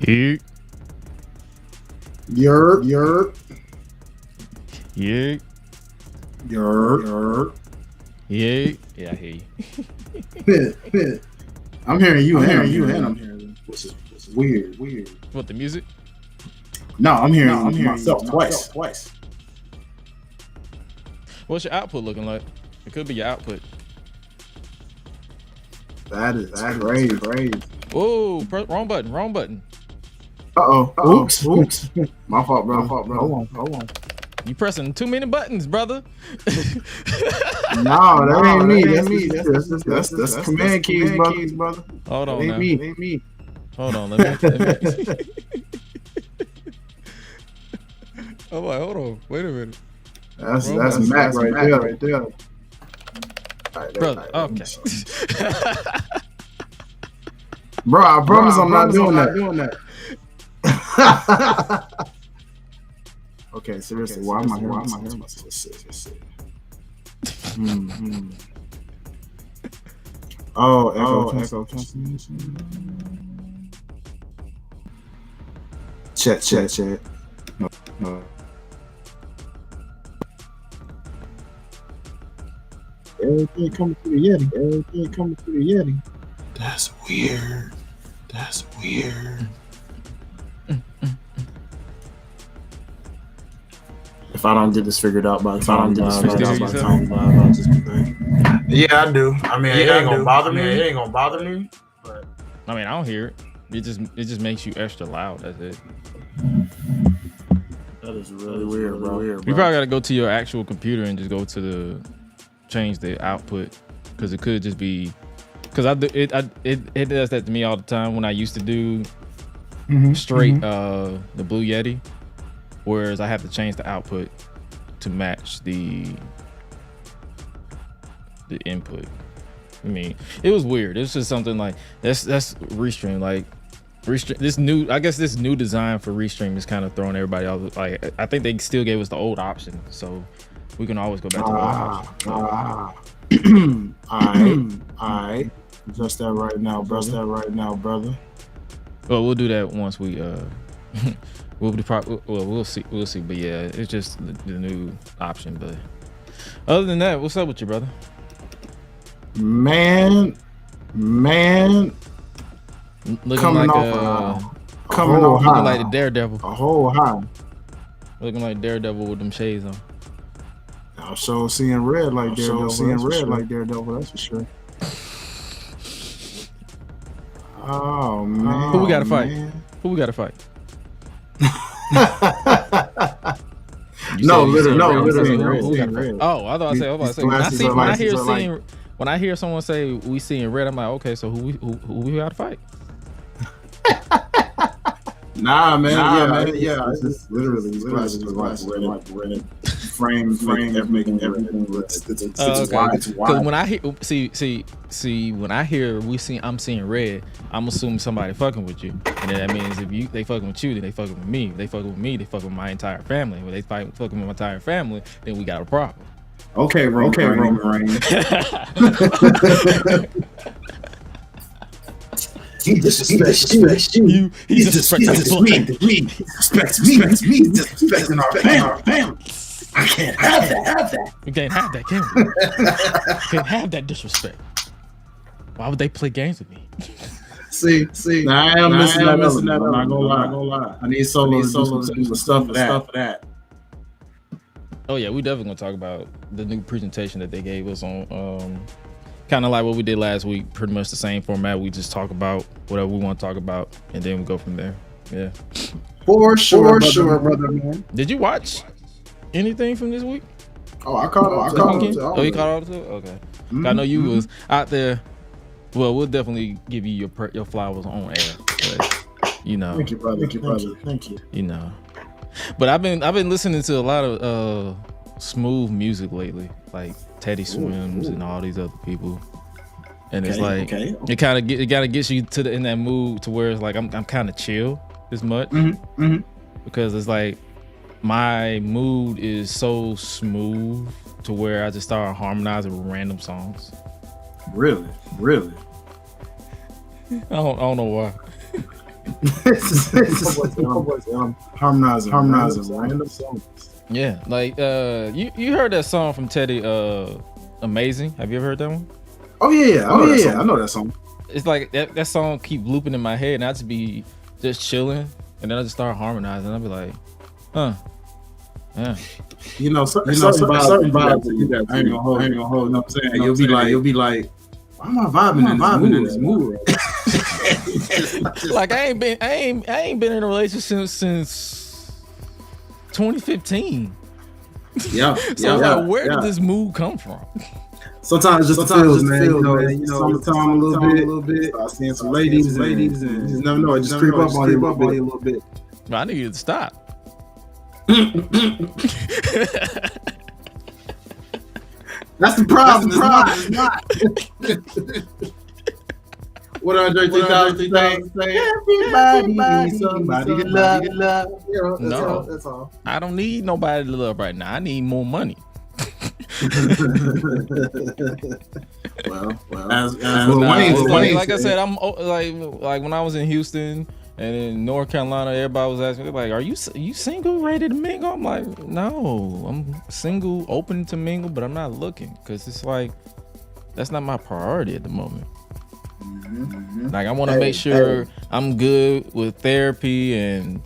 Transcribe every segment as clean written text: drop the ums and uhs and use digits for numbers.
Yeah. Yerp. Yeah. Yerp. Yeah. Yeah, I hear you. I'm hearing you, and I'm hearing you, which is weird. What, the music? No, I'm hearing myself twice. What's your output looking like? It could be your output. That is crazy. Whoa, wrong button. Uh-oh. Oops. My fault, bro. Hold on. You pressing too many buttons, brother. No, that ain't me. That's command keys, brother. Hold on, ain't me. Hold on, let me. I'm like, hold on, wait a minute. That's Mac right there. Brother, okay. Bro, I promise I'm not doing that. Okay, seriously, why am I hearing myself say? Oh, echo. Chat. No. Everything coming through the Yeti. That's weird. If I don't get this figured out by the time, I'll just be great. Yeah, I do. I mean, it ain't gonna bother me. But I mean, I don't hear it. It just makes you extra loud. That's it. That is really weird, bro. You probably gotta go to your actual computer and just go to change the output, because it could just be because it does that to me all the time when I used to do straight the Blue Yeti, whereas I have to change the output to match the input. I mean, it was weird. It's just something like that's Restream. Like this new design for Restream is kind of throwing everybody off. Like, I think they still gave us the old option, so we can always go back to the old option. I adjust that right now, brother. Well, we'll do that once we we'll see. But yeah, it's just the new option. But other than that, what's up with you, brother? Man, looking coming like off like the Daredevil. A whole high. Looking like Daredevil with them shades on. I'm sure seeing red like Daredevil. That's for sure. Oh man. Who we gotta fight? No, literally. Oh, I thought I was about to say. When I hear someone say we seeing red, I'm like, okay, so who we gotta fight? Nah, man. Yeah. It's literally these glasses are like red. Frame, making everything. It's wide. Because when I hear, when I hear I'm seeing red, I'm assuming somebody fucking with you, and then that means if they fucking with you, then they fucking with me. If they fucking with me, they fucking with my entire family. When they fucking with my entire family, then we got a problem. Okay, Roman Reigns. He disrespects you. He disrespects me. He disrespecting our family. I can't have that. We can't have that, can we? Can't have that disrespect. Why would they play games with me? See. Nah, I am missing that. I'm not gonna lie. I need Solo to do the stuff for that. Oh yeah, we definitely gonna talk about the new presentation that they gave us on kind of like what we did last week, pretty much the same format. We just talk about whatever we want to talk about, and then we go from there. Yeah, for sure, brother, man. Did you watch anything from this week? Oh, I caught up. Oh, you caught all of it? Okay. I know you was out there. Well, we'll definitely give you your flowers on air. But, you know. Thank you, brother. Thank you. You know. But I've been listening to a lot of smooth music lately, like Teddy Swims and all these other people, and it's like it kind of gets you in that mood to where it's like I'm kind of chill this much because it's like my mood is so smooth to where I just start harmonizing with random songs. Really? I don't know why. Harmonizing random songs. Yeah, like you heard that song from Teddy, Amazing. Have you ever heard that one? Oh yeah, I know that song. It's like that song keep looping in my head, and I just be just chilling, and then I just start harmonizing. I'll be like, yeah. You know, certain vibes. I ain't gonna hold. You know what I'm saying? You'll be like, why am I vibing in this mood? Like I ain't been in a relationship since 2015. Yeah. So like, where did this mood come from? Sometimes it just feels, man. You know, summertime a little bit. Start seeing some ladies, and you just never know. It just creep up on you a little bit. I need you to stop. That's the problem. It's not. What Andre 3000 say? Everybody needs somebody to love. No, that's all. I don't need nobody to love right now. I need more money. well, like I said, I'm like when I was in Houston and in North Carolina, everybody was asking me like, "Are you single, ready to mingle?" I'm like, "No, I'm single, open to mingle, but I'm not looking because it's like that's not my priority at the moment." Like I want to make sure I'm good with therapy and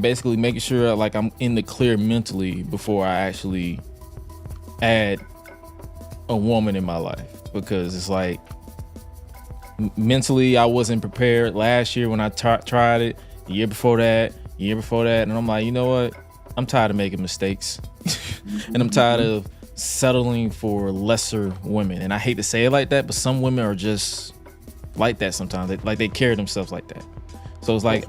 basically making sure like I'm in the clear mentally before I actually add a woman in my life, because it's like mentally I wasn't prepared last year when I tried it, the year before that, and I'm like, you know what, I'm tired of making mistakes and I'm tired of settling for lesser women. And I hate to say it like that, but some women are just like that sometimes. They carry themselves like that. So it's like,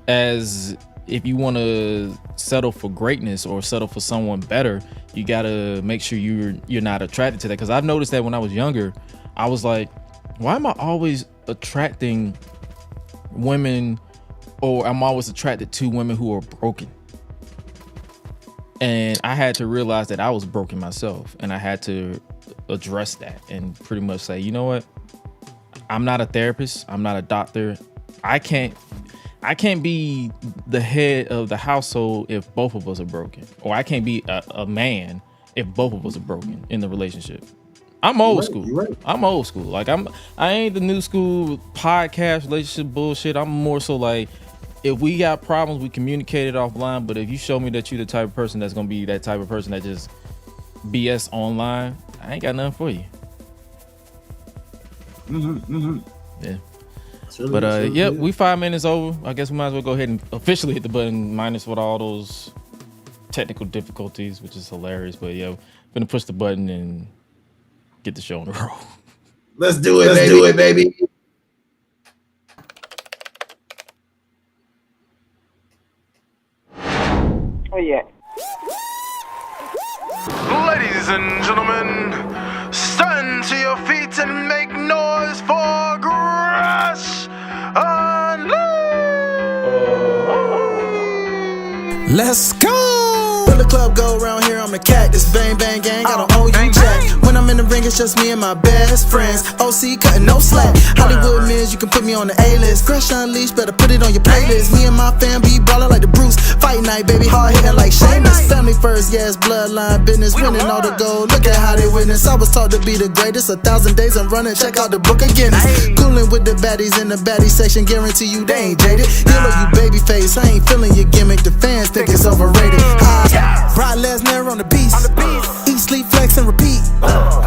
as if you want to settle for greatness or settle for someone better, you gotta make sure you're not attracted to that. Because I've noticed that when I was younger, I was like, why am I always attracting women, or I'm always attracted to women who are broken? And I had to realize that I was broken myself, and I had to address that and pretty much say, you know what, I'm not a therapist, I'm not a doctor, I can't be the head of the household if both of us are broken, or I can't be a man if both of us are broken in the relationship. I'm old school. Right. I'm old school. Like I ain't the new school podcast relationship bullshit. I'm more so like, if we got problems, we communicate it offline. But if you show me that you're the type of person that's gonna be that type of person that just BS online, I ain't got nothing for you. Yeah. Really, we 5 minutes over. I guess we might as well go ahead and officially hit the button, minus with all those technical difficulties, which is hilarious. But yeah, we're gonna push the button and get the show on the roll. Let's do it, baby. Oh yeah. Ladies and gentlemen, stand to your feet and make noise for GRESH Unleashed. Let's go! When the club go around here, I'm a cactus. Bang, bang, gang, I don't owe you jack. When I'm in the ring, it's just me and my best friends. OC cutting no slack. Hollywood Miz, you can put me on the A-list. GRESH Unleashed, better put it on your playlist. Me and my fam be ballin' like the Bruce. Fight night, baby, hard hitting like Sheamus. Family first, yes, bloodline business. Winning all the gold, look at how they witness. I was taught to be the greatest. 1,000 days I'm running, check out the book of Guinness. Coolin' with the baddies in the baddie section. Guarantee you they ain't jaded. Yellow, you baby face, I ain't feeling your gimmick. The fans think it's overrated. Brock Lesnar on the beast. Eat, sleep, flex, and repeat.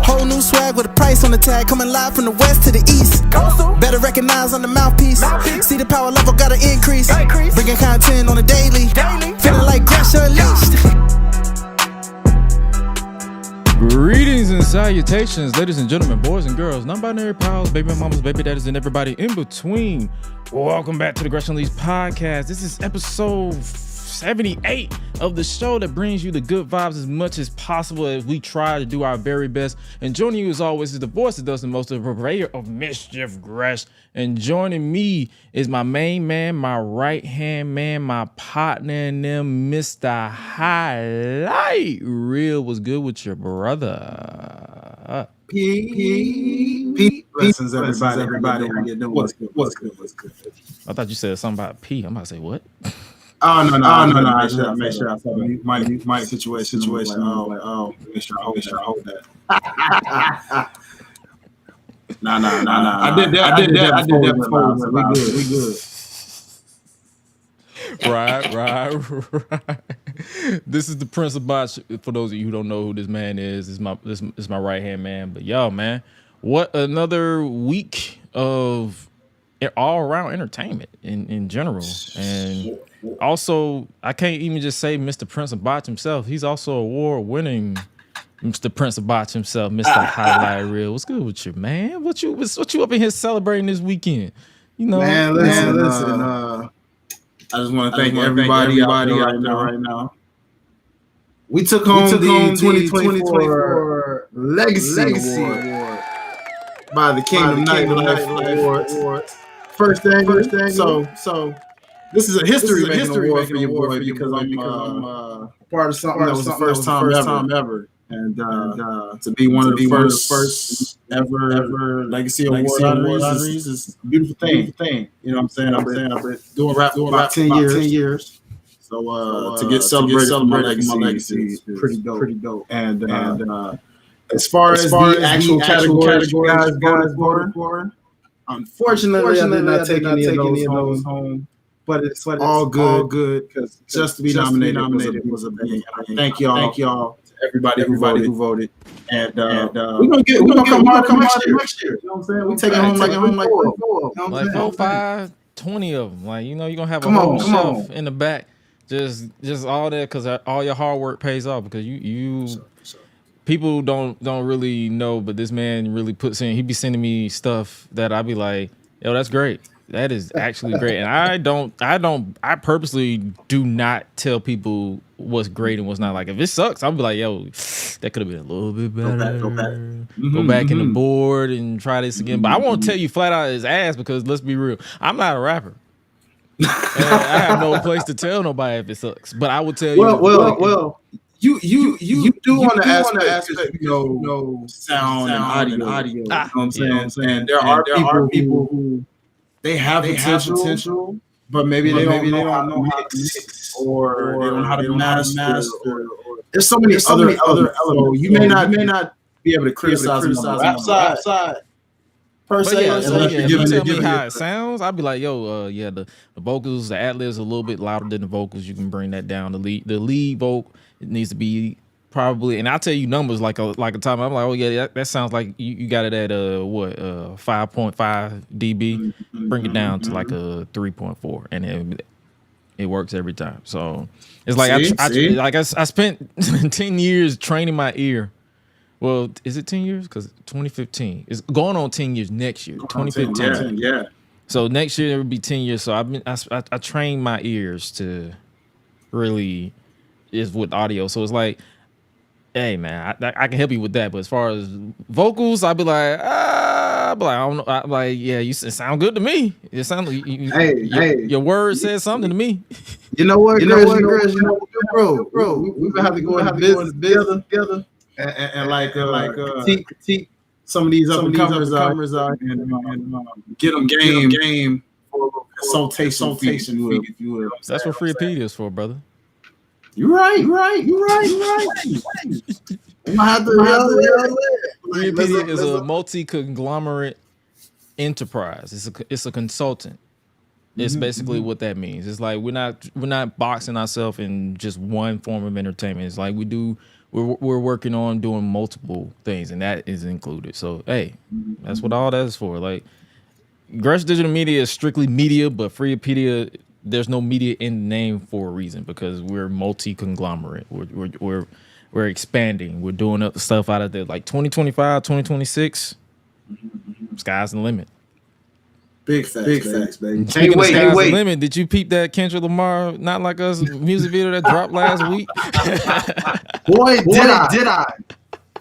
Whole new swag with a price on the tag. Coming live from the west to the east. Better recognize on the mouthpiece. See the power level gotta increase. Bringing content on a daily. Feeling like GRESH Unleashed. Greetings and salutations, ladies and gentlemen, boys and girls, non-binary pals, baby mamas, baby daddies, and everybody in between. Welcome back to the GRESH Unleashed podcast. This is episode 78 of the show that brings you the good vibes as much as possible as we try to do our very best. And joining you as always is the voice that does the most, the purveyor of mischief, GRESH. And joining me is my main man, my right hand man, my partner in them, Mr. Highlight. Real, was good with your brother? Peace, Blessings, everybody. What's good? I thought you said something about P. I'm about to say what? Oh no! I make sure I thought my situation. Make sure I hold that. Nah. I did that. We good. Right. This is the Prince of Botch. For those of you who don't know who this man is, this is my right hand man. But yo, man, what another week of all around entertainment in general, and also I can't even just say Mr. Prince of Botch himself. He's also award-winning Mr. Prince of Botch himself, Mr. Highlight Reel. What's good with you, man? What you up in here celebrating this weekend? You know, man. Listen. I just want to thank everybody right now. We took home the 2024 Legacy Award by the Kingdom Nightlife Awards. First thing. So this is a history award for your boy because I'm part of something that was the first time ever. And to be one of the first ever Legacy Award honorees is a beautiful thing. You know what I'm saying? I've been doing rap for about 10 years. So to get celebrated for my legacy is pretty dope. And as far as the actual categories guys voted for, unfortunately, I did not take any of those home. But it's all good because just to be nominated was a big. Thank y'all. Everybody who voted, and we're gonna come next year. You know what I'm saying? We take it home like 4, 5, 20 of them. Like, you know, you're gonna have a whole shelf in the back, just all that because all your hard work pays off. Because you people don't really know, but this man really puts in. He be sending me stuff that I be like, yo, that's great. That is actually great. And I purposely do not tell people what's great and what's not. Like, if it sucks, I'll be like, yo, that could have been a little bit better. Go back in the board and try this again. But I won't tell you flat out his ass because let's be real, I'm not a rapper. And I have no place to tell nobody if it sucks. But I will tell you. Well. You do on the aspect, you know, sound and audio. You know what I'm saying? And there are people who they have potential, but maybe they don't know how to mix or they don't know how to master. There's so many other elements. You may not be able to criticize them on the rap side. Per se, if you tell me how it sounds, I'd be like, yo, the vocals, the ad-libs are a little bit louder than the vocals. You can bring that down. The lead vocal, it needs to be probably, and I'll tell you numbers like a time. I'm like, oh yeah, that sounds like you got it at 5.5 dB. Bring it down to like a 3.4, and it works every time. So it's like I spent 10 years training my ear. Well, is it 10 years? Because 2015 is going on 10 years next year. 2015. Yeah. So next year it would be 10 years. So I trained my ears to really is with audio. So it's like, hey man, I can help you with that. But as far as vocals, I'd be like, I don't know. I'm like, yeah, it sound good to me. It sounds like your word says something to me. You know what, bro? We gonna have to go into business together. And critique some of these up-and-comers out and get them game for consultation, if you will. That's what Freepedia is for, brother. You're right. Freepedia is a multi-conglomerate enterprise. It's a consultant. It's basically what that means. It's like we're not boxing ourselves in just one form of entertainment. It's like we're working on doing multiple things, and that is included. So, hey, that's what all that is for. Like, GRESH Digital Media is strictly media, but Freepedia, there's no media in the name for a reason because we're multi-conglomerate. We're expanding. We're doing other stuff out of there. Like 2025, 2026, sky's the limit. Big facts, baby. Speaking of sky's the limit, did you peep that Kendrick Lamar Not Like Us music video that dropped last week? Boy, did I.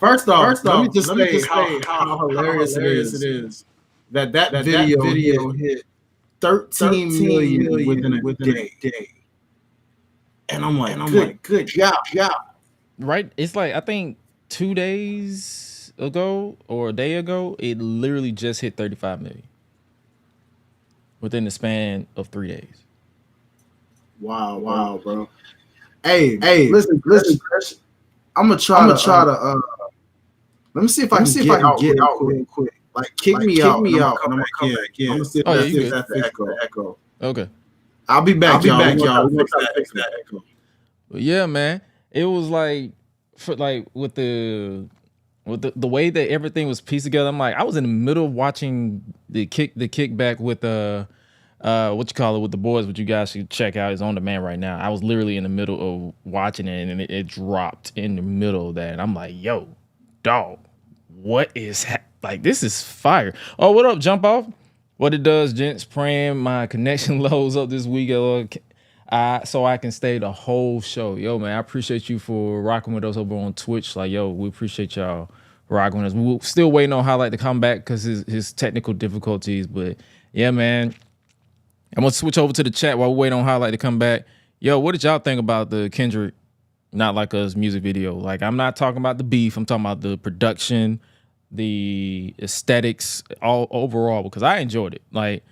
First off, let me just say how hilarious it is that video hit 13 million within a day. And I'm like, good job. Right? It's like, I think 2 days ago or a day ago, it literally just hit 35 million within the span of 3 days. Wow, bro. Hey, listen, Chris. I'm gonna try to. Let me see if I can get out real quick. Like kick me out. And I'm gonna come back in. I'm gonna see if that's the echo. Okay. I'll be back, y'all. We're gonna fix that echo. But yeah, man, it was like with the way that everything was pieced together. I'm like, I was in the middle of watching the kickback with what you call it with the boys, which you guys should check out. Is on demand right now. I was literally in the middle of watching it, and it dropped in the middle of that, and I'm like, yo, dog, what is like? This is fire. Oh, what up, Jump Off? What it does, gents? Praying my connection loads up this week, so I can stay the whole show. Yo, man, I appreciate you for rocking with us over on Twitch. Like, yo, we appreciate y'all rocking with us. We're still waiting on Highlight to come back because his technical difficulties. But yeah, man, I'm gonna switch over to the chat while we wait on Highlight to come back. Yo, what did y'all think about the Kendrick Not Like Us music video? Like, I'm not talking about the beef. I'm talking about the production, the aesthetics, all overall, because I enjoyed it. Like,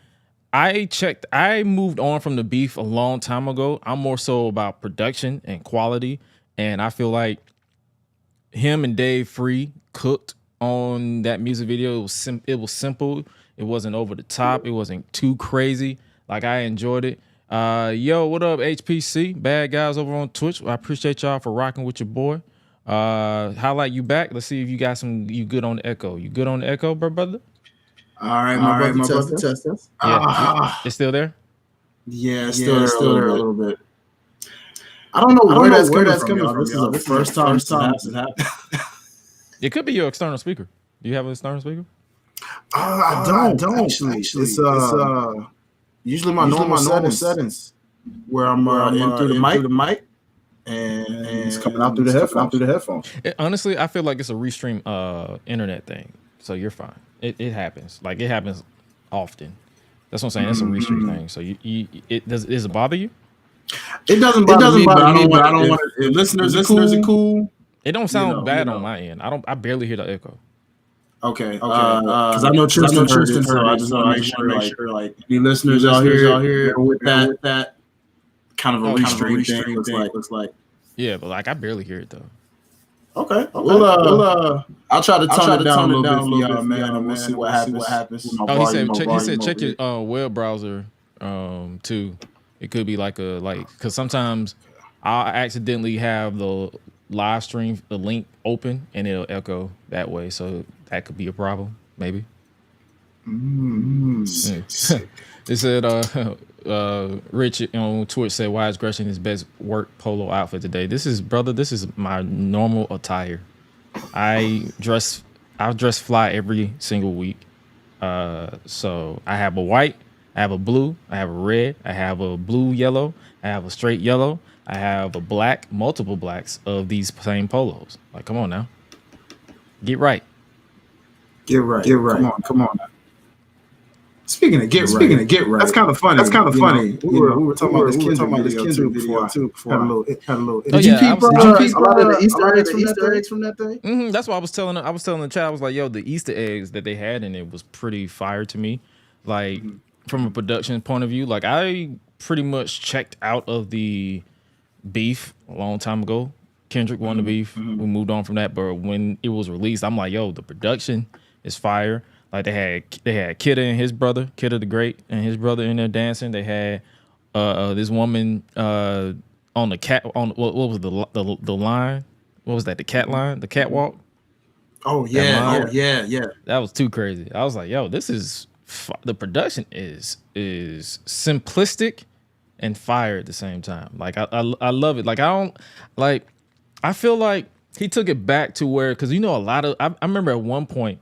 I moved on from the beef a long time ago. I'm more so about production and quality, and I feel like him and Dave Free cooked on that music video. It was simple. It wasn't over the top. It wasn't too crazy. Like, I enjoyed it. Yo, what up, HPC? Bad guys over on Twitch. I appreciate y'all for rocking with your boy. Highlight, you back? Let's see if you got you good on the echo. You good on the echo, brother? All right, my brother, test. Yeah, it's still there? Yeah, it's still there a little bit. I don't know where that's coming from. This is the first time this has happened. It could be your external speaker. Do you have an external speaker? I don't actually. It's usually my normal settings where I'm in through the mic. And it's coming out through the headphones. Honestly, I feel like it's a restream internet thing. So you're fine. It happens. Like, it happens often. That's what I'm saying. It's a restream thing. So does it bother you? It doesn't bother me, but I don't want it. Listeners are cool. It don't sound bad on my end. I barely hear the echo. Okay. Because I know Tristan heard it, so I just want to make sure like any listeners out here with that kind of a restream thing looks like. Yeah, but like, I barely hear it though. Okay. Well, I'll try to tone it down a little bit for y'all, man, and we'll see what happens. Oh, he said check your web browser too. It could be because sometimes I'll accidentally have the live stream, the link open, and it'll echo that way. So that could be a problem, maybe. It said Rich on Twitch said, why is Gresh in his best work polo outfit today? This is my normal attire. I dress fly every single week. So I have a white, I have a blue, I have a red, I have a blue yellow, I have a straight yellow, I have a black, multiple blacks of these same polos. Like, come on now. Get right. Come on now. Speaking of get right, that's kind of funny. We were talking about this Kendrick video too. Had a little. Did you keep a lot of the Easter eggs from that thing? Mm-hmm. That's what I was telling the chat. I was like, yo, the Easter eggs that they had in it was pretty fire to me. Like, from a production point of view, like, I pretty much checked out of the beef a long time ago. Kendrick won the beef. We moved on from that, but when it was released, I'm like, yo, the production is fire. Like, they had Kidda and his brother, Kidda the Great and his brother in there dancing. They had this woman on the cat on what was the line? What was that? The cat line? The catwalk? Oh yeah, That was too crazy. I was like, yo, this is the production is simplistic and fire at the same time. Like, I love it. Like, I feel like he took it back to where, because a lot of I remember at one point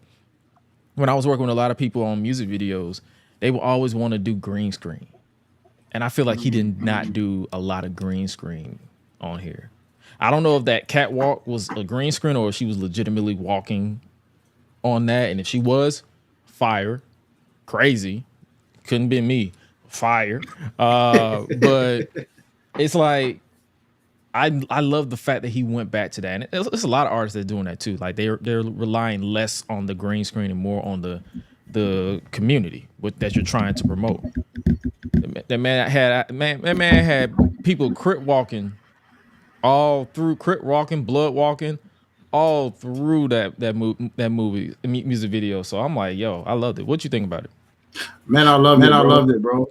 when I was working with a lot of people on music videos, they would always want to do green screen. And I feel like he did not do a lot of green screen on here. I don't know if that catwalk was a green screen or if she was legitimately walking on that. And if she was, fire, crazy, couldn't be me, fire. But it's like, I love the fact that he went back to that, and it's a lot of artists that are doing that too. Like they're relying less on the green screen and more on the community that you're trying to promote. That man had people crip walking all through, blood walking all through that movie music video. So I'm like, yo, I loved it. What you think about it? Man, I loved it, bro.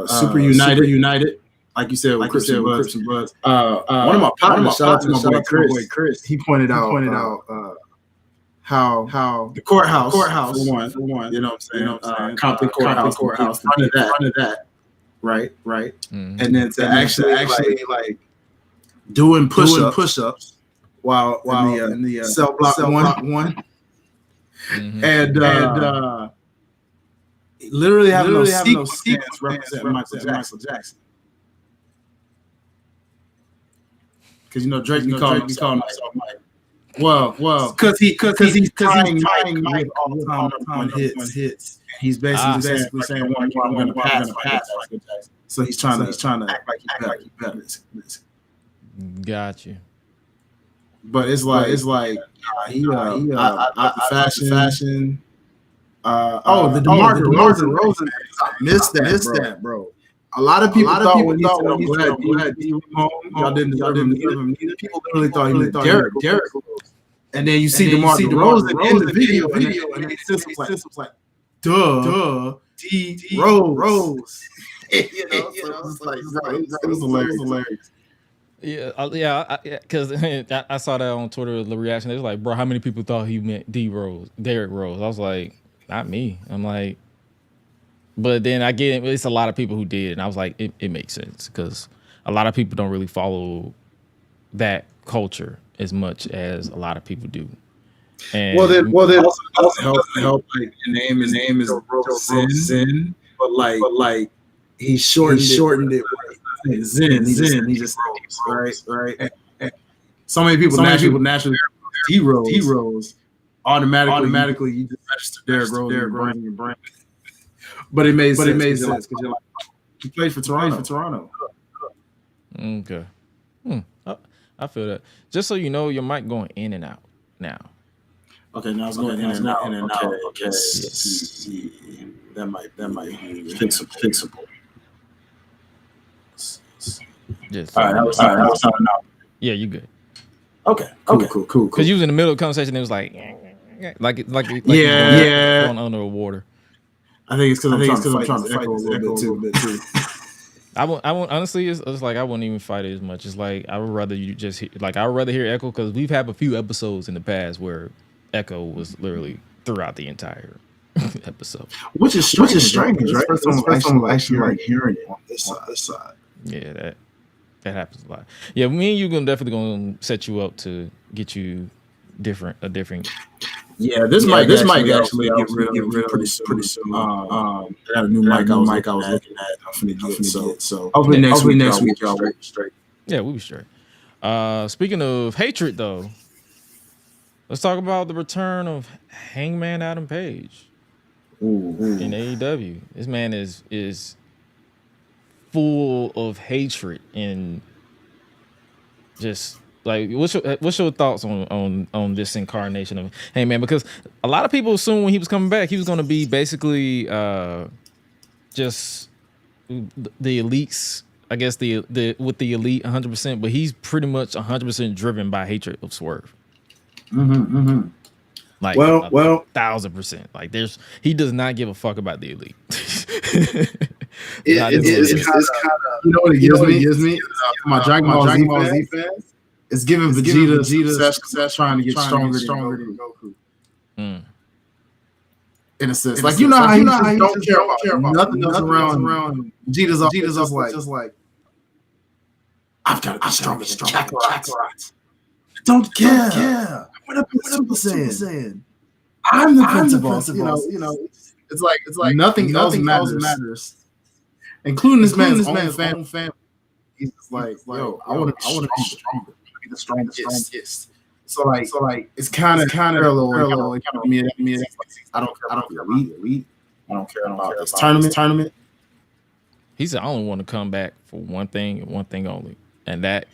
Super united. Like you said, with Crips and Bloods. One of my partners, shout out to my boy Chris. He pointed out how the courthouse for one. You know what I'm saying? Compton courthouse. Front of that. Right. Mm-hmm. And then to actually like doing push-ups while in the cell block one. Mm-hmm. And literally having no sequence representing Michael Jackson. Because Drake be calling himself Mike. Well, because he's tying Mike all the time on hits. He's basically saying I'm going to pass Michael Jackson. So he's trying to act like he's better. Got you. But it's like he fashion. The DeMar DeRozan. I missed that, bro. A lot of people thought when he said, I'm glad he went home, y'all didn't give him either. People literally thought he was Derrick Rose. And then you see DeMar DeRozan in the video, and then Sis was like, duh, D Rose. It was hilarious. Yeah, because I saw that on Twitter, the reaction. It was like, bro, how many people thought he meant Derrick Rose? I was like, not me. I'm like, but then I get it. It's a lot of people who did, and I was like, it makes sense because a lot of people don't really follow that culture as much as a lot of people do. And well, then also help. Like the name is Zen, but like he shortened it. Zen. He just right. And so many people naturally D Rose automatically you just register Derrick Rose in your brain. But it made sense because you're like, he played for Toronto. Okay. I feel that. Just so you know, your mic going in and out now. Okay, now it's going in and out. Okay. That might be fixable. Just all right, that was sounding out. Yeah, you good. Okay, cool. Because you was in the middle of the conversation, it was like going under the water. I think it's because I'm trying to echo a little bit too. I won't honestly. It's like I wouldn't even fight it as much. It's like I would rather you just I would rather hear echo because we've had a few episodes in the past where echo was literally throughout the entire episode, which is strange, right? First time I'm actually hearing it on this side. Yeah, that happens a lot. Yeah, me and you definitely gonna set you up to get you a different. Yeah, this might actually get rid of pretty soon. I got a new mic. I was looking at. I'm finna get so hopefully next week y'all will be straight. Yeah, we'll be straight. Speaking of hatred, though, let's talk about the return of Hangman Adam Page in AEW. This man is full of hatred and just. Like, what's your thoughts on this incarnation of Hangman? Because a lot of people assumed when he was coming back, he was going to be basically just the elites. I guess the with the elite 100%, but he's pretty much 100% driven by hatred of Swerve. Mm-hmm. Like, well, 1,000%. Like, he does not give a fuck about the elite. It's kind of, you know what it gives me? My Dragon Ball Z fans. It's giving Vegeta success trying to get stronger than Goku. In a sense, like you know how he don't care about nothing else around. Vegeta's just like I've got to be stronger than Kakarot. Don't care. What up Super Saiyan? I'm the principal. You know, it's like nothing else matters, including this man's own family. He's just like, yo, I want to be stronger. The strongest. So it's kind of parallel. It kind of me. I don't care about the elite. I don't care about this tournament. He's the only one to come back for one thing and one thing only, and that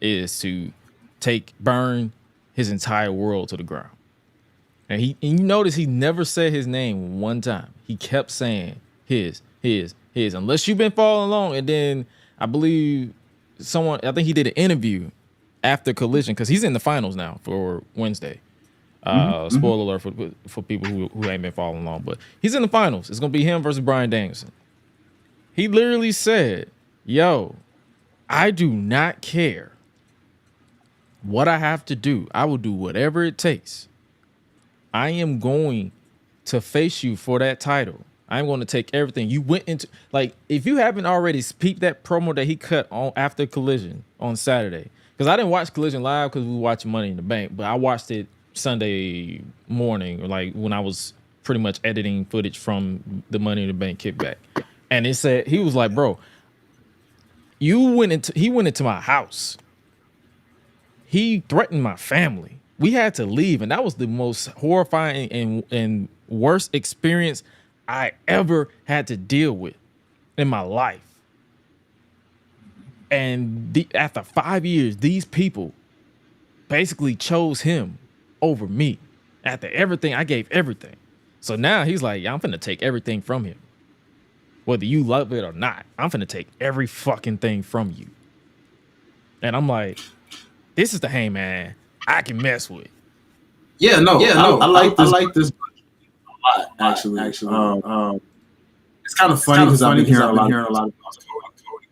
is to burn his entire world to the ground. And you notice he never said his name one time. He kept saying his. Unless you've been following along, and then I believe I think he did an interview after Collision because he's in the finals now for Wednesday. Spoiler alert for people who ain't been following along, but he's in the finals. It's gonna be him versus Bryan Danielson. He literally said, "Yo, I do not care what I have to do. I will do whatever it takes. I am going to face you for that title. I'm going to take everything." You went into, like, if you haven't already peeped that promo that he cut on after Collision on Saturday, because I didn't watch Collision live because we were watching Money in the Bank, but I watched it Sunday morning, like when I was pretty much editing footage from the Money in the Bank kickback. And it said, he was like, "Bro, he went into my house. He threatened my family. We had to leave." And that was the most horrifying and worst experience I ever had to deal with in my life. And after 5 years, these people basically chose him over me. After everything, I gave everything. So now he's like, "Yeah, I'm finna take everything from him. Whether you love it or not, I'm finna take every fucking thing from you." And I'm like, this is the Hangman I can mess with. I like this a lot, actually. It's kind of funny because I've been hearing a lot of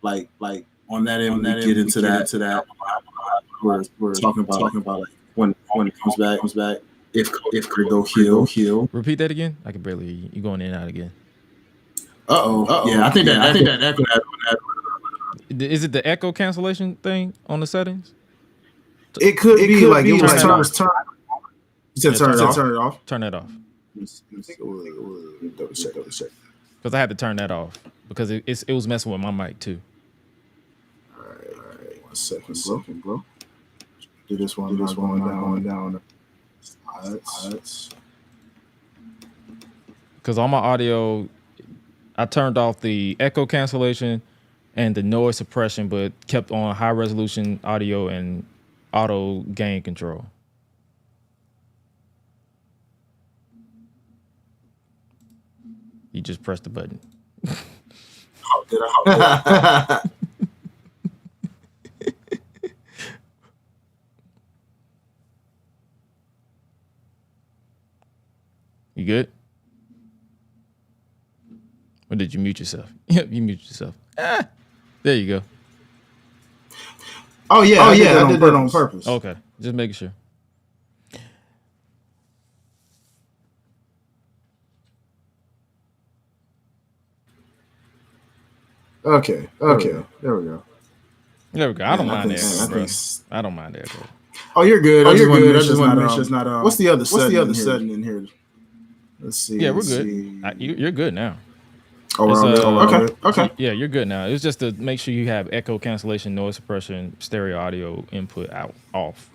Cody, like on that end, get into that. We're talking about like when it comes back. If Cody go heel. Repeat that again. I can barely hear you. You going in and out again. Yeah, I think that echo. Is it the echo cancellation thing on the settings? It could be like it was turn. You said turn it off. Turn that off. Double check. Because I had to turn that off because it was messing with my mic too. All right. 1 second, bro. Do this one down. Because on my audio, I turned off the echo cancellation and the noise suppression, but kept on high resolution audio and auto gain control. You just press the button. Did I? You good? Or did you mute yourself? Yep, you muted yourself. There you go. I did that on purpose. Okay, just making sure. Okay. There we go. I don't mind that, bro. I don't mind that, bro. Oh, you're good. I just want to make sure it's not. What's the other setting in here? Let's see. Yeah, we're good. You're good now. Okay. Yeah, you're good now. It's just to make sure you have echo cancellation, noise suppression, stereo audio input off.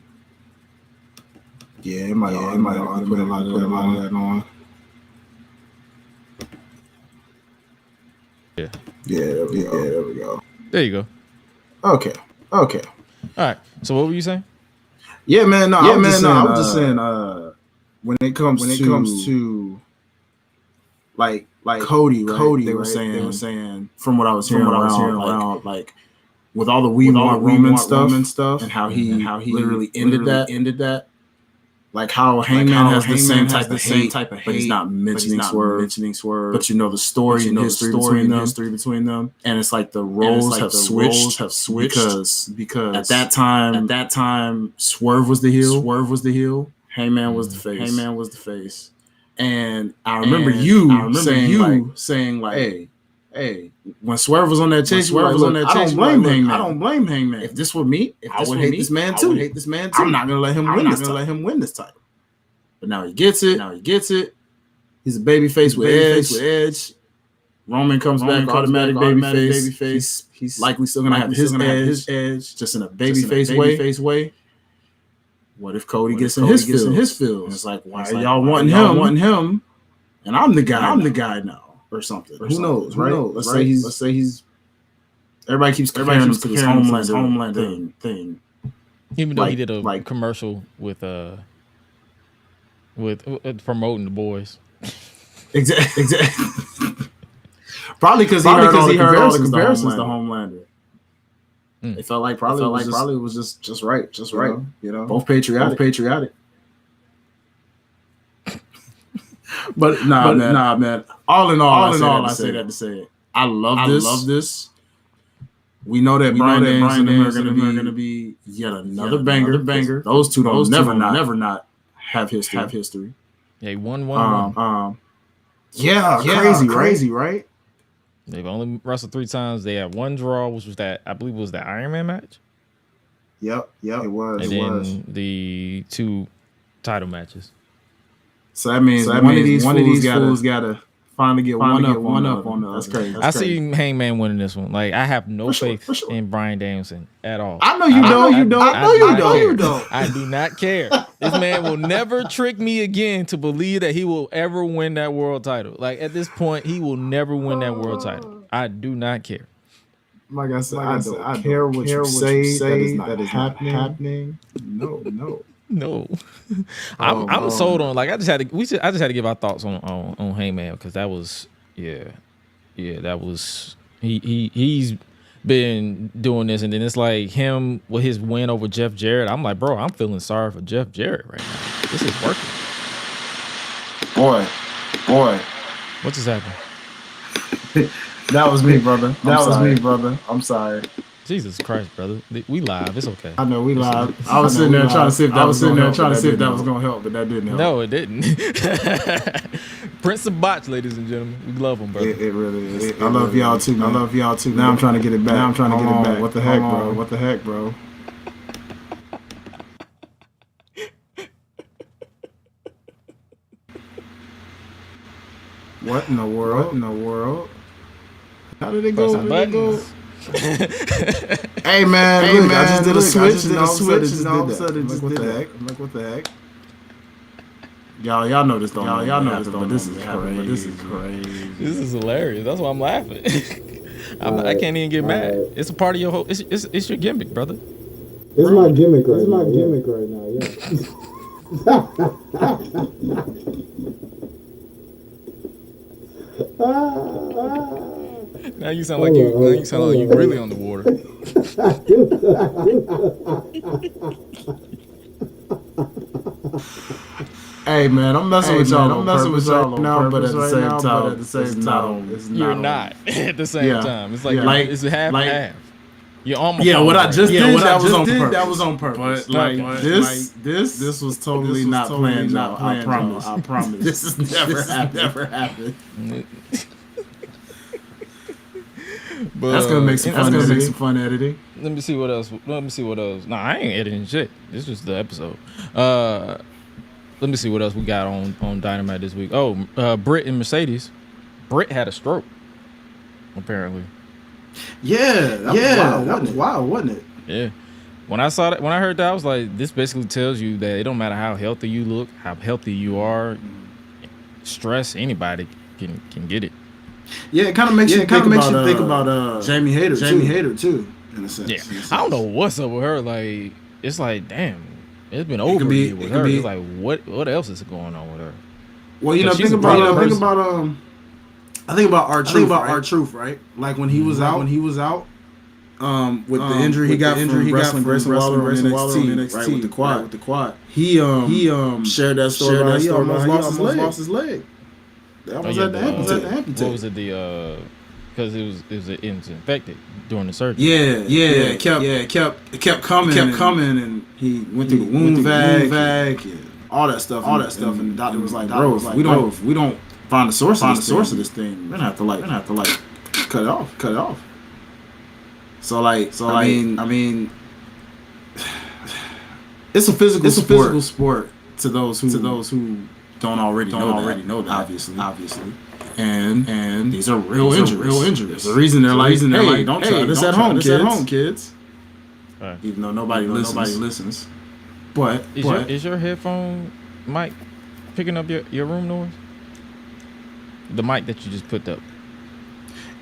Yeah, it might put a lot of that on. Yeah. There we go. There you go. Okay. All right. So what were you saying? Yeah, man. No, I was just saying. When it comes to like Cody, they were saying from what I was hearing around, like with all the We Want Roman stuff, and how he literally ended that. Like how Hangman has the same type of hate, but he's not mentioning Swerve. But you know the story and history between them, and it's like the roles have switched because at that time Swerve was the heel, Hangman was the face. And I remember you saying like, hey, when Swerve was on that chase, I don't blame Hangman. If this were me, I would hate this man too. I'm not gonna let him win this title. But now he gets it. He's a babyface with Edge. Roman comes back, automatic babyface. He's likely still gonna have his edge, just in a babyface way. What if Cody gets in his feels? And it's like, why are y'all wanting him? And I'm the guy now. Or something. Who knows, right? Let's say he's. Everybody keeps comparing him to this Homelander thing. Even though he did a commercial with promoting the boys. Exactly. Probably because he heard all the comparisons to Homelander. It felt like probably it was just right. You know, both patriotic. But nah, man. All in all, I say that to say it. I love this. We know that Brian Daniels and them are going to be yet another banger. Those two don't never not have history. Yeah, 1-1-1. Crazy, right? They've only wrestled 3 times. They had 1 draw, which was that, I believe it was the Iron Man match. Yep, it was. And then the 2 title matches. So that means one of these fools got to finally get one up on the other. That's crazy. I see Hangman winning this one. Like, I have no faith in Brian Danielson at all. I know you don't. I do not care. This man will never trick me again to believe that he will ever win that world title. Like, at this point, he will never win that world title. I do not care. Like I said, I don't care what you say. That is not happening. No. I'm sold on. Like, I just had to give our thoughts on Hangman, because that was that was he's been doing this, and then it's like him with his win over Jeff Jarrett. I'm like, bro, I'm feeling sorry for Jeff Jarrett right now. This is working. Boy, what just happened? That was me, brother. I'm sorry. Jesus Christ, brother. We live. It's okay. I know we live. I was sitting there trying to see if that was going to help, but that didn't help. No, it didn't. Prince of Botch, ladies and gentlemen. We love him, brother. It really is. I love y'all too, man. Now I'm trying to get it back. What the heck, bro? What in the world? How did it go? Hey man, I just did a switch, and all of a sudden it just did that. I'm like, what the heck? Y'all know this don't. But this is crazy. This is hilarious. That's why I'm laughing. I can't even get mad. It's a part of your whole. It's your gimmick, brother. It's my gimmick right now. Yeah. Now you sound like you really on the water. Hey man, I'm messing with y'all now, but at the same time, it's not. You're not at the same time. It's like it's half and half. You're almost. Yeah, what I just did, that was on purpose. But this was totally not planned. I promise. This has never happened. But, that's gonna make some fun editing. Let me see what else. Nah, I ain't editing shit. This was the episode. Let me see what else we got on Dynamite this week. Oh, Britt and Mercedes. Britt had a stroke, apparently. Yeah, that was wild, wasn't it? Yeah. When I heard that, I was like, this basically tells you that it don't matter how healthy you look, how healthy you are, stress, anybody can get it. Yeah, it kind of makes you think about Jamie Hayter too, in a sense. Yeah, I don't know what's up with her. Like, it's like, damn, it's been over with her. It's like, what else is going on with her? Well, I think about R-Truth, right? Like when he was out, with the injury he got from wrestling Grayson Waller on NXT, right, with the quad. He shared that story about he almost lost his leg. That was at the amputate. What was it? Because it was infected during the surgery. Yeah. It kept coming, and he went through the wound vac, and all that stuff, and the doctor was like, "Bro, if we don't find the source of this thing, we're gonna have to cut it off." So I mean, it's a physical sport to those who don't already know that, obviously. And these are real injuries. There's a reason they're like, don't try this at home, kids. Right. Even though nobody listens. But is your headphone mic picking up your room noise? The mic that you just put up.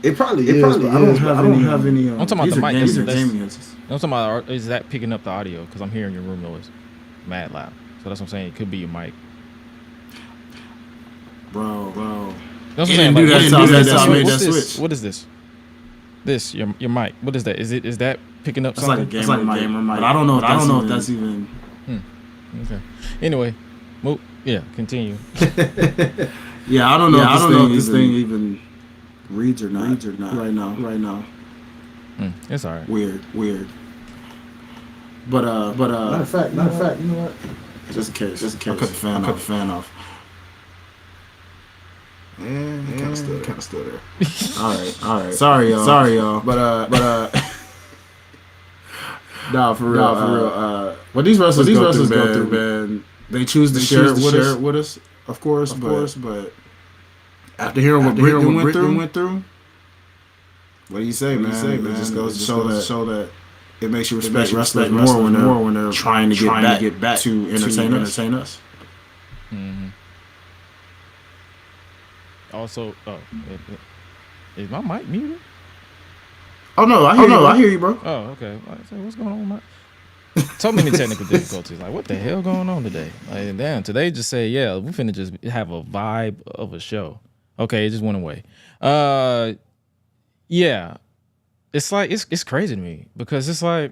It probably is. I don't have any. I'm talking about the mic. These are gaming headsets. I'm talking about, is that picking up the audio? Because I'm hearing your room noise mad loud. So that's what I'm saying. It could be your mic. Bro. That's what I'm saying. What is this? This your mic. What is that? Is that picking up something? It's like a gamer mic. But I don't know if that's even. Okay. Anyway, continue. Yeah, I don't know if this thing even reads or not right now. It's all right. Weird. But matter of fact, you know what? Just in case. I cut the fan off. And kind of still there. All right. Sorry, y'all. But nah, for real. What these wrestlers go through, man. They choose to share it with us, of course. But after hearing what Britt went through, what do you say, man? It just goes to show that it makes you respect wrestlers more when they're trying to get back to entertain us. Mm-hmm. Also, is my mic muted? Oh no, I hear you, bro. Oh, okay. What's going on with my? So many technical difficulties. Like, what the hell going on today? Like, damn. Today, just say, yeah, we finna just have a vibe of a show. Okay, it just went away. Yeah, it's like it's crazy to me because it's like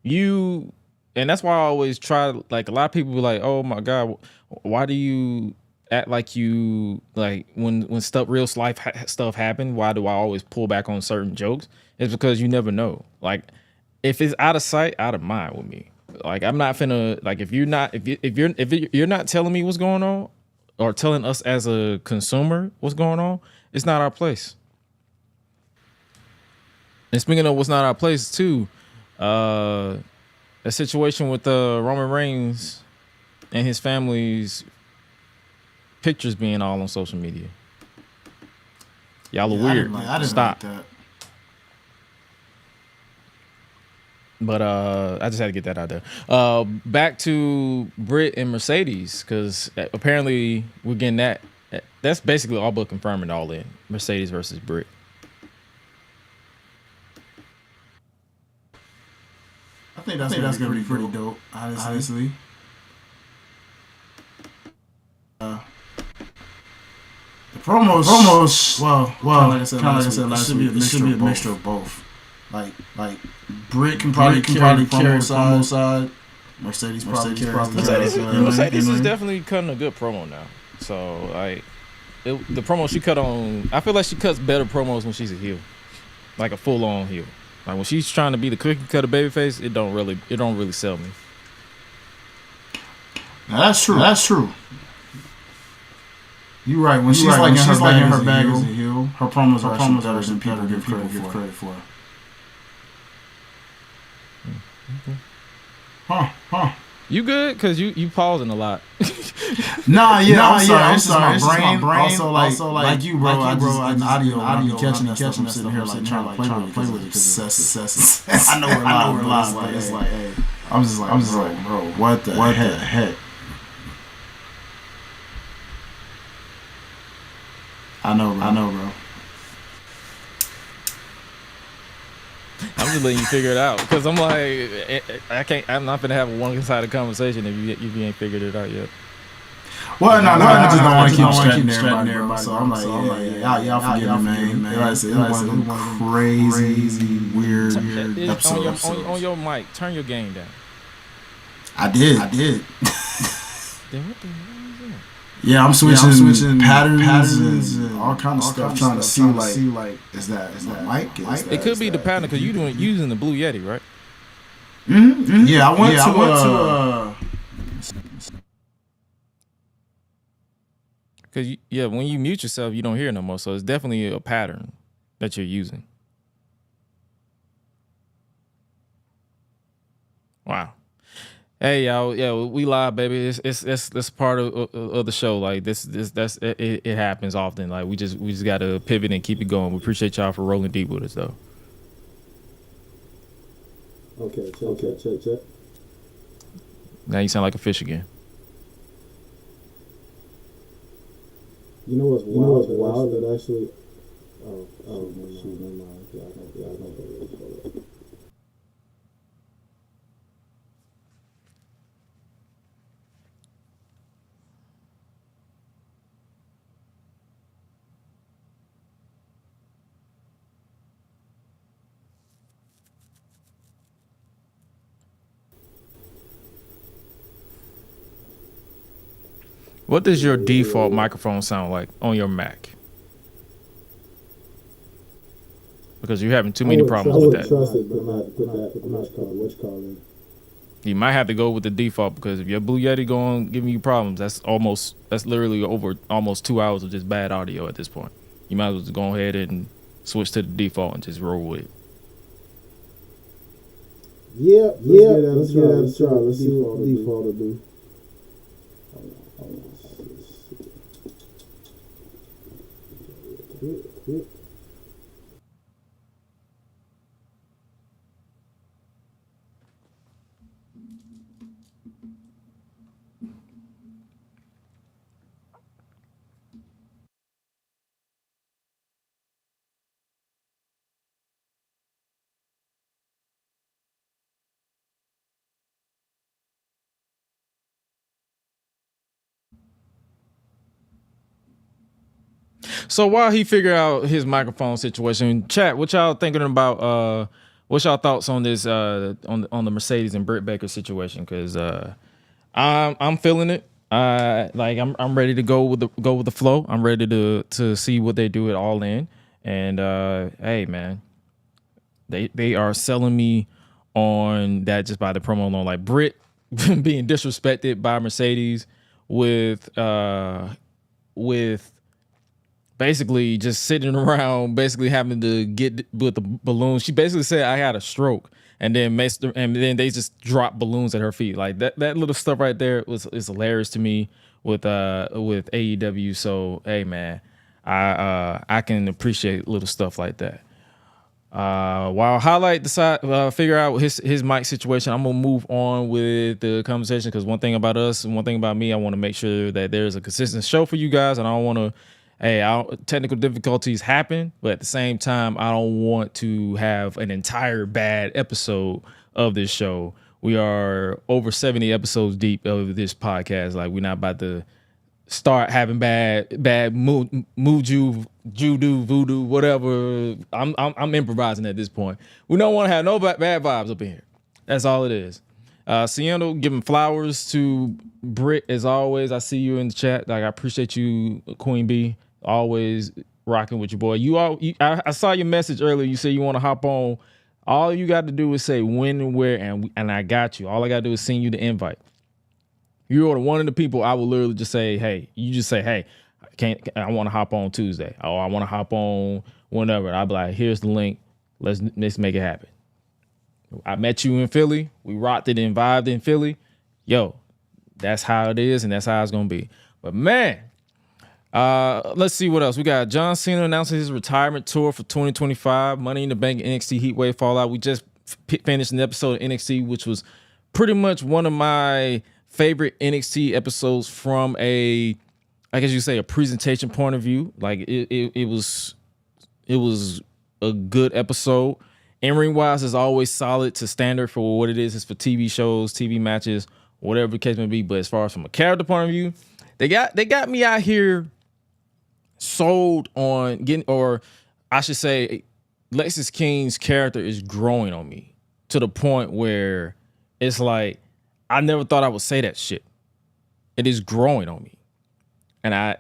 you, and that's why I always try. Like, a lot of people be like, oh my god, why do you act like you like when real life stuff happen? Why do I always pull back on certain jokes? It's because you never know. Like, if it's out of sight, out of mind with me. Like, I'm not finna, like, if you're not telling me what's going on or telling us as a consumer what's going on, it's not our place. And speaking of what's not our place too, a situation with Roman Reigns and his family's pictures being all on social media. Y'all are weird. I didn't Stop. like that. But I just had to get that out there. Back to Britt and Mercedes, because apparently we're getting that. That's basically all but confirming all in. Mercedes versus Britt. I think that's gonna be pretty dope, honestly. The promos. Well, like I said last week, it should be a mixture of both. Like Britt can probably carry promo side. Mercedes probably carries the side. Mercedes is definitely cutting a good promo now. So like the promo she cut on, I feel like she cuts better promos when she's a heel, like a full on heel. Like when she's trying to be the cookie cutter babyface, it don't really sell me. Now that's true. You're right. When she's like in her bag as a heel, her promos are better than people give credit for. Huh. You good? Cause you pausing a lot. I'm sorry. It's just my brain. Also, like you, bro. I audio catching us. I'm sitting here like trying to play with it because it's I know we're live, but it's like, hey, I'm just like, bro, what the heck? I know, bro. I'm just letting you figure it out because I'm like, I'm not gonna have a one-sided conversation if you ain't figured it out yet. Well, no, I just don't want to keep distracting everybody. So I'm like, y'all forgive me, man. It was one crazy, weird episode. On your mic, turn your game down. I did. Then what the hell is that? Yeah, I'm switching patterns and all kind of stuff, trying to see like is that mic? It could be the pattern because you using the Blue Yeti, right? Mm-hmm. Yeah, I went to because when you mute yourself, you don't hear no more. So it's definitely a pattern that you're using. Wow. Hey y'all, yeah, we live, baby. It's part of the show. Like it happens often. Like we just gotta pivot and keep it going. We appreciate y'all for rolling deep with us though. Okay, check. Now you sound like a fish again. You know what's wild? That actually Shoot, never mind. Yeah, I know that is for that. What does your default microphone sound like on your Mac? Because you're having too many problems with that. Trust it, but not put that call. You might have to go with the default, because if your Blue Yeti going giving you problems, that's literally over almost 2 hours of just bad audio at this point. You might as well just go ahead and switch to the default and just roll with it. Yeah. Let's give that a try. Let's see what the default will do. Quick. So while he figured out his microphone situation, chat, what y'all thinking about? What's y'all thoughts on this? On the Mercedes and Britt Baker situation? Because I'm feeling it. I'm ready to go with the flow. I'm ready to see what they do at All In. And hey, man, they are selling me on that just by the promo alone. Like Britt being disrespected by Mercedes with basically just sitting around, basically having to get with the balloons. She basically said, "I had a stroke," and then they just dropped balloons at her feet. Like that little stuff right there is hilarious to me with AEW. So hey, man, I can appreciate little stuff like that. While Highlight figure out his mic situation, I'm gonna move on with the conversation, because one thing about us and one thing about me, I want to make sure that there's a consistent show for you guys, and I don't want to. Technical difficulties happen, but at the same time, I don't want to have an entire bad episode of this show. We are over 70 episodes deep of this podcast. Like, we're not about to start having bad judo, voodoo, whatever. I'm improvising at this point. We don't want to have no bad vibes up in here. That's all it is. Cena giving flowers to Britt as always. I see you in the chat. Like, I appreciate you, Queen B. Always rocking with your boy. I saw your message earlier. You said you want to hop on. All you got to do is say when and where, and I got you. All I got to do is send you the invite. You are one of the people I will literally just say, hey, you just say, hey, I want to hop on Tuesday. Or I want to hop on whenever. I'll be like, here's the link. Let's make it happen. I met you in Philly. We rocked it and vibed in Philly. Yo, that's how it is, and that's how it's going to be. But man, let's see what else. We got John Cena announcing his retirement tour for 2025. Money in the Bank NXT Heatwave Fallout. We just finished an episode of NXT, which was pretty much one of my favorite NXT episodes from I guess you say, a presentation point of view. Like it was a good episode. In-ring wise is always solid to standard for what it is. It's for TV shows, TV matches, whatever the case may be. But as far as from a character point of view, they got me out here sold on getting, or I should say, Lexis King's character is growing on me to the point where it's like, I never thought I would say that shit. It is growing on me. And I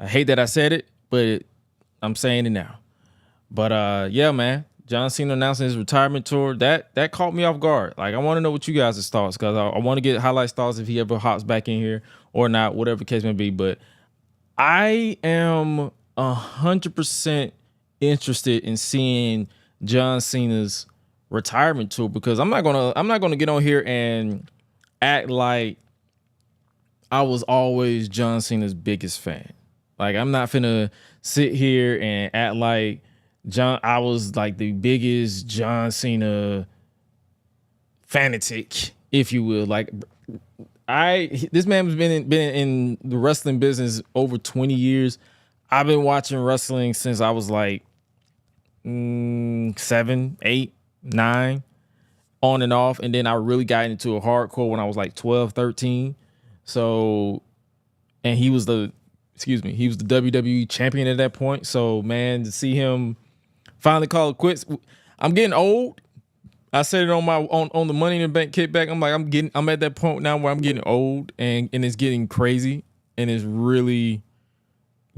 hate that I said it, but I'm saying it now. But yeah, man, John Cena announcing his retirement tour, that caught me off guard. Like, I want to know what you guys' thoughts, because I want to get Highlight thoughts if he ever hops back in here or not, whatever the case may be. But I am 100% interested in seeing John Cena's retirement tour, because I'm not gonna get on here and act like I was always John Cena's biggest fan. Like, I'm not finna sit here and act like I was like the biggest John Cena fanatic, if you will. Like, this man has been in the wrestling business over 20 years. I've been watching wrestling since I was like 7, 8, 9, on and off. And then I really got into a hardcore when I was like 12, 13. So, and he was the WWE champion at that point. So, man, to see him finally call it quits. I'm getting old. I said it on the Money in the Bank kickback. I'm like, I'm at that point now where I'm getting old and it's getting crazy and it's really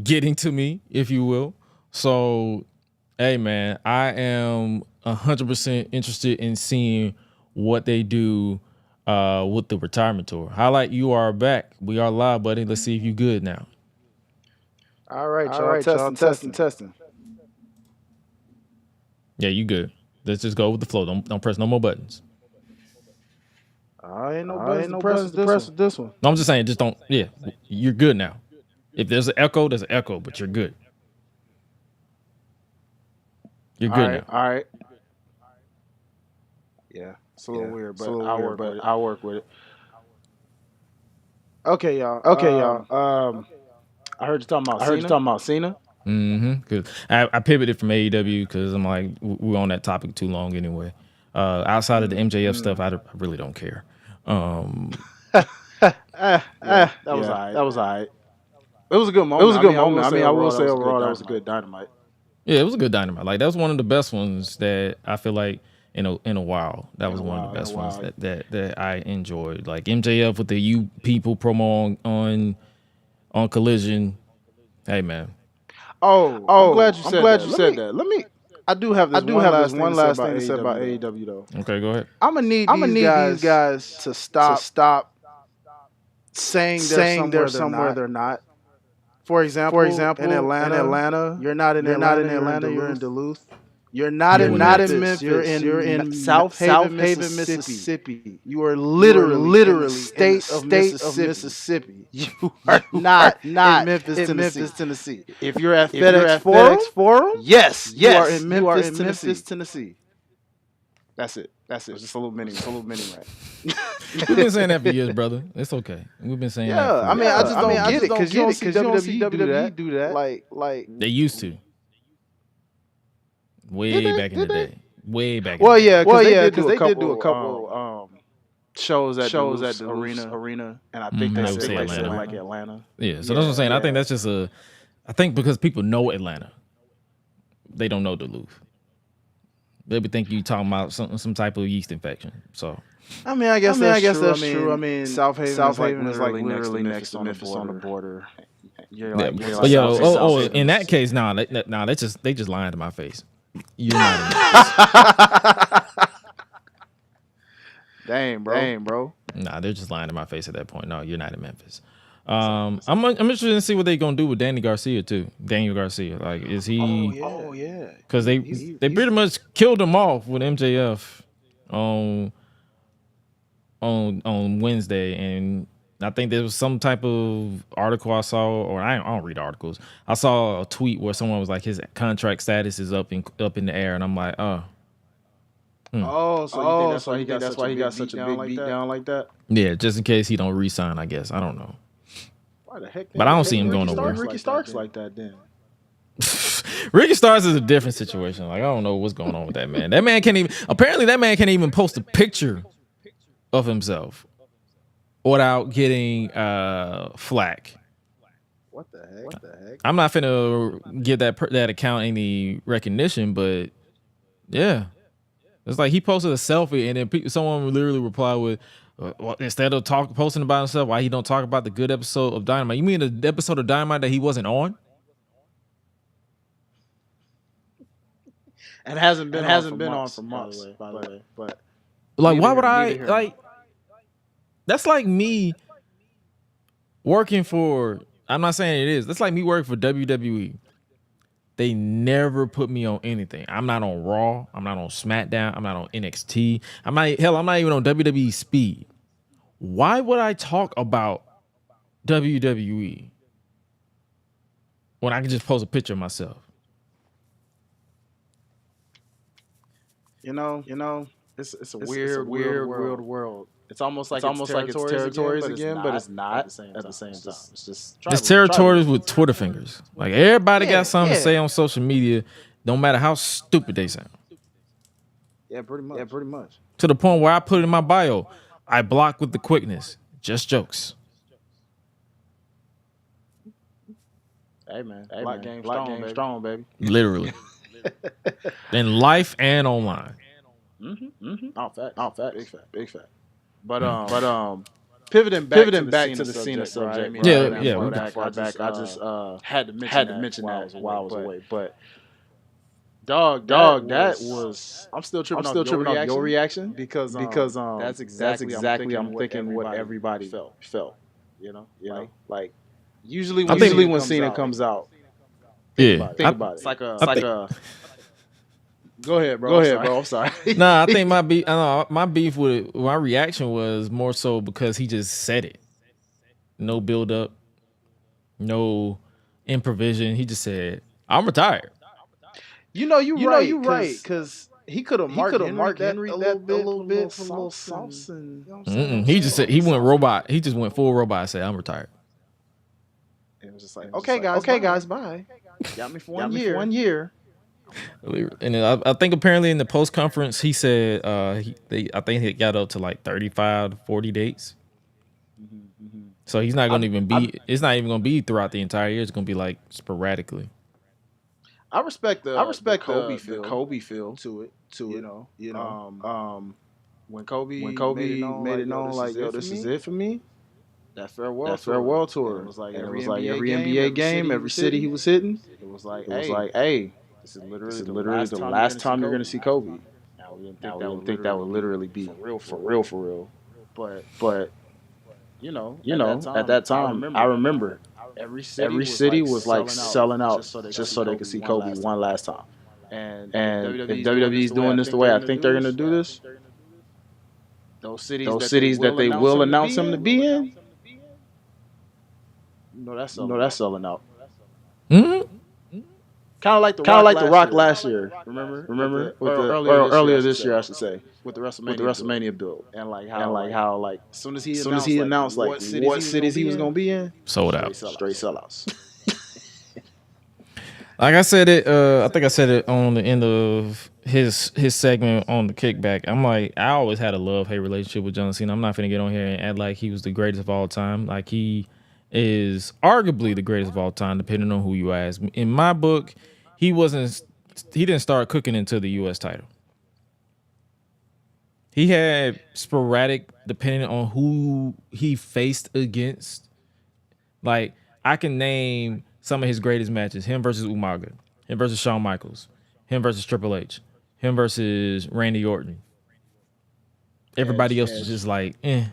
getting to me, if you will. So, hey man, I am 100% interested in seeing what they do with the retirement tour. Highlight, you are back. We are live, buddy. Let's see if you good now. All right, y'all. Testing. Yeah, you good. Let's just go with the flow. Don't press no more buttons. Ain't no buttons to press with this one. No, I'm just saying, just don't. Yeah, you're good now. If there's an echo, there's an echo, but you're good. You're good now. All right. Yeah, it's a little weird, but I'll work with it. Okay, y'all. I heard you talking about Cena. Good. I pivoted from AEW because I'm like, we're on that topic too long anyway. Outside of the MJF stuff, I really don't care. That was all right. It was a good moment. I will say overall that was a good Dynamite. Yeah, it was a good Dynamite. Like that was one of the best ones that I feel like in a while. That was one of the best ones that I enjoyed. Like MJF with the "You People" promo on Collision. Hey man. I'm glad you said that. I do have one last thing to say about AEW though. Okay, go ahead. I'm gonna need these guys to stop saying they're somewhere they're not. For example, in Atlanta, you're not in Atlanta, you're in Duluth. You're not in Memphis. You're in South Haven, Mississippi. You are literally state of Mississippi. You are not in Memphis, Tennessee. If you're at FedEx Forum, yes, you are in Memphis, Tennessee. That's it. It's just a little mini right. We've been saying that for years, brother. It's okay. We've been saying that. Yeah, I just don't get it because you don't see WWE do that. Like they used to. Way back in the day. Well, yeah, because they did do a couple shows at the arena, and I think they said like Atlanta. Yeah, so that's what I'm saying. I think that's just I think because people know Atlanta, they don't know Duluth. They would think you talking about some type of yeast infection. So I guess that's true. I mean, South Haven is like literally next to Memphis on the border. In that case, they just lying to my face. You're not in Memphis. Dang, bro. Nah, they're just lying to my face at that point. No, you're not in Memphis. I'm interested to see what they're gonna do with Daniel Garcia. Like, is he? Oh yeah. Because they pretty much killed him off with MJF on Wednesday, and I think there was some type of article I saw, or I don't read articles. I saw a tweet where someone was like, his contract status is up in the air, and I'm like, so you think that's why he got such a big beatdown like that? Yeah, just in case he don't re-sign, I guess. I don't know. Why the heck? But I don't see him going nowhere. Ricky Starks like that then. Ricky Starks is a different situation. Like, I don't know what's going on with that man. That man can't even post a picture of himself without getting flack. What the heck? I'm not finna give that account any recognition, but yeah. It's like he posted a selfie and then someone literally replied with, instead of posting about himself, why he don't talk about the good episode of Dynamite? You mean the episode of Dynamite that he wasn't on? And hasn't been on for months, by the way. But like, why would I like? That's like me working for. I'm not saying it is. That's like me working for WWE. They never put me on anything. I'm not on Raw. I'm not on SmackDown. I'm not on NXT. I'm not even on WWE Speed. Why would I talk about WWE when I can just post a picture of myself? You know, it's a weird world. It's almost like it's territories again, but it's not at the same time. It's just it's territories with Twitter fingers. Like everybody got something to say on social media, no matter how stupid they sound. Yeah, pretty much. To the point where I put it in my bio, I block with the quickness. Just jokes. Hey man, Black game strong, baby. Literally. In life and online. All fact, big fact. But pivoting back to the Cena subject. Right? Yeah. Far back. I just had to mention that while I was away. But dog, that was. I'm still tripping on your reaction because that's exactly I'm thinking what everybody felt. You know, like usually when Cena comes out. Think about it. It's like a. Go ahead, bro. I'm sorry. Nah, I think my beef with my reaction was more so because he just said it. No build up, no improvisation. He just said, "I'm retired." You're right. Because he could have marked Henry that a little bit for a little sauce. He just said he went robot. He just went full robot and said, "I'm retired." It was just like, okay, guys, bye. Got me for 1 year. And I think apparently in the post conference he said I think he got up to like 35 to 40 dates. So he's not going to even be. It's not even going to be throughout the entire year. It's going to be like sporadically. I respect the Kobe feel to it. You know. When Kobe made it known like, yo, this is it for me. That farewell tour. It was like every NBA game, every city he was hitting. It was like, hey. This is literally the last time you're going to see Kobe. Now we didn't think that would literally be for real. But you know, at that time, I remember every city was like selling out just so they could see Kobe one last time. And if WWE's doing this the way I think they're going to do this, those cities that they will announce him to be in, that's selling out. Mm-hmm. Kind of like the Rock last year. Remember? Earlier this year, I should say, with the WrestleMania build, and how as soon as he announced what cities he was gonna be in, sold out, straight sellouts. Like I said it, I think I said it on the end of his segment on the kickback. I'm like, I always had a love-hate relationship with John Cena. I'm not finna get on here and act like he was the greatest of all time. Like he is arguably the greatest of all time, depending on who you ask. In my book, he didn't start cooking until the U.S. title. He had sporadic, depending on who he faced against. Like, I can name some of his greatest matches. Him versus Umaga. Him versus Shawn Michaels. Him versus Triple H. Him versus Randy Orton. Everybody else was just like, eh.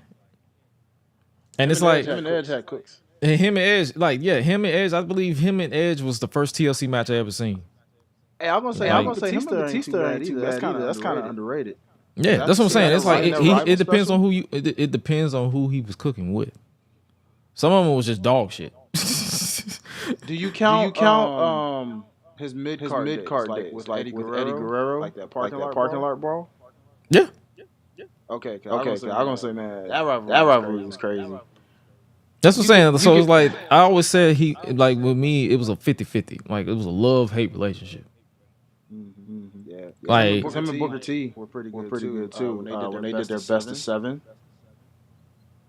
And it's like... Him and Edge had cooks. Him and Edge, him and Edge, I believe him and Edge was the first TLC match I ever seen. Hey, I'm gonna say him and Batista ain't too bad. That's kind of underrated. Yeah, that's what I'm saying. It's like it depends on who it depends on who he was cooking with. Some of them was just dog shit. Do you count his mid card days with Eddie Guerrero, like that parking lot brawl? Yeah. Okay. I was gonna say, man, that rivalry was crazy. That's what I'm saying. So it's like I always said like with me, it was a 50-50. Like it was a love-hate relationship. Yeah. Like him and Booker T were pretty good too. When they did their best of 7.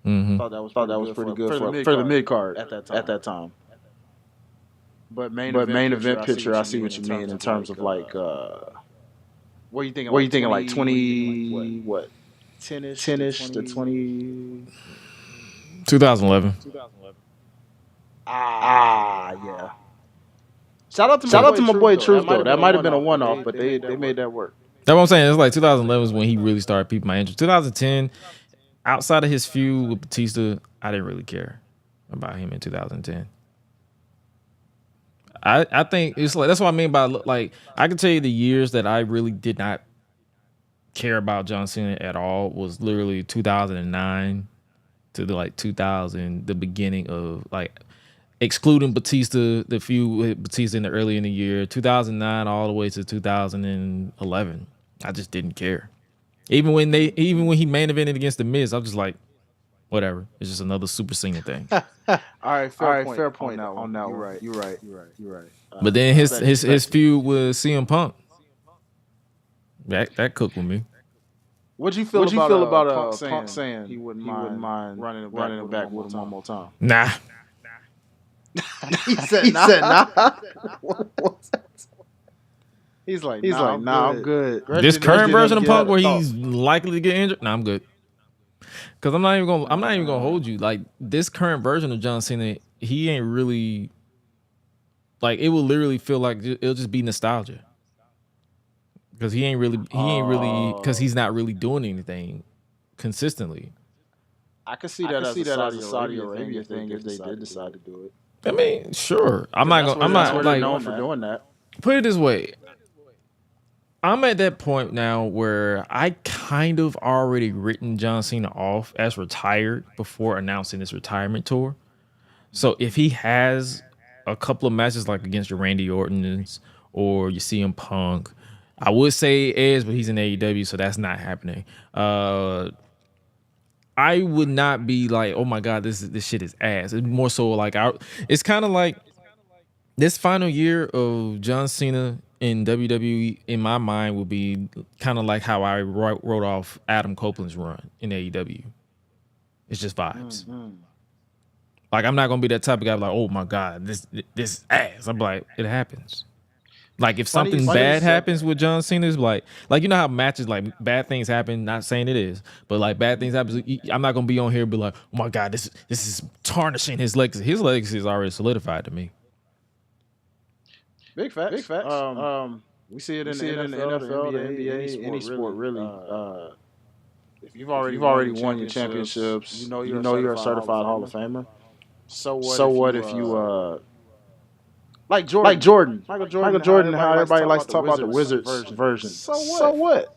Mm-hmm. Thought that was pretty good for the mid card at that time. But main event picture, I see what you mean in terms of like what are you thinking like 20 what 10ish to 20 2011. Yeah. Shout out to my boy Truth though. That might have been a one-off, but they made that work. That's what I'm saying. It's like 2011 is when he really started piquing my interest. 2010, outside of his feud with Batista, I didn't really care about him in 2010. I think it's like that's what I mean by like I can tell you the years that I really did not care about John Cena at all was literally 2009 to the 2000, the beginning of like excluding Batista, the feud with Batista early in the year, 2009 all the way to 2011. I just didn't care. Even when he main evented against the Miz, I'm just like, whatever. It's just another Super Cena thing. All right, fair point on that one. You're right. But then his feud with CM Punk, that cooked with me. What'd you feel about Punk saying he wouldn't mind running it back with him one more time? Nah. He said nah. He's like, nah, I'm good. This current version of Punk where he's likely to get injured, nah, I'm good. Cause I'm not even gonna hold you. Like this current version of John Cena, he ain't really like it will literally feel like it'll just be nostalgia. Cause he ain't really cause he's not really doing anything consistently. I could see that as a Saudi Arabia thing if they did decide to do it. I mean, sure. I'm not like known for doing that. Put it this way. I'm at that point now where I kind of already written John Cena off as retired before announcing his retirement tour. So if he has a couple of matches like against your Randy Ortons or you see him Punk, I would say Edge, but he's in AEW, so that's not happening. I would not be like, oh my God, this shit is ass. It's more so like it's kind of like this final year of John Cena in WWE, in my mind, will be kind of like how I wrote off Adam Copeland's run in AEW. It's just vibes. Mm-hmm. Like I'm not gonna be that type of guy like, oh my God, this ass. I'm like, it happens. Like if something bad happens with John Cena, it's like you know how matches like bad things happen. Not saying it is, but like bad things happen. I'm not gonna be on here and be like, oh my God, this is tarnishing his legacy. His legacy is already solidified to me. Big facts. We see it in the NFL, the NBA, any sport really. If you've already won your championships, you know you're a certified Hall of Famer. So what if you like Jordan, Michael Jordan, how everybody likes to talk about the Wizards version. So what?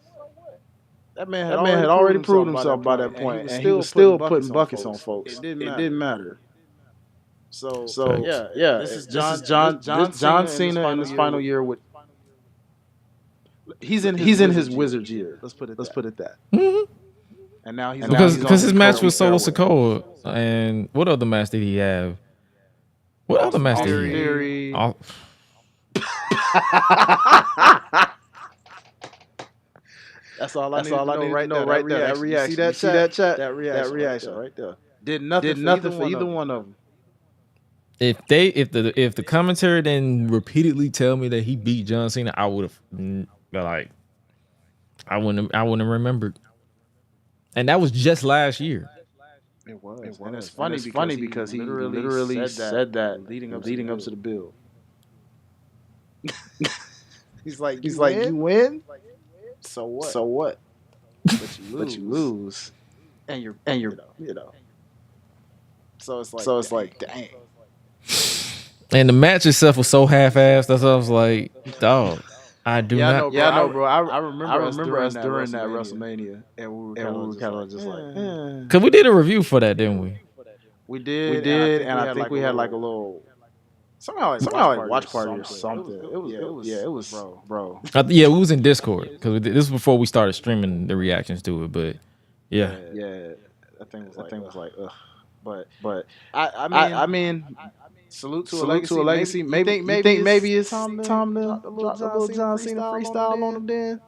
That man had already proved himself by that point, and he was still putting buckets on folks. It didn't matter. So yeah. This is John Cena in his final year with. He's in his Wizards year. Let's put it that. Mm-hmm. And now he's because his match with Solo Sikoa, and what other match did he have? What other match did he have? That's all I need right now. Right there. That reaction. See that chat? That reaction right there. Did nothing for either one of them. If the commentary then repeatedly tell me that he beat John Cena, I would have like I wouldn't have remembered. And that was just last year. It was. And it's funny because he literally said that leading up to the build. He's like, you win? So what? But you lose. And you're you know. So it's like dang. And the match itself was so half-assed. That's what I was like, dog. I know, bro. I remember us during that WrestleMania, and we were kind of just like, because we did a review for that, didn't we? We did, and I think we had like a little somehow like watch party or something. It was, bro. Yeah, we was in Discord because this was before we started streaming the reactions to it. But yeah. That thing was like, ugh. But I mean. Salute to a legacy. Maybe it's time to drop a little John Cena freestyle on him then.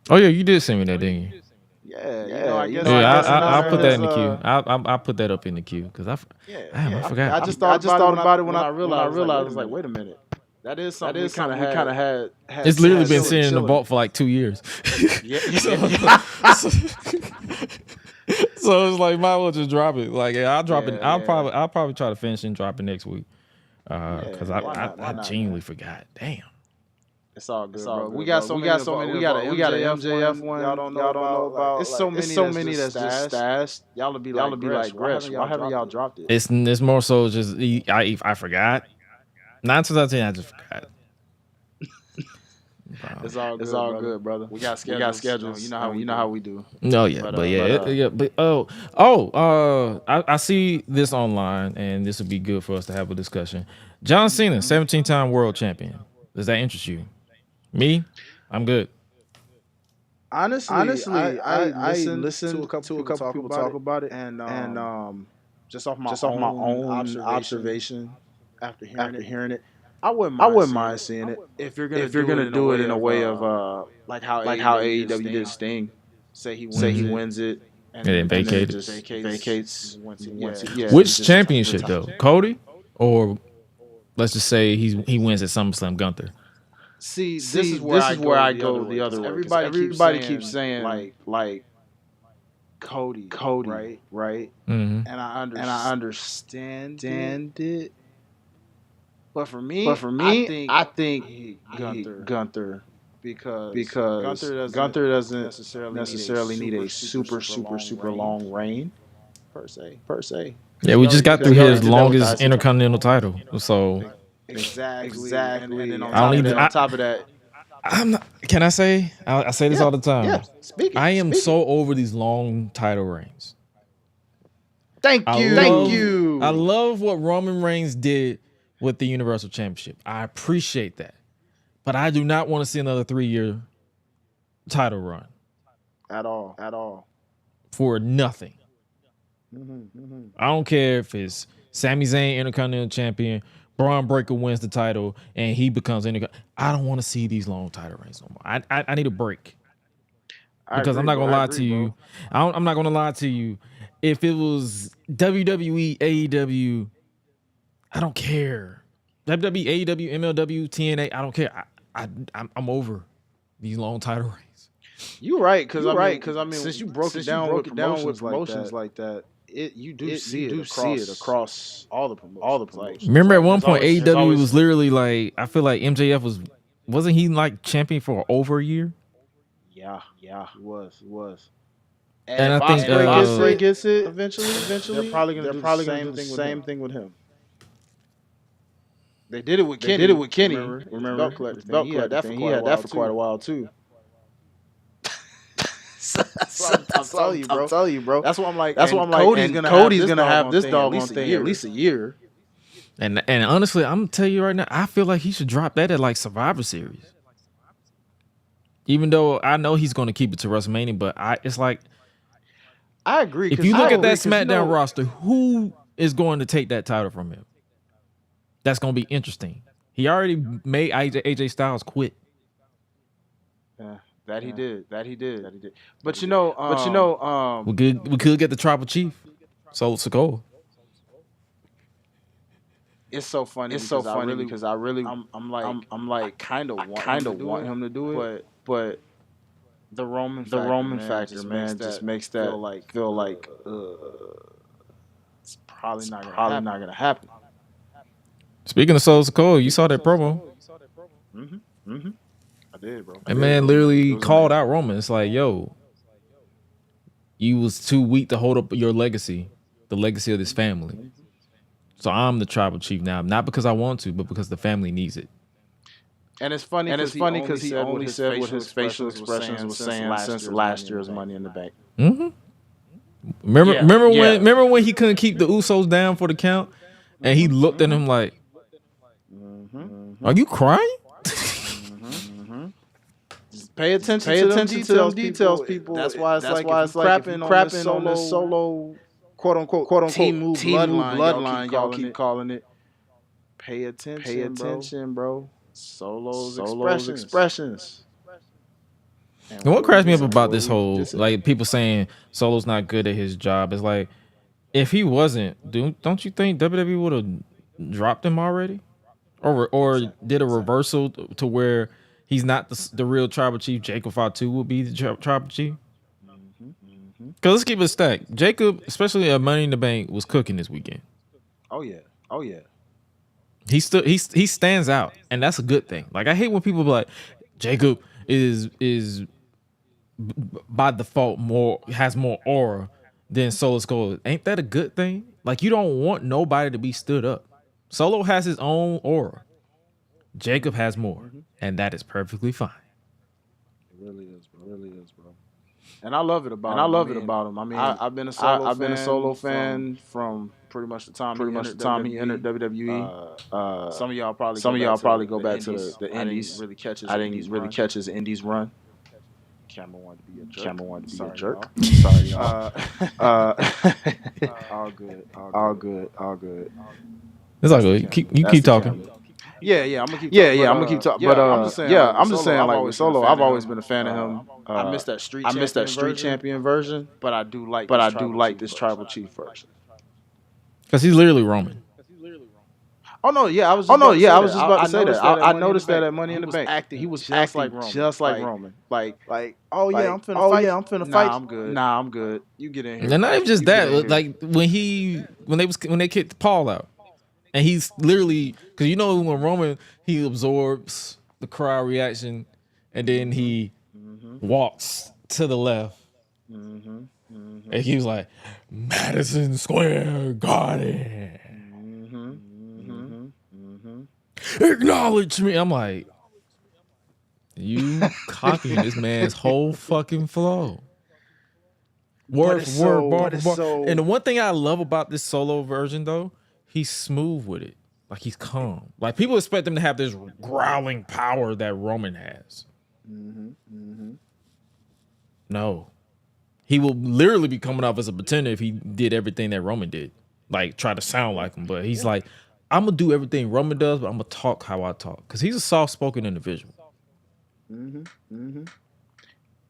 Oh yeah, you did send me that, didn't you? Yeah. I'll put that in the queue. I'll put that up in the queue because I forgot. I just thought about it when I realized. I was like, wait a minute. That is something we kind of had. It's literally been sitting in the vault for like 2 years. So it's like, might as well just drop it. Like, I'll drop it. I'll probably try to finish and drop it next week. Because I genuinely forgot. Damn. It's all good, bro. We got so many. We got an MJF one. Y'all don't know about. It's so many that's just stashed. Y'all be like, Gresh, why haven't y'all dropped it? It's more so just I forgot. 9 times out of 10, I just forgot. It's all good, brother. We got schedules. You know how we do. No, yeah, I see this online, and this would be good for us to have a discussion. John Cena, 17-time world champion. Does that interest you? Me, I'm good. Honestly, I listened to a couple people talk about it, and just off my own observation after hearing it, I wouldn't mind seeing it if you're gonna do it in a way of like how AEW did Sting. Say he wins it, and then vacate just vacates. Which championship though, Cody, or let's just say he wins at SummerSlam, Gunther. See, this is where I go the other way. Everybody keeps saying like Cody, right? Mm-hmm. And I understand it. But for me, I think Gunther because Gunther doesn't necessarily need a super long reign per se. Yeah, we just got through his longest Intercontinental title, so exactly. And then on top of that, I'm not, can I say? I say this all the time. Yeah, I am so over these long title reigns. Thank you. I love what Roman Reigns did with the Universal Championship. I appreciate that. But I do not want to see another 3-year title run. At all. For nothing. I don't care if it's Sami Zayn Intercontinental Champion, Braun Breaker wins the title, and he becomes Intercontinental. I don't want to see these long title reigns no more. I need a break. Because I'm not going to lie to you. I'm not going to lie to you. If it was WWE, AEW, I don't care. WWE, AEW, MLW, TNA, I don't care. I'm over these long title reigns. You're right, because I mean, since you broke it down with promotions like that, you do see it across all the promotions. Like, remember at one point AEW was literally like, I feel like MJF wasn't he like champion for over a year? Yeah, he was. And I think Ospreay gets it eventually. They're probably gonna do the same thing with him. They did it with Kenny. Remember? Belt collector. He had that for quite a while too. I'm telling you, bro. That's what I'm like. Cody's gonna have this doggone thing at least a year. And honestly, I'm gonna tell you right now, I feel like he should drop that at like Survivor Series. Even though I know he's gonna keep it to WrestleMania, but it's like, I agree. If you look at that SmackDown roster, who is going to take that title from him? That's going to be interesting. He already made AJ Styles quit. Yeah, that he did. But we could get the Tribal Chief, Solo Sikoa. It's so funny because I'm like kind of want him to do it, but the Roman factor, man, just makes that feel like it's probably not gonna happen. Speaking of Solo Sikoa, you saw that promo. I did, bro. And man literally called out Roman. It's like, yo, you was too weak to hold up your legacy, the legacy of this family. So I'm the tribal chief now, not because I want to, but because the family needs it. And it's funny because he only said what his facial expressions was saying since last year's Money in the Bank. Remember when he couldn't keep the Usos down for the count, and he looked at him like, "Are you crying?" Pay attention to the details, people. That's why it's like crapping on this solo quote unquote team move bloodline. Y'all keep calling it. Pay attention, bro. Solo's expressions. And what cracks me up about this whole, like, people saying Solo's not good at his job, is like, if he wasn't, don't you think WWE would have dropped him already, or did a reversal to where he's not the real tribal chief? Jacob Fatu will be the tribal chief. Because let's keep it stacked. Jacob, especially at Money in the Bank, was cooking this weekend. Oh yeah. He stands out, and that's a good thing. Like, I hate when people be like, Jacob is by default has more aura than Solo Sikoa. Ain't that a good thing? Like, you don't want nobody to be stood up. Solo has his own aura. Jacob has more, and that is perfectly fine. It really is, bro. And I love it about him. I mean, I've been a Solo fan from pretty much the time he entered WWE. Some of y'all probably go back to the Indies. I didn't really catch his Indies run. Camera wanted to be a jerk. Sorry, y'all. All good. It's all good. Keep talking. Yeah, I'm gonna keep talking. But I'm just saying, like with Solo, I've always been a fan of him. I miss that street champion version, but I do like this tribal chief version. Because he's literally Roman. Oh no, yeah, I was just about to say that. I noticed that at Money in the Bank. He was acting just like Roman. Like, oh yeah, I'm finna fight. Nah, I'm good. You get in here. And not even just that. Like when they kicked Paul out, and he's literally, because you know when Roman, he absorbs the crowd reaction, and then he walks to the left, and he was like, Madison Square Garden. Acknowledge me. I'm like, you copying this man's whole fucking flow. Word for word, bar. And the one thing I love about this Solo version, though, he's smooth with it. Like, he's calm. Like, people expect him to have this growling power that Roman has. No. He will literally be coming off as a pretender if he did everything that Roman did. Like, try to sound like him. But he's like, I'm going to do everything Roman does, but I'm going to talk how I talk. Because he's a soft-spoken individual.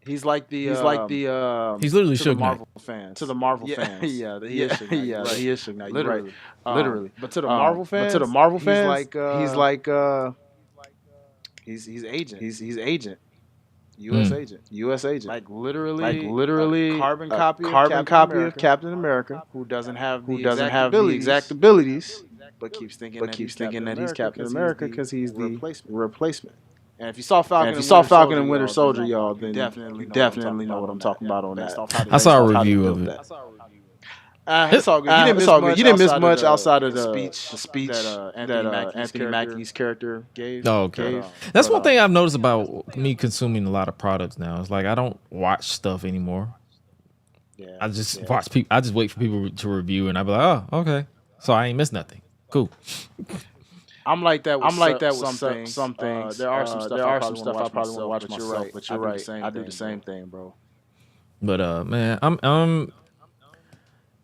He's like the he's literally to the Suge Marvel Knight. fans. To the Marvel fans. He is Suge Knight. He is Suge Knight. Literally. Literally. But to the Marvel fans, he's agent. He's agent. U.S. agent. Like literally carbon copy of Captain America, who doesn't have the exact abilities, but keeps thinking that he's Captain America because he's the replacement. And if you saw Falcon and Winter Soldier, y'all, then you definitely know what I'm talking about on that. I saw a review of it. It's all good. You didn't miss much outside of the speech that Anthony Mackie's character gave. Oh, okay. That's one thing I've noticed about me consuming a lot of products now. It's like I don't watch stuff anymore. Yeah, I just watch people. I just wait for people to review, and I be like, oh, okay. So I ain't missed nothing. Cool. I'm like that with some things. There are some stuff I probably want to watch myself. But you're right. I do the same thing, bro. But man, I'm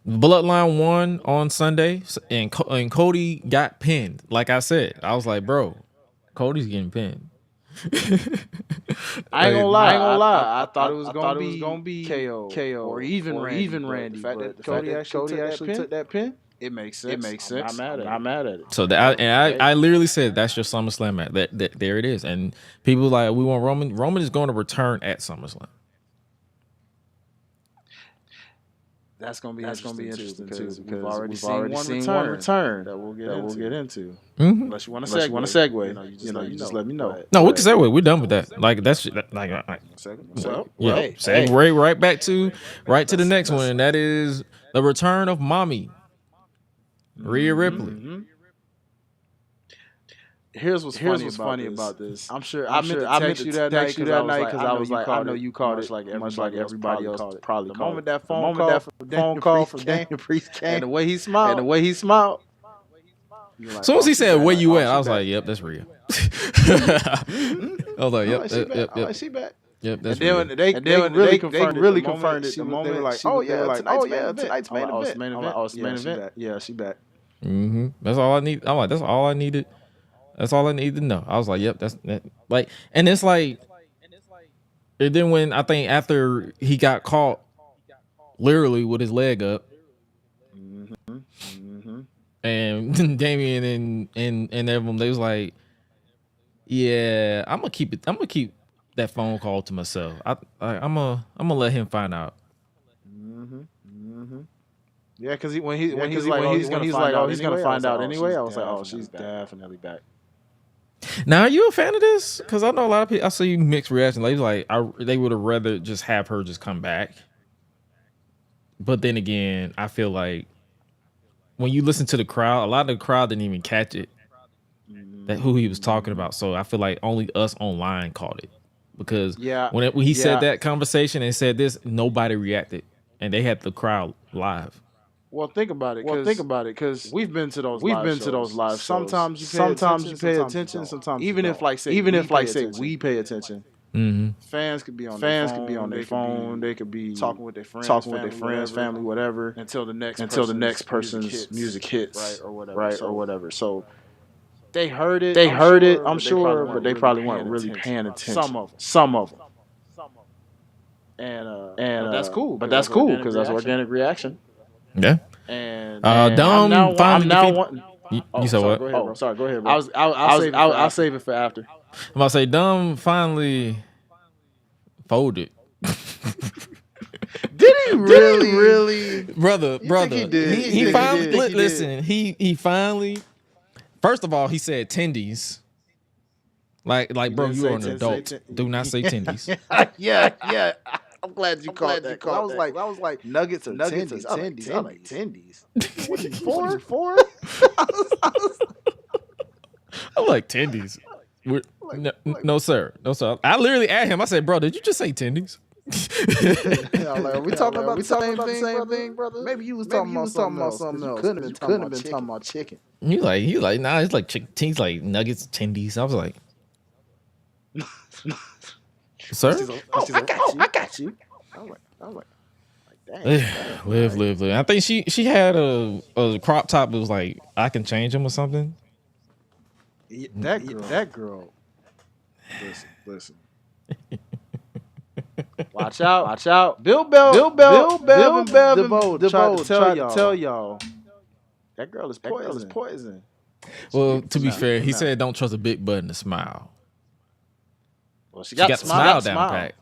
Bloodline won on Sunday, and Cody got pinned. Like I said, I was like, bro, Cody's getting pinned. I ain't gonna lie. I thought it was gonna be KO or even Randy. The fact that Cody actually took that pin. It makes sense. I'm mad at it. So I literally said that's your SummerSlam match. That there it is. And people like, we want Roman. Roman is going to return at SummerSlam. That's gonna be interesting too, because we've already seen one return that we'll get into. Unless you want to segue, you just let me know. No, we can segue. We're done with that. Like that's like segue right to the next one, and that is the return of Mommy, Rhea Ripley. Here's what's funny about this. I'm sure I meant to text you that night because I was like, I know you called it much like everybody else probably called it. The moment that phone call from Damian Priest came, and the way he smiled. As soon as he said, "Where you at?" I was like, "Yep, that's Rhea." I was like, "Yep, she back." Yep, that's Rhea. And they really confirmed it the moment they like, "Oh yeah, tonight's main event." Oh, it's main event. Yeah, she back. That's all I need. I'm like, that's all I needed. That's all I need to know. I was like, yep, that's that. Like, and it's like, and then when I think after he got caught, literally with his leg up, and Damian and everyone, they was like, yeah, I'm gonna keep that phone call to myself. I'm gonna let him find out. Yeah, because when he's gonna find out anyway, I was like, oh, she's definitely back. Now, are you a fan of this? Because I know a lot of people. I see mixed reaction. They would have rather just have her just come back. But then again, I feel like when you listen to the crowd, a lot of the crowd didn't even catch it. That who he was talking about. So I feel like only us online caught it, because when he said that conversation and said this, nobody reacted, and they had the crowd live. Well, think about it. Because we've been to those live shows. Sometimes you pay attention. Sometimes even if we pay attention, Fans could be on their phone. They could be talking with their friends, family, whatever, until the next person's music hits, right, or whatever. So they heard it. I'm sure, but they probably weren't really paying attention. Some of them. And that's cool. But that's cool because that's organic reaction. Yeah. And Dom finally wanting. You said what? Go ahead, bro. Sorry, go ahead, bro. I'll save it for after. I'm about to say Dom finally folded. Did he really? Brother. He did. He finally listen. He finally. First of all, he said tendies. Like, bro, you're an adult. Do not say tendies. Yeah. I'm glad you called that. I was like nuggets or tendies. I like tendies. Four? I'm like tendies. No, sir. I literally asked him. I said, bro, did you just say tendies? Are we talking about the same thing, brother? Maybe you was talking about something else. Couldn't have been talking about chicken. He like, nah, it's like chicken. He's like nuggets, tendies. I was like, sir? I got you. I'm like, dang. Live. I think she had a crop top that was like, I can change him or something. That girl. Listen. Watch out. Bill Bev tried to tell y'all. That girl is poison. Well, to be fair, he said don't trust a big button to smile. Well, she got the smile down pat.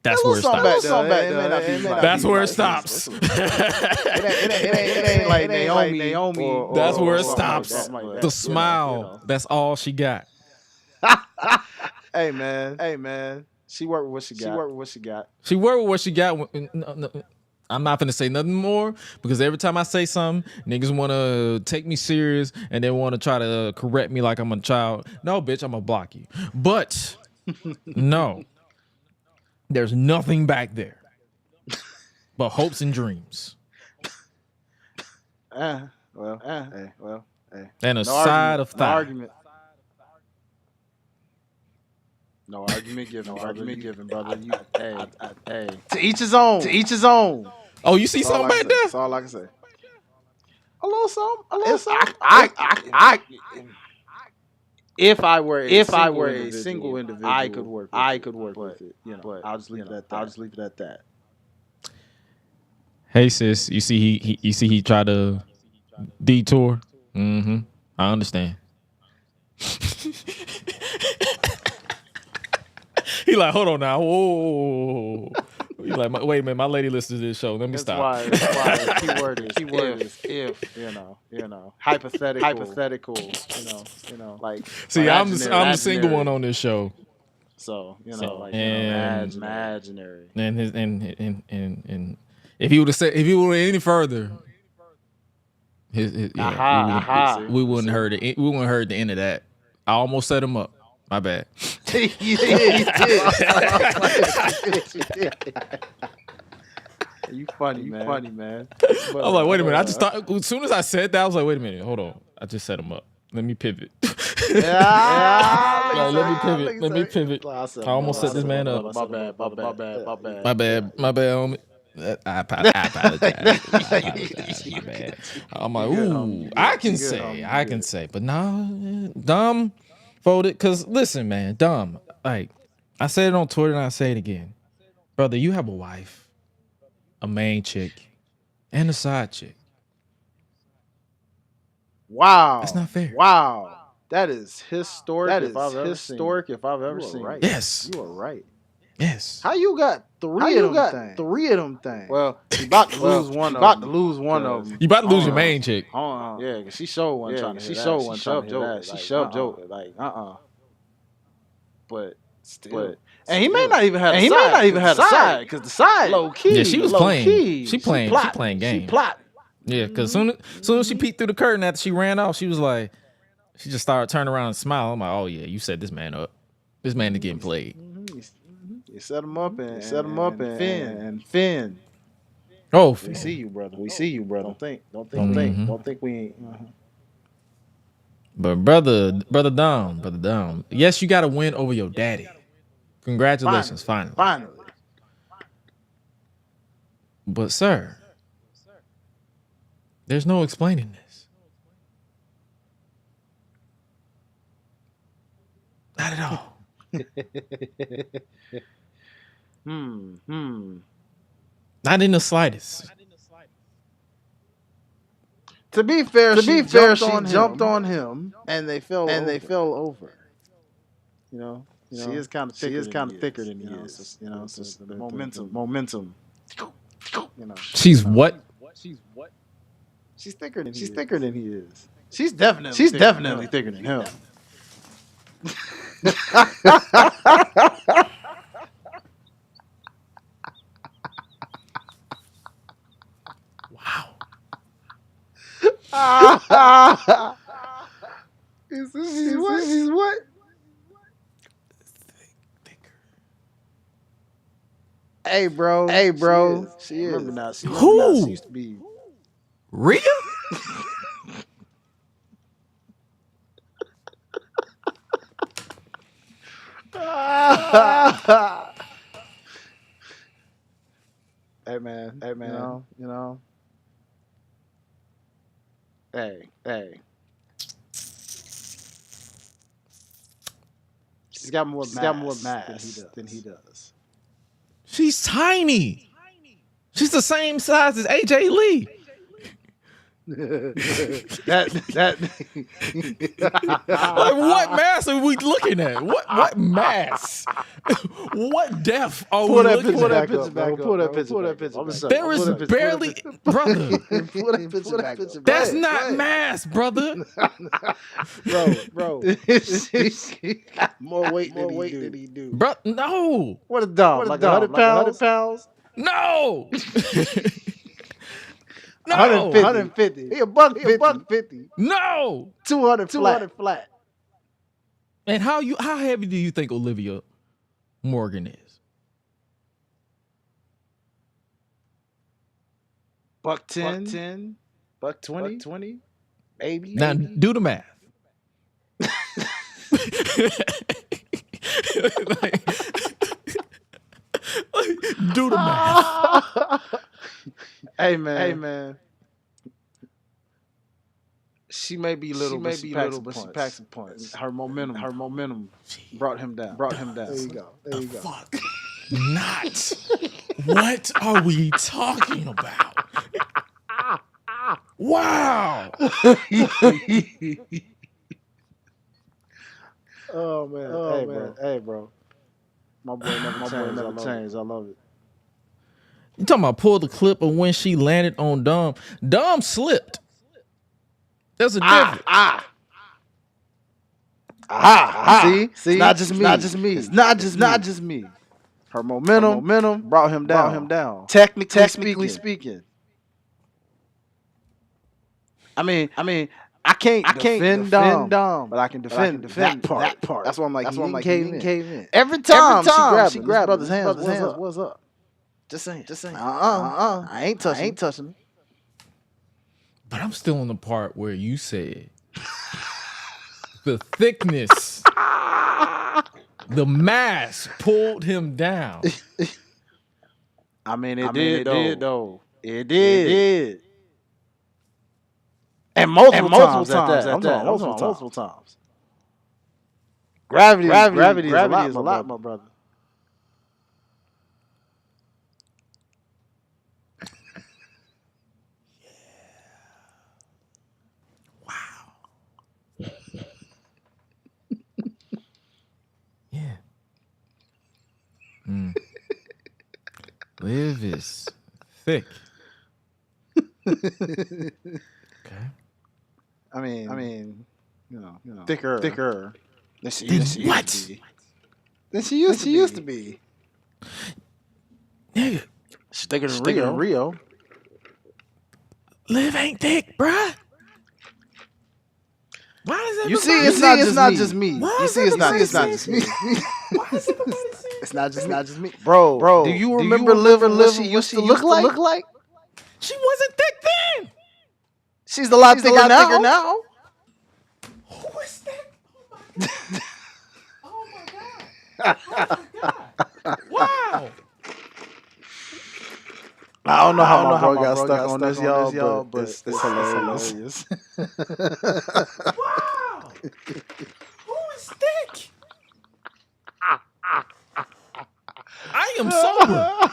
That's where it stops. That's where it stops. It ain't like Naomi. That's where it stops. The smile. That's all she got. Hey man. She worked with what she got. She worked with what she got. No, I'm not gonna say nothing more because every time I say something, niggas want to take me serious and they want to try to correct me like I'm a child. No, bitch, I'm gonna block you. But no, there's nothing back there but hopes and dreams. Hey. And a side of thigh. No argument given, brother. Hey. To each his own. Oh, you see something back there? That's all I can say. A little something. I if I were a single individual, I could work with it. You know, but I'll just leave it at that. Hey sis, you see he tried to detour. I understand. He like, hold on now. Whoa. He like, wait a minute, my lady listens to this show. Let me stop. That's why the keyword is if, you know, hypothetical, you know, like. See, I'm the single one on this show. So, imaginary. And if he would have any further, we wouldn't heard it. We wouldn't heard the end of that. I almost set him up. My bad. He did. You funny, man. But, I was like, wait a minute. I just thought, as soon as I said that, I was like, wait a minute. Hold on. I just set him up. Let me pivot. Let me pivot. I almost set this man up. My bad, homie. I apologize. My bad. I'm like, ooh, I can say, but no, Dom folded. Cause listen, man, Dom, like I said it on Twitter and I say it again, brother. You have a wife, a main chick, and a side chick. Wow, that's not fair. Wow, that is historic. If I've ever seen. Right. Yes, you are right. Yes. How you got three of them things? Well, you about to lose one. You about to lose your main chick. Yeah, cause she showed one. She shoved Joe. She shoved Joe. Like But still. And he may not even have. A side because the side low key. Yeah, she was playing. She playing games. She plotting. Yeah, because soon as she peeked through the curtain after she ran off, she was like, she just started turning around and smiling. I'm like, oh yeah, you set this man up. This man is getting played. You set him up and Finn. Oh, we see you, brother. Don't think we ain't. But brother Dom. Yes, you got to win over your daddy. Congratulations, finally. But sir, there's no explaining this. Not at all. Not in the slightest. To be fair, she jumped on him, and they fell over. You know, she is kind of thicker than he is. You know, it's just the momentum. You know, she's what? She's thicker than he is. She's definitely thicker than him. Wow. She's what? Thicker. Hey, bro. She is. Remember now, she used to be Rhea? Hey man, you know. Hey. She's got more mass than he does. She's tiny. She's the same size as AJ Lee. that Like, what mass are we looking at? What mass? What depth are we looking at? Pull that picture back. There is barely, brother. Pull that picture back. That's not mass, brother. Bro. More weight than he do. Bro, no. What a dog. Like 100 pounds? No. No. 150. He a buck 50. No. 200 flat. And how heavy do you think Olivia Morgan is? Buck 10, buck 20, maybe. Now do the math. Do the math. Hey man. She may be little, but she packs a punch. Her momentum brought him down. There you go. Fuck. Not. What are we talking about? Wow. Oh man. Hey bro. My boy never changed. I love it. You talking about pull the clip of when she landed on Dom? Dom slipped. There's a difference. See? It's not just me. Her momentum brought him down. Technically speaking. I mean, I can't defend Dom, but I can defend that part. That's why I'm like, he came in. Every time she grabbed his brother's hands. What's up? Just saying. I ain't touching. But I'm still on the part where you said the thickness, the mass pulled him down. I mean, it did though. It did. And multiple times. I'm talking multiple times. Gravity is a lot, my brother. Yeah. Liv is thick. Okay. I mean, you know, thicker than she used to be. Nigga, she's thicker than Rio. Liv ain't thick, bruh. Why is that? You see, it's not just me. You see, it's not just me. Why is it It's not just me, bro. Do you remember Liv what she used to look like? She wasn't thick then. She's a lot thicker now. Who is that? Oh my god! Oh my god! Wow! I don't know how my bro got stuck on this, y'all, but it's hilarious. Wow! Who is that? I am sober.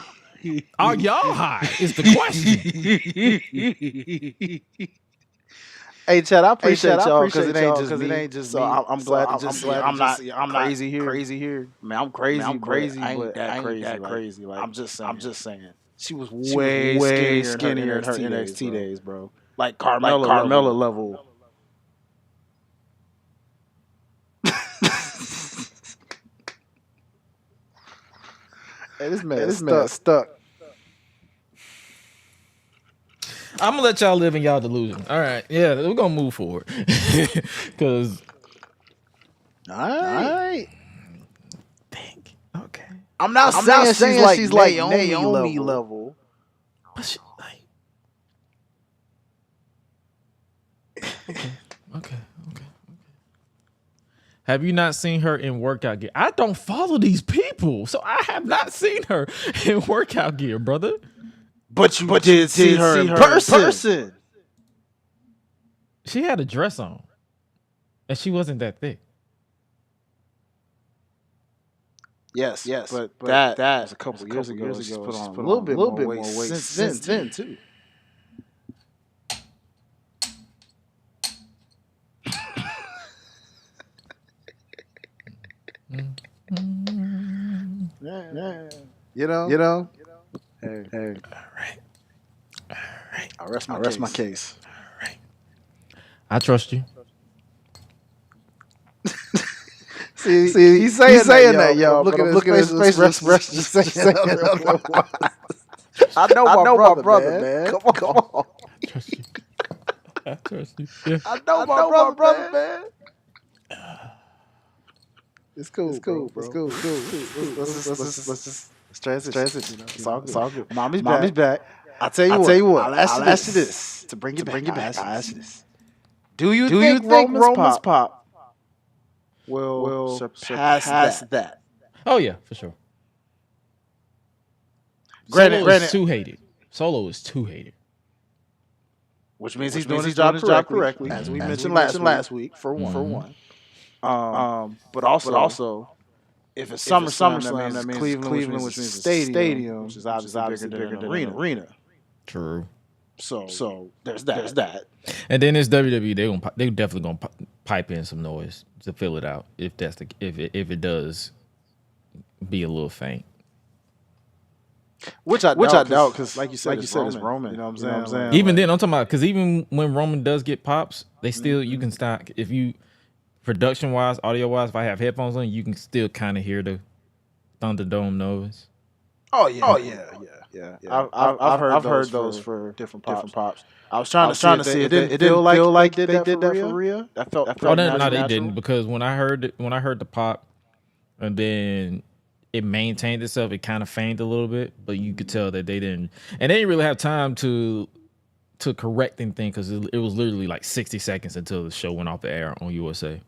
Are y'all high? Is the question. Hey, Chad, I appreciate y'all because it ain't just me. So I'm glad to see. I'm not crazy here. Man, I'm crazy, but I ain't that crazy. Like, I'm just saying. She was way skinnier in her NXT days, bro. Like Carmella level. Hey, this man stuck. I'm gonna let y'all live in y'all delusion. All right, yeah, we're gonna move forward because. All right. Think. Okay. I'm not saying she's like Naomi level. But she, like... Okay. Have you not seen her in workout gear? I don't follow these people, so I have not seen her in workout gear, brother. But you did see her in person. She had a dress on, and she wasn't that thick. Yes, but that was a couple years ago. She's put on a little bit more weight since then too. Yeah. You know. Hey. All right. I'll rest my case. All right. I trust you. See, he's saying that, y'all. Look at his face. Just saying I know my brother, man. Come on. I trust you. Yeah. I know my brother, man. It's cool, bro. Let's transition. It's all good. Mommy's back. I'll tell you what. I'll ask you this to bring you back. I'll ask you this. Do you think Roman's pop will surpass that? Oh yeah, for sure. Granted, is too hated. Solo is too hated. Which means he's doing his job correctly, as we mentioned last week for one. But also, if it's SummerSlam, that means Cleveland, which means stadium, which is obviously bigger than an arena. True. So there's that. And then it's WWE. They definitely gonna pipe in some noise to fill it out if it does be a little faint. Which I doubt because like you said, it's Roman. You know what I'm saying? Even then, I'm talking about because even when Roman does get pops, they still you can stop if you. Production wise, audio wise, if I have headphones on, you can still kind of hear the Thunderdome noise. Oh yeah. I've heard those for different pops. I was trying to see it didn't feel like they did that for Rhea. That felt no, they didn't because when I heard the pop, and then it maintained itself, it kind of feigned a little bit, but you could tell that they didn't really have time to correct anything because it was literally like 60 seconds until the show went off the air on USA.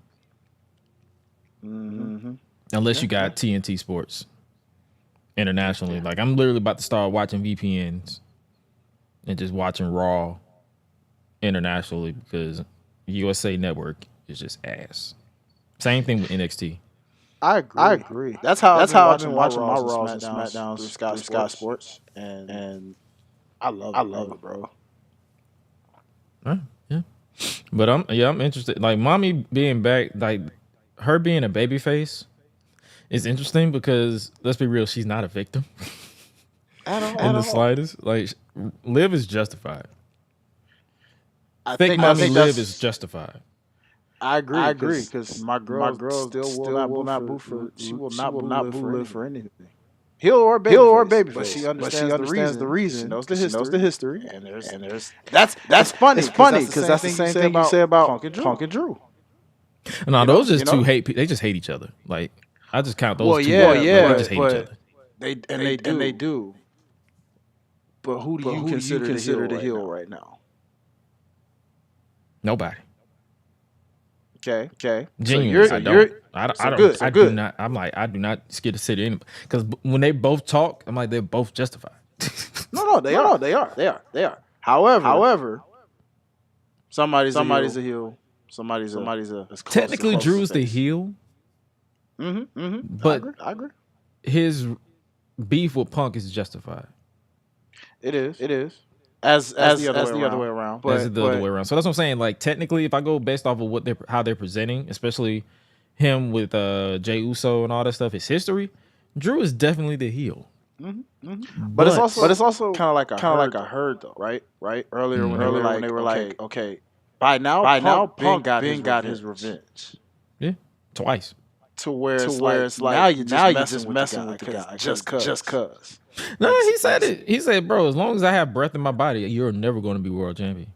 Mm-hmm. Unless you got TNT Sports internationally. Like I'm literally about to start watching VPNs and just watching Raw internationally because USA Network is just ass. Same thing with NXT. I agree. That's how I've been watching my Raws and SmackDowns through Sky Sports, and I love it, bro. Yeah, but I'm interested. Like mommy being back, like her being a babyface is interesting because let's be real, she's not a victim in the slightest. Like Liv is justified. I think Liv is justified. I agree because my girl still will not boo for. She will not boo Liv for anything. Heel or babyface, but she understands the reason. She knows the history, and there's that's funny. It's funny because that's the same thing you say about Punk and Drew. No, those just two hate. They just hate each other. Like I just count those two. They just hate each other. They do. But who do you consider the heel right now? Nobody. Okay. Genuinely, I don't. I do good. not. I'm like, I do not scared to sit in because when they both talk, I'm like, they're both justified. No, they are. However, somebody's a heel. Somebody's a Technically, Drew's the heel. But I agree. His beef with Punk is justified. It is. As the other way around. As the other way around. So that's what I'm saying. Like technically, if I go based off of how they're presenting, especially him with Jey Uso and all that stuff, his history, Drew is definitely the heel. But it's also kind of like a herd though, right? Earlier when they were like, okay, by now Punk got his revenge. Yeah, twice. To where it's like now you're just messing with the guy just cause. No, he said it. He said, "Bro, as long as I have breath in my body, you're never going to be world champion."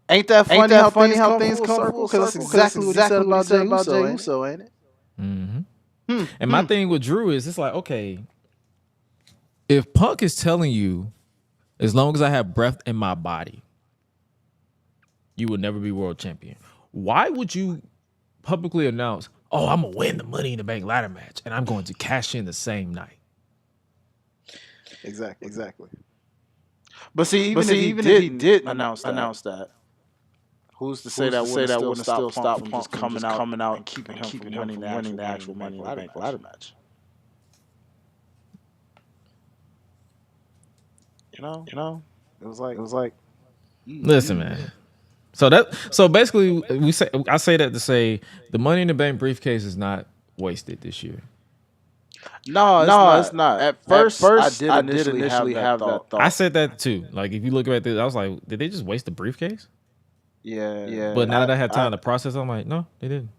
Ain't that funny how things come full circle? Because that's exactly what he said about Jey Uso, ain't it? And my thing with Drew is, it's like, okay, if Punk is telling you, as long as I have breath in my body, you will never be world champion. Why would you publicly announce, "Oh, I'm gonna win the Money in the Bank ladder match, and I'm going to cash in the same night"? Exactly. But see, even if he did announce that, who's to say that wouldn't still stop Punk from just coming out and keeping him from winning the actual Money in the Bank ladder match? You know, it was like. Listen, man. So basically, I say that to say the Money in the Bank briefcase is not wasted this year. No, it's not. At first I did initially have that thought. I said that too. Like, if you look at this, I was like, did they just waste the briefcase? Yeah. But now that I had time to process, I'm like, no, they didn't.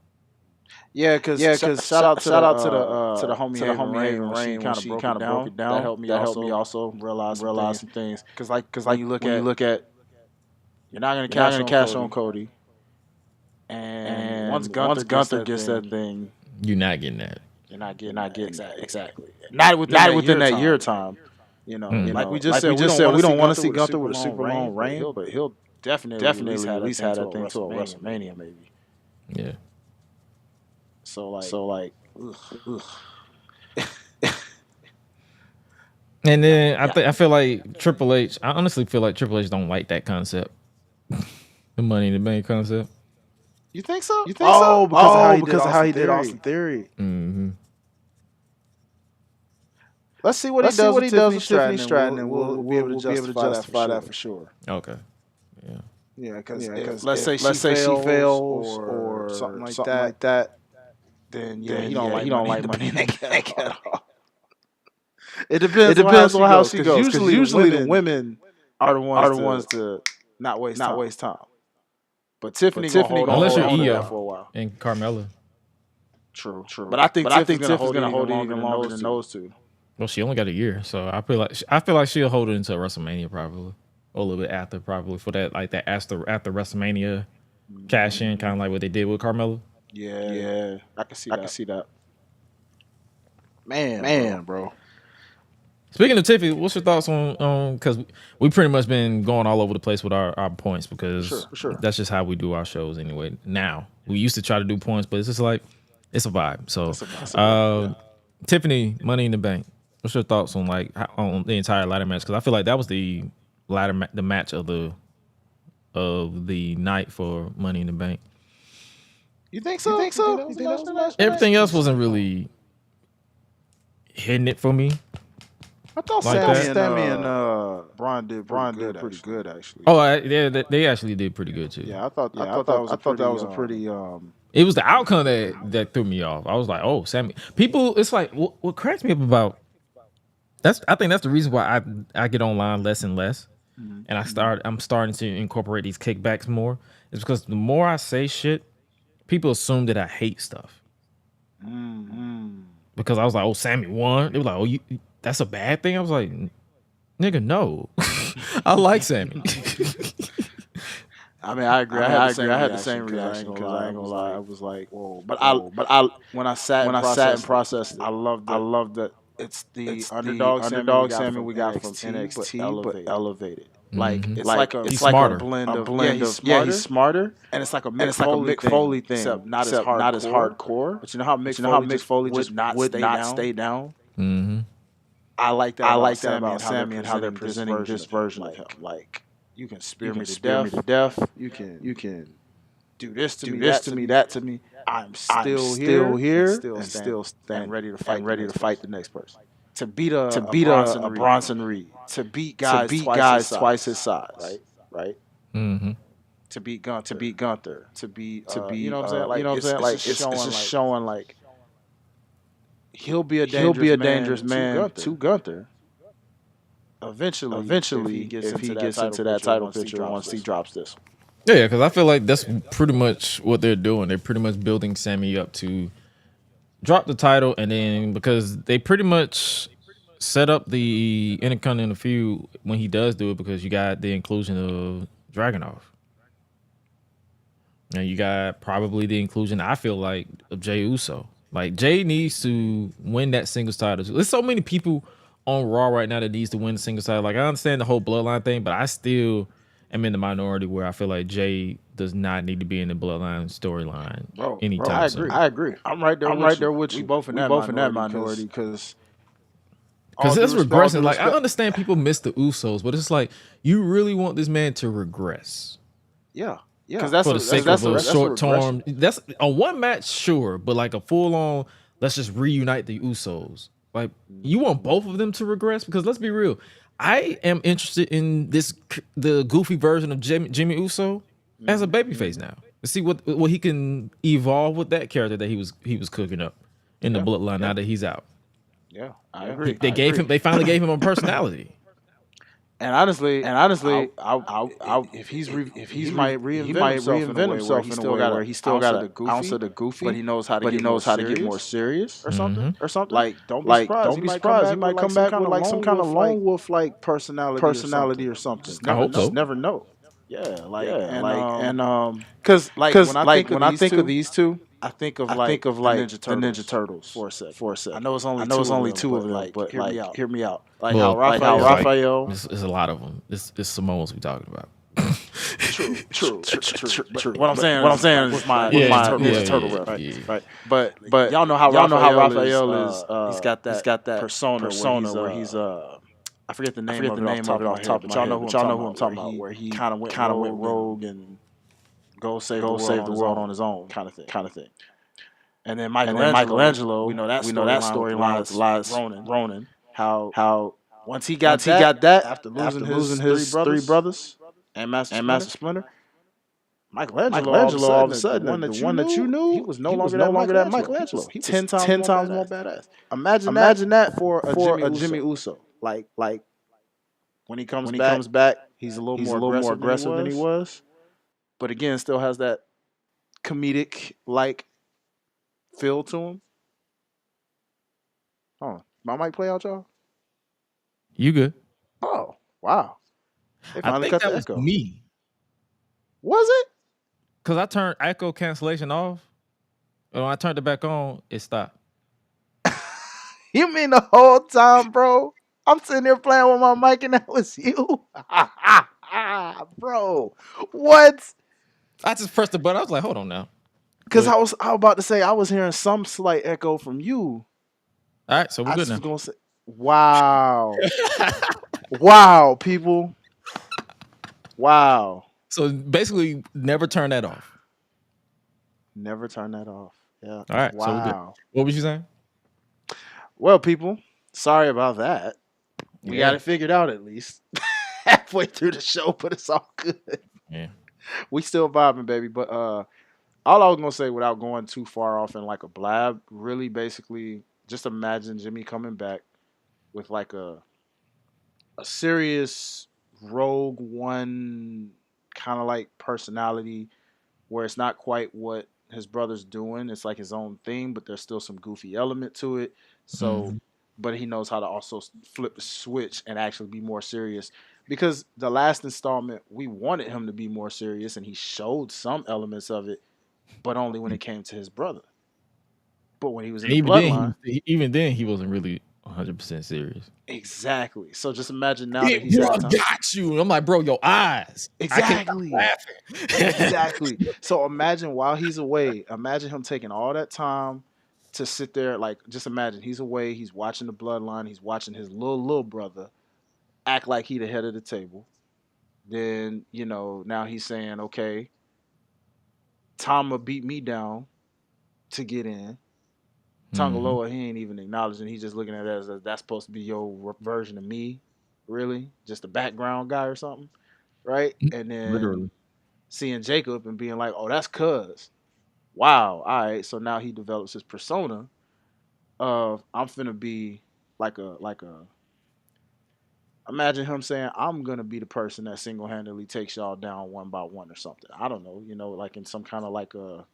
Yeah, because shout out to the homie Haven Rain when she kind of broke it down. That helped me also realize some things. Because like you look at, you're not gonna cash on Cody, and once Gunther gets that thing, you're not getting that. You're not getting exactly. Not within that year time. You know, like we just said, we don't want to see Gunther with a super long reign, but he'll definitely at least have that thing to a WrestleMania maybe. Yeah. So like. Ugh. And then I feel like Triple H. I honestly feel like Triple H don't like that concept, the Money in the Bank concept. You think so? Because of how he did Austin Theory. Mm-hmm. Let's see what he does with Tiffany Stratton, and we'll be able to justify that for sure. Okay. Yeah, because let's say she fails or something like that. Then he don't like Money in the Bank at all. It depends on how she goes. Because usually the women are the ones to not waste time. But Tiffany gonna unless you're hold Io for a while. and Carmella. True. But I think Tiffany's gonna hold it even longer than those two. Well, she only got a year, so I feel like she'll hold it until WrestleMania probably, or a little bit after probably for that after WrestleMania cash in, kind of like what they did with Carmella. Yeah, I can see that. Man, bro. Speaking of Tiffany, what's your thoughts on because we pretty much been going all over the place with our points because sure. That's just how we do our shows anyway. Now we used to try to do points, but it's just like it's a vibe. So Tiffany, Money in the Bank. What's your thoughts on on the entire ladder match? Because I feel like that was the match of the night for Money in the Bank. You think so? You think that was Everything else wasn't really hitting it for me. I thought like Sammy and Braun did pretty good actually. Oh, they actually did pretty good too. Yeah, I thought that was a pretty. It was the outcome that threw me off. I was like, oh, Sammy. People, it's like what cracks me up about. I think that's the reason why I get online less and less, and I'm starting to incorporate these kickbacks more. It's because the more I say shit, people assume that I hate stuff. Because I was like, oh, Sammy won. They were like, oh, that's a bad thing. I was like, nigga, no. I like Sammy. I mean, I agree. I had the same reaction because I ain't gonna lie. I was like, whoa. But I when I sat and processed, I loved that. it's the underdog Sammy we got from NXT, but elevated. Like it's like a blend of he's smarter, and it's like a Mick Foley thing, except not as hardcore. But you know how Mick Foley just would not stay down. Mm-hmm. I like that about Sammy and how they're presenting this version of him. Like you can spear me to death. You can do this to me, that to me. I'm still here, and still ready to fight the next person. To beat a Bronson Reed, to beat guys twice his size, right? Mm-hmm. To beat Gunther, you know what I'm saying? Like, it's just showing like he'll be a dangerous man to Gunther. Eventually, if he gets into that title picture once he drops this. Yeah, because I feel like that's pretty much what they're doing. They're pretty much building Sammy up to drop the title, and then because they pretty much set up the Intercontinental feud when he does do it, because you got the inclusion of Dragunov. And you got probably the inclusion, I feel like, of Jey Uso. Like, Jey needs to win that singles title. There's so many people on Raw right now that needs to win the singles title. Like, I understand the whole bloodline thing, but I still am in the minority where I feel like Jey does not need to be in the bloodline storyline anytime soon. I agree. I'm right there with you. We both in that minority because that's regressing. Like, I understand people miss the Usos, but it's like, you really want this man to regress. Yeah. Because that's for the sake of a short term. That's a one match, sure, but like a full on, let's just reunite the Usos. Like, you want both of them to regress? Because let's be real, I am interested in the goofy version of Jimmy Uso as a babyface now. To see what he can evolve with that character that he was cooking up in the bloodline now that he's out. Yeah, I agree. They finally gave him a personality. And honestly, if he might reinvent himself in a way where he still got an ounce of the goofy, but he knows how to get more serious or something. Like don't be surprised. He might come back with like some kind of lone wolf like personality or something. Just never know. Yeah, because when I think of these two, I think of like the Ninja Turtles for a second. I know it's only two of them, but like hear me out. Like how Raphael. There's a lot of them. It's Samoans we talking about. True. What I'm saying was my Ninja Turtle reference, right? But y'all know how Raphael is. He's got that persona where he's I forget the name of it off top, but y'all know who I'm talking about. Where he kind of went rogue and go save the world on his own kind of thing. And then Michelangelo, we know that storyline lies Ronin. How once he got that after losing his three brothers and Master Splinter, Michelangelo all of a sudden the one that you knew, he was no longer that Michelangelo. He was 10 times more badass. Imagine that for a Jimmy Uso. Like when he comes back, he's a little more aggressive than he was. But again, still has that comedic like feel to him. Oh, my mic play out, y'all? You good? Oh, wow. I think that was me. Was it? Because I turned echo cancellation off. And when I turned it back on, it stopped. You mean the whole time, bro? I'm sitting there playing with my mic and that was you? Bro, what? I just pressed the button. I was like, hold on now. Because I was about to say I was hearing some slight echo from you. All right, so we're good now. Gonna say, wow. Wow, people. Wow. So basically, never turn that off. Never turn that off. Yeah. All right, wow. So we're good. What was you saying? Well, people, sorry about that. We got it figured out at least. Halfway through the show, but it's all good. Yeah. We still vibing, baby. But all I was going to say without going too far off in like a blab, really basically just imagine Jimmy coming back with like a serious Rogue One kind of like personality where it's not quite what his brother's doing. It's like his own thing, but there's still some goofy element to it. So, but he knows how to also flip the switch and actually be more serious. Because the last installment, we wanted him to be more serious, and he showed some elements of it, but only when it came to his brother. But when he was in the bloodline, even then, he wasn't really 100% serious. Exactly. So just imagine now that he's at time. Got you. I'm like, bro, your eyes. Exactly. Exactly. So imagine while he's away, imagine him taking all that time to sit there. Like, just imagine he's away. He's watching the bloodline. He's watching his little brother act like he the head of the table. Then, now he's saying, okay, Tama beat me down to get in. Tongaloa, he ain't even acknowledging. He's just looking at it as that's supposed to be your version of me, really, just a background guy or something, right? And then Literally seeing Jacob and being like, "Oh, that's cuz." Wow, all right. So now he develops his persona of I'm finna be like a. Imagine him saying, "I'm gonna be the person that single handedly takes y'all down one by one or something." I don't know, like in some kind of like a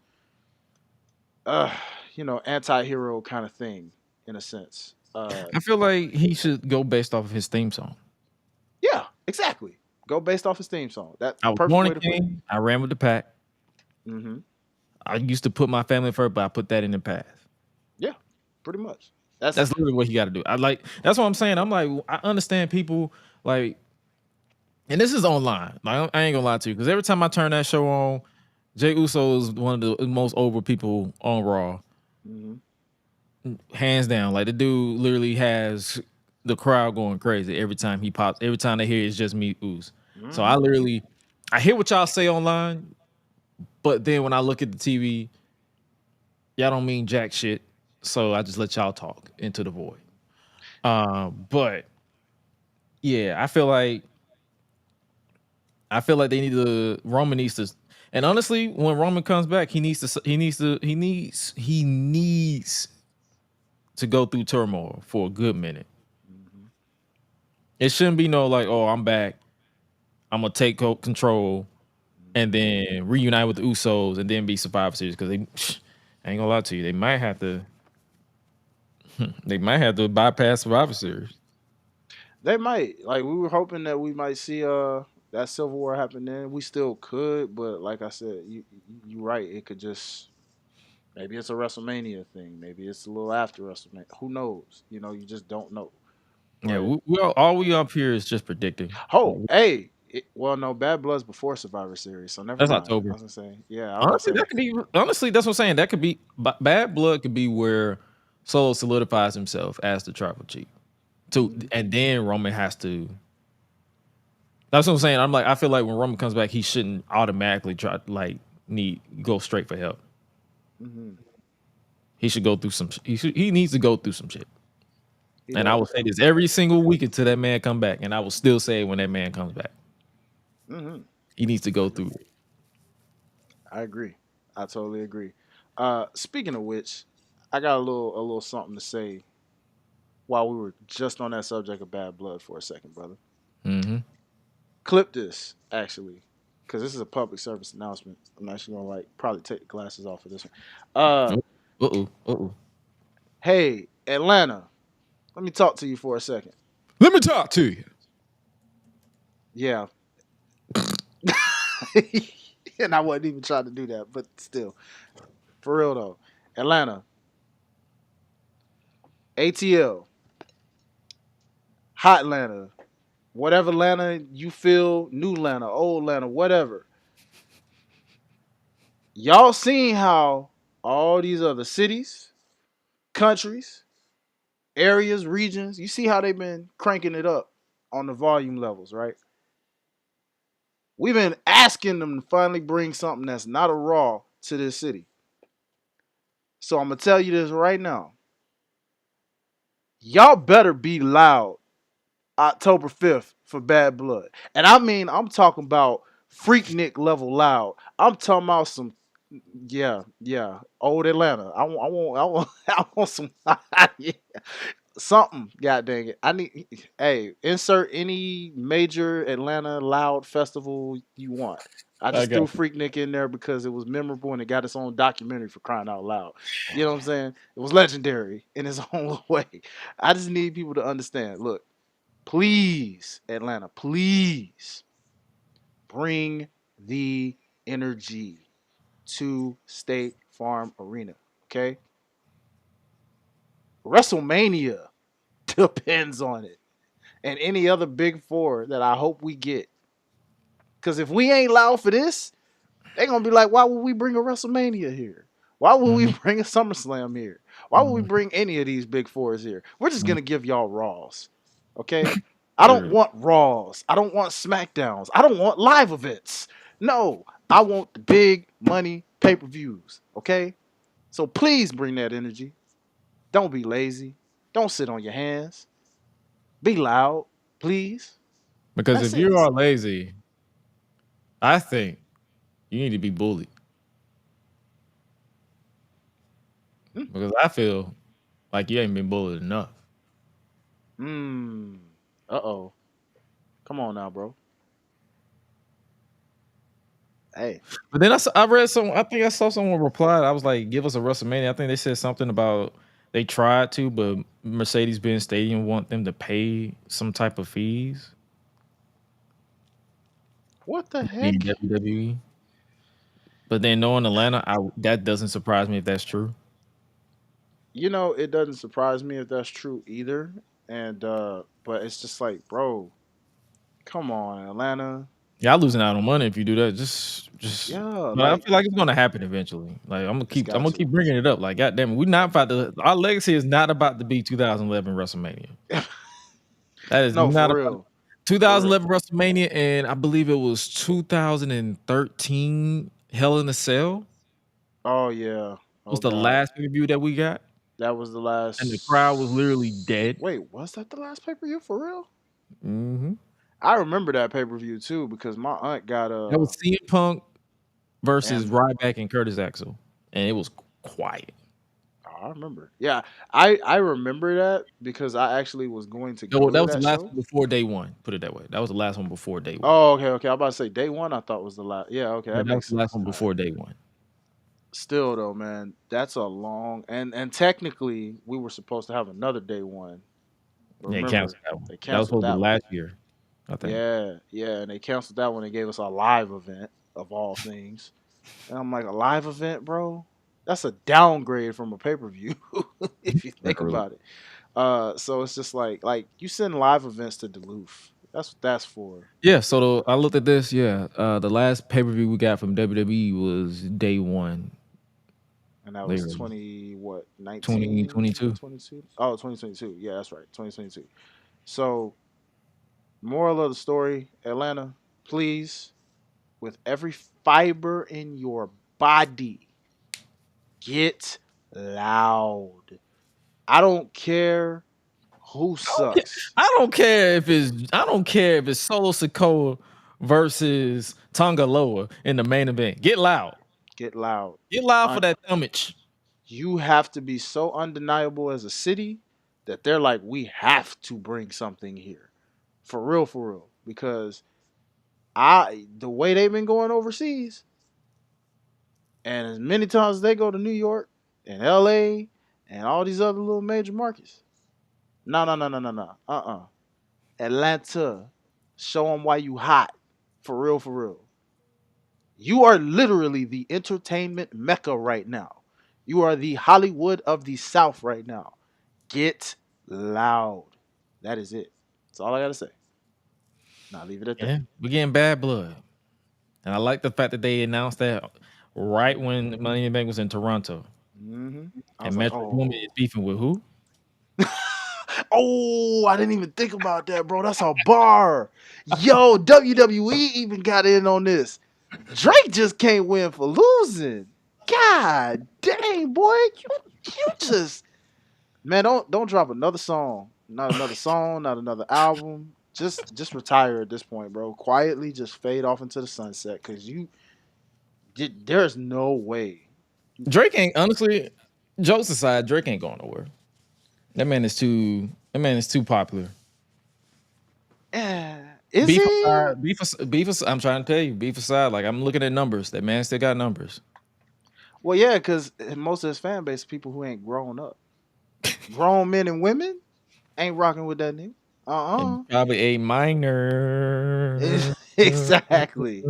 anti-hero kind of thing, in a sense. I feel like he should go based off of his theme song. Yeah, exactly. Go based off his theme song. That's I was perfect born way to put it. king. I ran with the pack. Mm-hmm. I used to put my family first, but I put that in the past. Yeah, pretty much. That's literally what you got to do. That's what I'm saying. I'm like, I understand people like, and this is online. Like, I ain't gonna lie to you, because every time I turn that show on, Jey Uso is one of the most over people on Raw. Mm-hmm. Hands down. Like, the dude literally has the crowd going crazy every time he pops. Every time they hear it's just me, Uso. Mm-hmm. So I hear what y'all say online, but then when I look at the TV, y'all don't mean jack shit. So I just let y'all talk into the void. But yeah, I feel like Roman needs to, and honestly, when Roman comes back, he needs to go through turmoil for a good minute. Mm-hmm. It shouldn't be no like, oh, I'm back, I'm gonna take control, and then reunite with the Usos, and then be Survivor Series, because I ain't gonna lie to you, they might have to bypass Survivor Series. They might. Like, we were hoping that we might see that Civil War happen then. We still could, but like I said, you're right. It could just, maybe it's a WrestleMania thing. Maybe it's a little after WrestleMania. Who knows? You just don't know. But, yeah, all we up here is just predicting. Oh, hey. No, Bad Blood's before Survivor Series, so never mind. That's October. I was gonna say, yeah. Honestly, that could be. Honestly, that's what I'm saying. That could be. Bad Blood could be where Solo solidifies himself as the tribal chief. And then Roman has to. That's what I'm saying. I feel like when Roman comes back, he shouldn't automatically go straight for help. Mm-hmm. He should go through some. He needs to go through some shit. I will say this every single week until that man come back, and I will still say it when that man comes back. Mm-hmm. He needs to go through it. I agree. I totally agree. Speaking of which, I got a little something to say while we were just on that subject of Bad Blood for a second, brother. Mm-hmm. Clip this, actually, because this is a public service announcement. I'm actually going to probably take the glasses off for this one. Hey, Atlanta, let me talk to you for a second. Let me talk to you. Yeah. And I wasn't even trying to do that, but still. For real, though. Atlanta. ATL. Hot Atlanta. Whatever Atlanta you feel, new Atlanta, old Atlanta, whatever. Y'all seen how all these other cities, countries, areas, regions, you see how they've been cranking it up on the volume levels, right? We've been asking them to finally bring something that's not a Raw to this city. So I'm going to tell you this right now. Y'all better be loud October 5th for Bad Blood. And I mean, I'm talking about Freaknik level loud. I'm talking about some, old Atlanta. I want some, yeah. Something, god dang it. Insert any major Atlanta loud festival you want. I just threw Freaknik in there because it was memorable and it got its own documentary, for crying out loud. You know what I'm saying? It was legendary in its own way. I just need people to understand. Look, please, Atlanta, please bring the energy to State Farm Arena, okay? WrestleMania depends on it. And any other big four that I hope we get. Because if we ain't loud for this, they're going to be like, why would we bring a WrestleMania here? Why would we bring a SummerSlam here? Why would we bring any of these big fours here? We're just going to give y'all Raws. Okay? I don't want Raws. I don't want SmackDowns. I don't want live events. No, I want the big money pay-per-views. Okay? So please bring that energy. Don't be lazy. Don't sit on your hands. Be loud, please. Because if you are lazy, I think you need to be bullied. Because I feel like you ain't been bullied enough. Uh-oh. Come on now, bro. Hey. But then I read some, I think I saw someone reply. I was like, give us a WrestleMania. I think they said something about they tried to, but Mercedes-Benz Stadium want them to pay some type of fees. What the heck? WWE. But then knowing Atlanta, that doesn't surprise me if that's true. You know, it doesn't surprise me if that's true either. And but it's just like, bro, come on, Atlanta. Y'all losing out on money if you do that. Just yeah. But I feel like it's gonna happen eventually. Like I'm gonna keep bringing it up. Like, goddamn, we're not about to. Our legacy is not about to be 2011 WrestleMania. That is not for real. 2011 WrestleMania, and I believe it was 2013 Hell in a Cell. Oh yeah, was the last pay-per-view that we got. That was the last, and the crowd was literally dead. Wait, was that the last pay-per-view for real? Mm-hmm. I remember that pay-per-view too because my aunt got that was CM Punk versus Ryback and Curtis Axel, and it was quiet. I remember. Yeah, I remember that because I actually was going to go. That was the last one before day one. Put it that way. That was the last one before day one. Oh, okay. I was about to say day one. I thought was the last. Yeah, okay. That was the last one before day one. Still though, man, that's a long and technically we were supposed to have another day one. Remember, yeah, canceled that one. That was supposed to be last year, I think. Yeah, and they canceled that one and gave us a live event of all things. And I'm like, a live event, bro? That's a downgrade from a pay-per-view if you think about it. So it's just like you send live events to Duluth. That's what that's for. Yeah, so I looked at this. Yeah, the last pay-per-view we got from WWE was day one. And that was 2022? 2022. Oh, 2022. Yeah, that's right. 2022. So, moral of the story, Atlanta, please, with every fiber in your body, get loud. I don't care who sucks. I don't care if it's Solo Sikoa versus Tonga Loa in the main event. Get loud. Get loud. Get loud for that thumbage. You have to be so undeniable as a city that they're like, we have to bring something here. For real. Because the way they've been going overseas, and as many times as they go to New York and LA and all these other little major markets. No. Atlanta, show them why you hot. For real. You are literally the entertainment mecca right now. You are the Hollywood of the South right now. Get loud. That is it. That's all I got to say. Now leave it at that. Yeah, we're getting bad blood. And I like the fact that they announced that right when Money in the Bank was in Toronto. Mm-hmm. And Metro Woman is beefing with who? Oh, I didn't even think about that, bro. That's a bar. Yo, WWE even got in on this. Drake just can't win for losing. God dang, boy. You just, man, don't drop another song. Not another album. Just retire at this point, bro. Quietly just fade off into the sunset because there's no way. Drake ain't, honestly, jokes aside, Drake ain't going nowhere. That man is too popular. Is beef he? Aside, beef aside, I'm trying to tell you, beef aside, like I'm looking at numbers. That man still got numbers. Well, yeah, because most of his fan base are people who ain't grown up. Grown men and women ain't rocking with that nigga. And probably a minor. Exactly.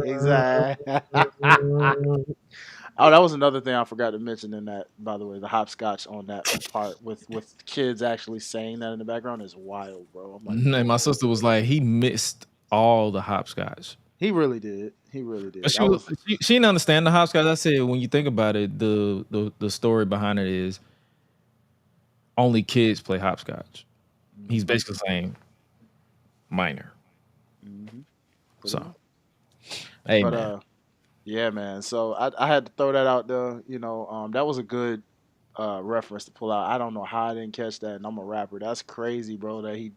Oh, that was another thing I forgot to mention in that. By the way, the hopscotch on that part with kids actually saying that in the background is wild, bro. I'm like, And my sister was like, he missed all the hopscotch. he really did. He really did. But she didn't understand the hopscotch. I said, when you think about it, the story behind it is only kids play hopscotch. He's basically saying minor. So, hey, man. Yeah, man. So I had to throw that out there. You know, that was a good reference to pull out. I don't know how I didn't catch that, and I'm a rapper. That's crazy, bro. That he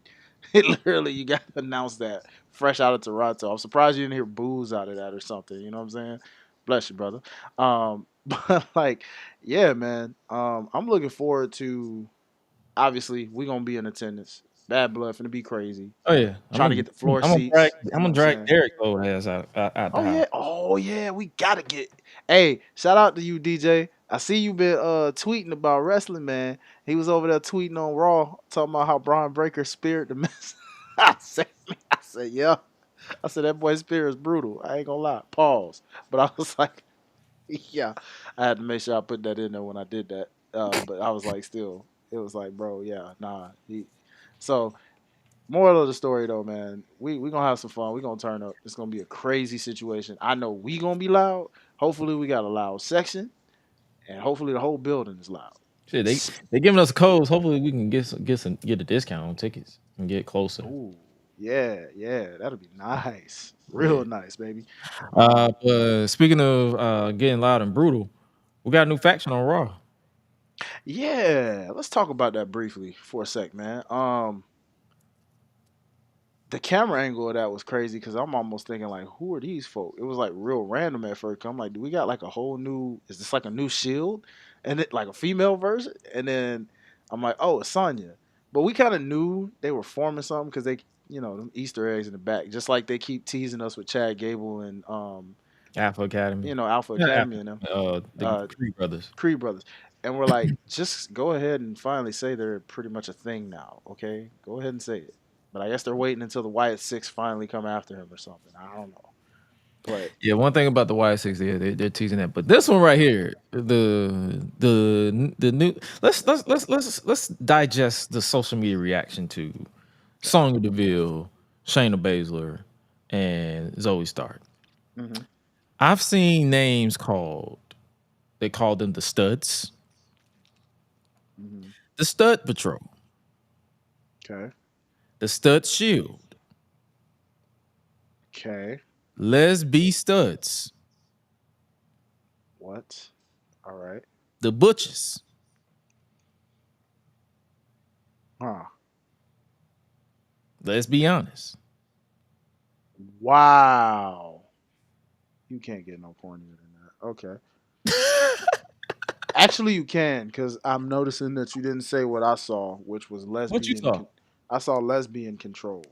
literally, you got to announce that fresh out of Toronto. I'm surprised you didn't hear boos out of that or something. You know what I'm saying? Bless you, brother. But like, yeah, man. I'm looking forward to. Obviously, we're gonna be in attendance. Bad Blood finna be crazy. Oh yeah, Trying to get the floor seats. I'm gonna drag Derek old ass out the house. Oh yeah, we gotta get. Hey, shout out to you, DJ. I see you been tweeting about wrestling, man. He was over there tweeting on Raw, talking about how Braun Breaker speared the mess. I said, yeah. I said that boy's spear is brutal. I ain't gonna lie. Pause. But I was like, yeah. I had to make sure I put that in there when I did that. But I was like, still, it was like, bro, yeah, nah. So moral of the story though, man, we gonna have some fun. We gonna turn up. It's gonna be a crazy situation. I know we gonna be loud. Hopefully we got a loud section, and hopefully the whole building is loud. Shit, they giving us codes. Hopefully we can get a discount on tickets and get closer. Ooh, yeah, that'll be nice, real nice, baby. Speaking of getting loud and brutal, we got a new faction on Raw. Yeah, let's talk about that briefly for a sec, man. The camera angle of that was crazy because I'm almost thinking like, who are these folk? It was like real random at first. I'm like, do we got like a whole new? Is this like a new Shield, and it like a female version? And then I'm like, oh, it's Sonya. But we kind of knew they were forming something because they, them Easter eggs in the back, just like they keep teasing us with Chad Gable and Alpha Academy. Alpha Academy and them. The Creed brothers. Creed brothers. And we're like, just go ahead and finally say they're pretty much a thing now. Okay, go ahead and say it. But I guess they're waiting until the Wyatt Six finally come after him or something. I don't know. But yeah, one thing about the Wyatt Six, they're teasing that. But this one right here, the new let's digest the social media reaction to Sonya Deville, Shayna Baszler, and Zoe Stark. Mm-hmm. I've seen names called. They called them the Studs, the Stud Patrol. Okay. The Stud Shield. Okay. Lesby Studs. What? All right. The Butches. Huh. Let's be honest. Wow. You can't get no cornier than that. Okay. Actually, you can, because I'm noticing that you didn't say what I saw, which was lesbian. What you saw? I saw lesbian control.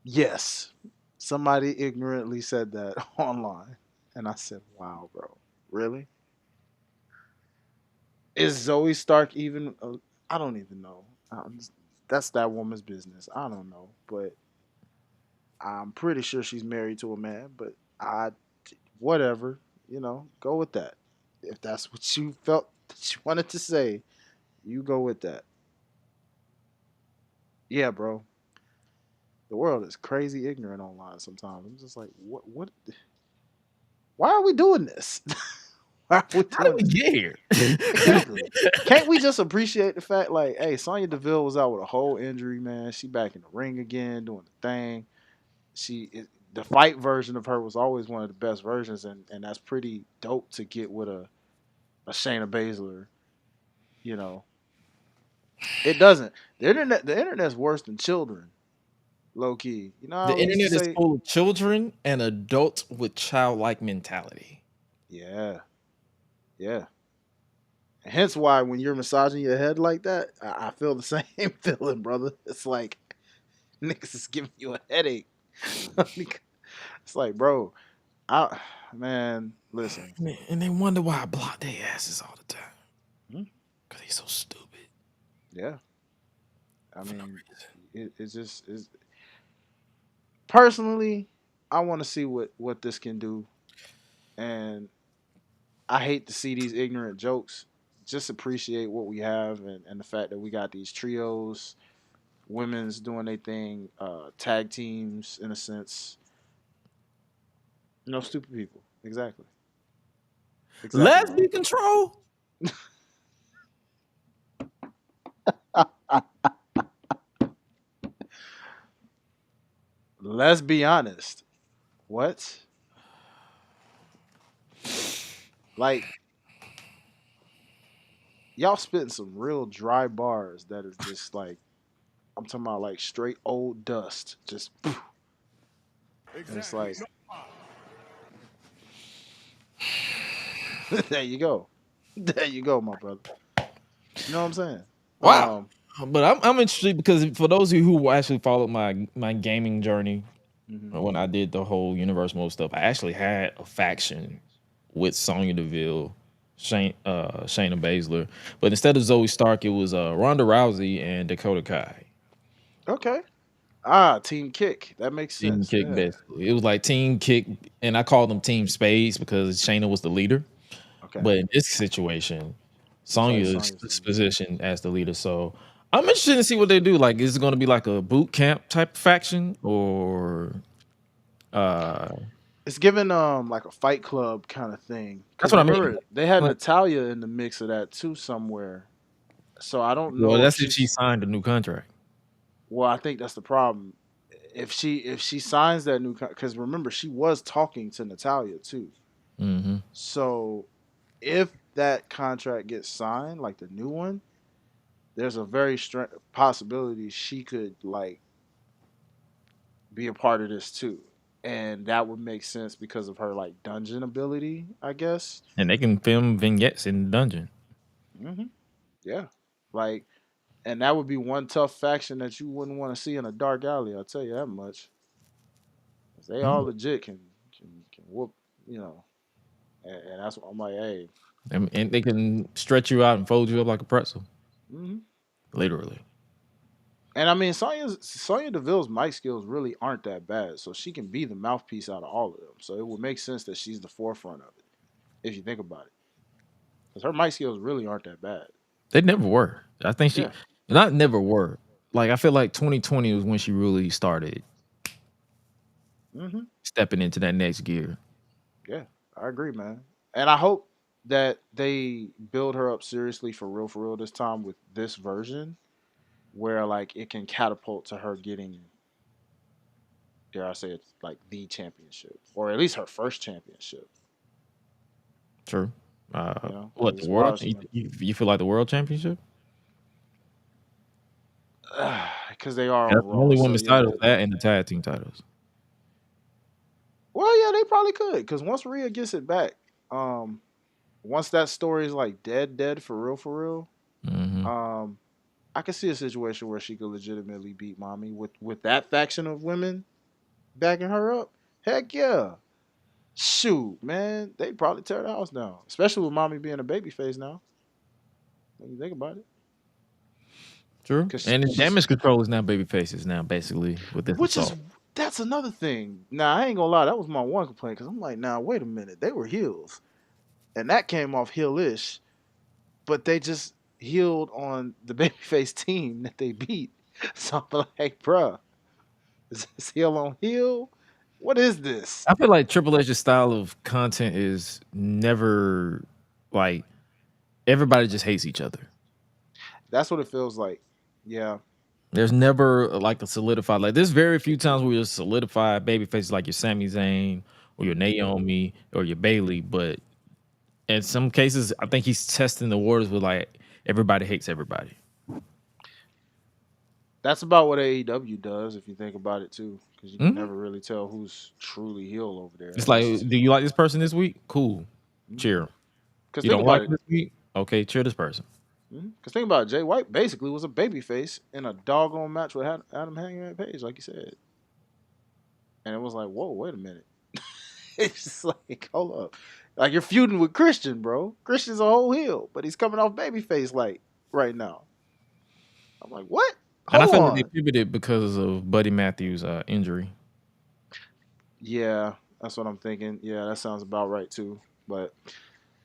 Yes. Somebody ignorantly said that online. And I said, wow, bro. Really? Is Zoe Stark even... I don't even know. That's that woman's business. I don't know. But I'm pretty sure she's married to a man. But whatever. Go with that. If that's what you felt that you wanted to say, you go with that. Yeah, bro. The world is crazy ignorant online sometimes. I'm just like, what? Why are we doing this? How did we get here? Exactly. Can't we just appreciate the fact, like, hey, Sonya Deville was out with a whole injury, man. She back in the ring again, doing the thing. The fight version of her was always one of the best versions, and that's pretty dope to get with a Shayna Baszler. It doesn't. The internet's worse than children. Low key. The internet is full of children and adults with childlike mentality. Yeah. Yeah. And hence why when you're massaging your head like that, I feel the same feeling, brother. It's like niggas is giving you a headache. It's like, bro, man, listen. And they wonder why I block their asses all the time. Because they so stupid. Yeah. I mean, it's just... Personally, I want to see what this can do and I hate to see these ignorant jokes. Just appreciate what we have and the fact that we got these trios, women's doing their thing, tag teams in a sense. No stupid people. Exactly. Let's be control. Let's be honest. What? Like, y'all spitting some real dry bars that is just like, I'm talking about like straight old dust. Just, poof. And it's like, there you go. There you go, my brother. You know what I'm saying? Wow. But I'm interested because for those of you who actually followed my gaming journey, when I did the whole universe mode stuff, I actually had a faction with Sonya Deville, Shayna Baszler, but instead of Zoe Stark, it was Ronda Rousey and Dakota Kai. Okay. Team Kick. That makes sense. Team Kick, basically. It was like Team Kick, and I called them Team Spades because Shayna was the leader. Okay. But in this situation, Sonya is positioned as the leader. So I'm interested to see what they do. Like, is it going to be like a boot camp type faction, or it's given like a Fight Club kind of thing. That's what I mean. They had Natalya in the mix of that too somewhere. So I don't know. Well, that's if she signed a new contract. Well, I think that's the problem. If she signs that new contract, because remember she was talking to Natalya too. Mm-hmm. So if that contract gets signed, like the new one, there's a very strong possibility she could like be a part of this too. And that would make sense because of her like dungeon ability, I guess. And they can film vignettes in the dungeon. Mm-hmm. Yeah, like, and that would be one tough faction that you wouldn't want to see in a dark alley. I'll tell you that much. They all legit can whoop, you know, and that's what I'm like, hey. And they can stretch you out and fold you up like a pretzel. Mm-hmm. Literally. And I mean, Sonya Deville's mic skills really aren't that bad, so she can be the mouthpiece out of all of them. So it would make sense that she's the forefront of it, if you think about it. Because her mic skills really aren't that bad. They never were. I think she, not never were. Like, I feel like 2020 was when she really started stepping into that next gear. Yeah, I agree, man. And I hope that they build her up seriously for real this time with this version, where like it can catapult to her getting, dare I say, it's like the championship, or at least her first championship. True. You know, what, the world? You feel like the world championship? Because they are the only women's title, that and the tag team titles. Well, yeah, they probably could. Because once Rhea gets it back, once that story is like dead for real, I could see a situation where she could legitimately beat Mommy with that faction of women backing her up. Heck yeah. Shoot, man, they'd probably tear the house down, especially with Mommy being a babyface now. When you think about it. True. And the damage control is now babyfaces now, basically, with this assault. That's another thing. Now, I ain't gonna lie, that was my one complaint, because I'm like, nah, wait a minute. They were heels. And that came off heel-ish, but they just healed on the babyface team that they beat. So I'm like, bruh, is this heel on heel? What is this? I feel like Triple H's style of content is never like everybody just hates each other. That's what it feels like. Yeah. There's never like a solidified, like there's very few times where you solidify babyfaces like your Sami Zayn or your Naomi or your Bayley, but in some cases I think he's testing the waters with like everybody hates everybody. That's about what AEW does, if you think about it too, because you can never really tell who's truly heel over there. It's like, do you like this person this week? Cool, cheer. Because you don't like this week? Okay, cheer this person. Because think about it, Jay White basically was a babyface in a doggone match with Adam Hangman Page, like you said. And it was like, whoa, wait a minute. It's just like, hold up. Like, you're feuding with Christian, bro. Christian's a whole heel, but he's coming off babyface like right now. I'm like, what? And I feel like they pivoted because of Buddy Matthews' injury. Yeah, That's what I'm thinking. Yeah, that sounds about right too. But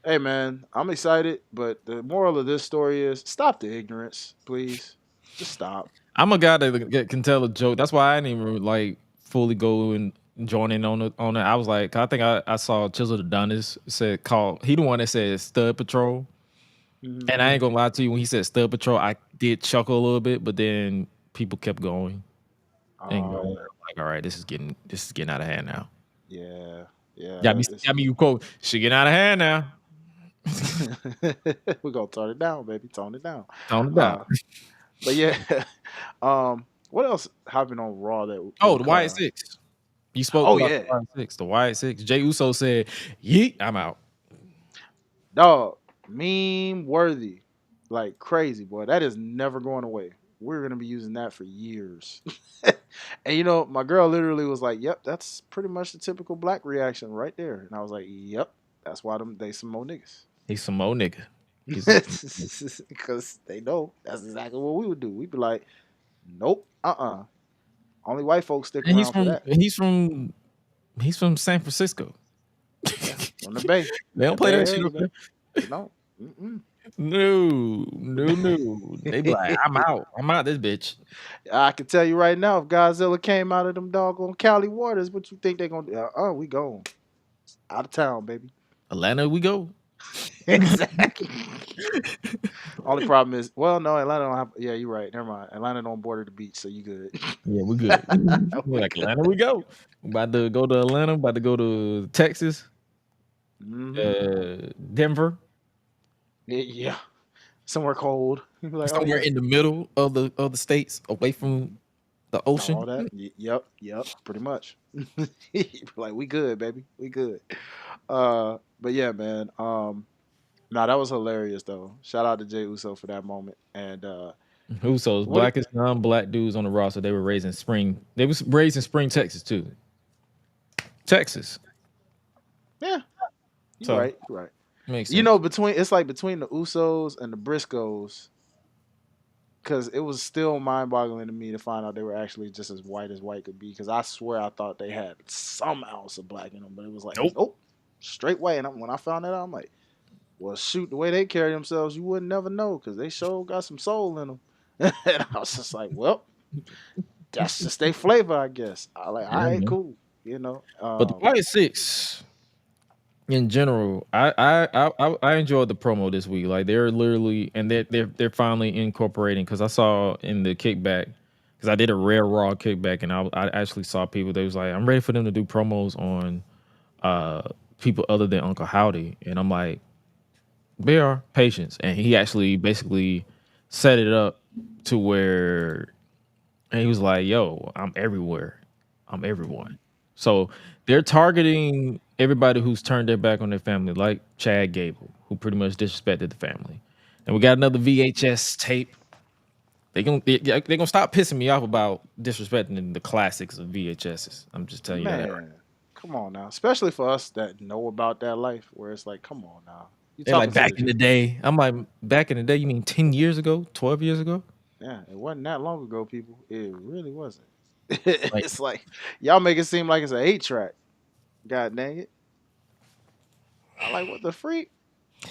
hey, man, I'm excited. But the moral of this story is stop the ignorance, please. Just stop. I'm a guy that can tell a joke. That's why I didn't even like fully go and join in on it. I was like, I think I saw Chisel the Dunnest said he the one that said Stud Patrol. Mhm. And I ain't gonna lie to you, when he said Stud Patrol, I did chuckle a little bit, but then people kept going and going. I'm like, all right, this is getting out of hand now. Yeah. You quote, she getting out of hand now. We're gonna tone it down, baby. Tone it down. Tone it down. But yeah, what else happened on Raw that? The Wyatt Six. You spoke about the Wyatt Six. The Wyatt Six. Jey Uso said, "Yeet, I'm out." Dog, meme worthy, like crazy, boy. That is never going away. We're gonna be using that for years. And you know, my girl literally was like, "Yep, that's pretty much the typical black reaction right there." And I was like, "Yep, that's why they some more niggas." He's some more nigga. Because they know that's exactly what we would do. We'd be like, "Nope, only white folks stick around for that." He's from San Francisco. From the Bay. They don't play that shit up there. No. No. They be like, I'm out this bitch. I can tell you right now, if Godzilla came out of them doggone Cali waters, what you think they gonna do? We gone. Out of town, baby. Atlanta, we go. Exactly. Only problem is, well, no, Atlanta don't have. Yeah, you're right. Never mind. Atlanta don't border the beach, so you good. Yeah, we good. We're like Atlanta, we go. About to go to Atlanta. About to go to Texas. Denver. Yeah. Somewhere cold. Like, somewhere in the middle of the states, away from the ocean. All that. Yep. Pretty much. Like, we good, baby. We good. But yeah, man. That was hilarious though. Shout out to Jey Uso for that moment. And Usos, blackest non-black dudes on the roster. They were raised in Spring. They was raised in Spring, Texas too. Texas. Yeah. You're right. Makes sense. You know, between the Usos and the Briscoes, because it was still mind-boggling to me to find out they were actually just as white could be. Because I swear I thought they had some ounce of black in them, but it was like, nope, straight white. And when I found that out, I'm like, well, shoot, the way they carry themselves, you wouldn't never know because they sure got some soul in them. And I was just like, well, that's just their flavor, I guess. All right, cool, you know. But the Wyatt Six, in general, I enjoyed the promo this week. Like they're literally, and they're finally incorporating. Because I saw in the kickback, because I did a rare Raw kickback, and I actually saw people. They was like, I'm ready for them to do promos on people other than Uncle Howdy, and I'm like, bear patience. And he actually basically set it up to where, and he was like, yo, I'm everywhere, I'm everyone. So they're targeting everybody who's turned their back on their family, like Chad Gable, who pretty much disrespected the family. And we got another VHS tape. They're gonna stop pissing me off about disrespecting the classics of VHSs. I'm just telling you that. Right. Come on now, especially for us that know about that life, where it's like, come on now. They're like back in the day. I'm like, back in the day, you mean 10 years ago, 12 years ago? Yeah, it wasn't that long ago, people. It really wasn't. It's like, y'all make it seem like it's an 8-track. God dang it. I'm like, what the freak?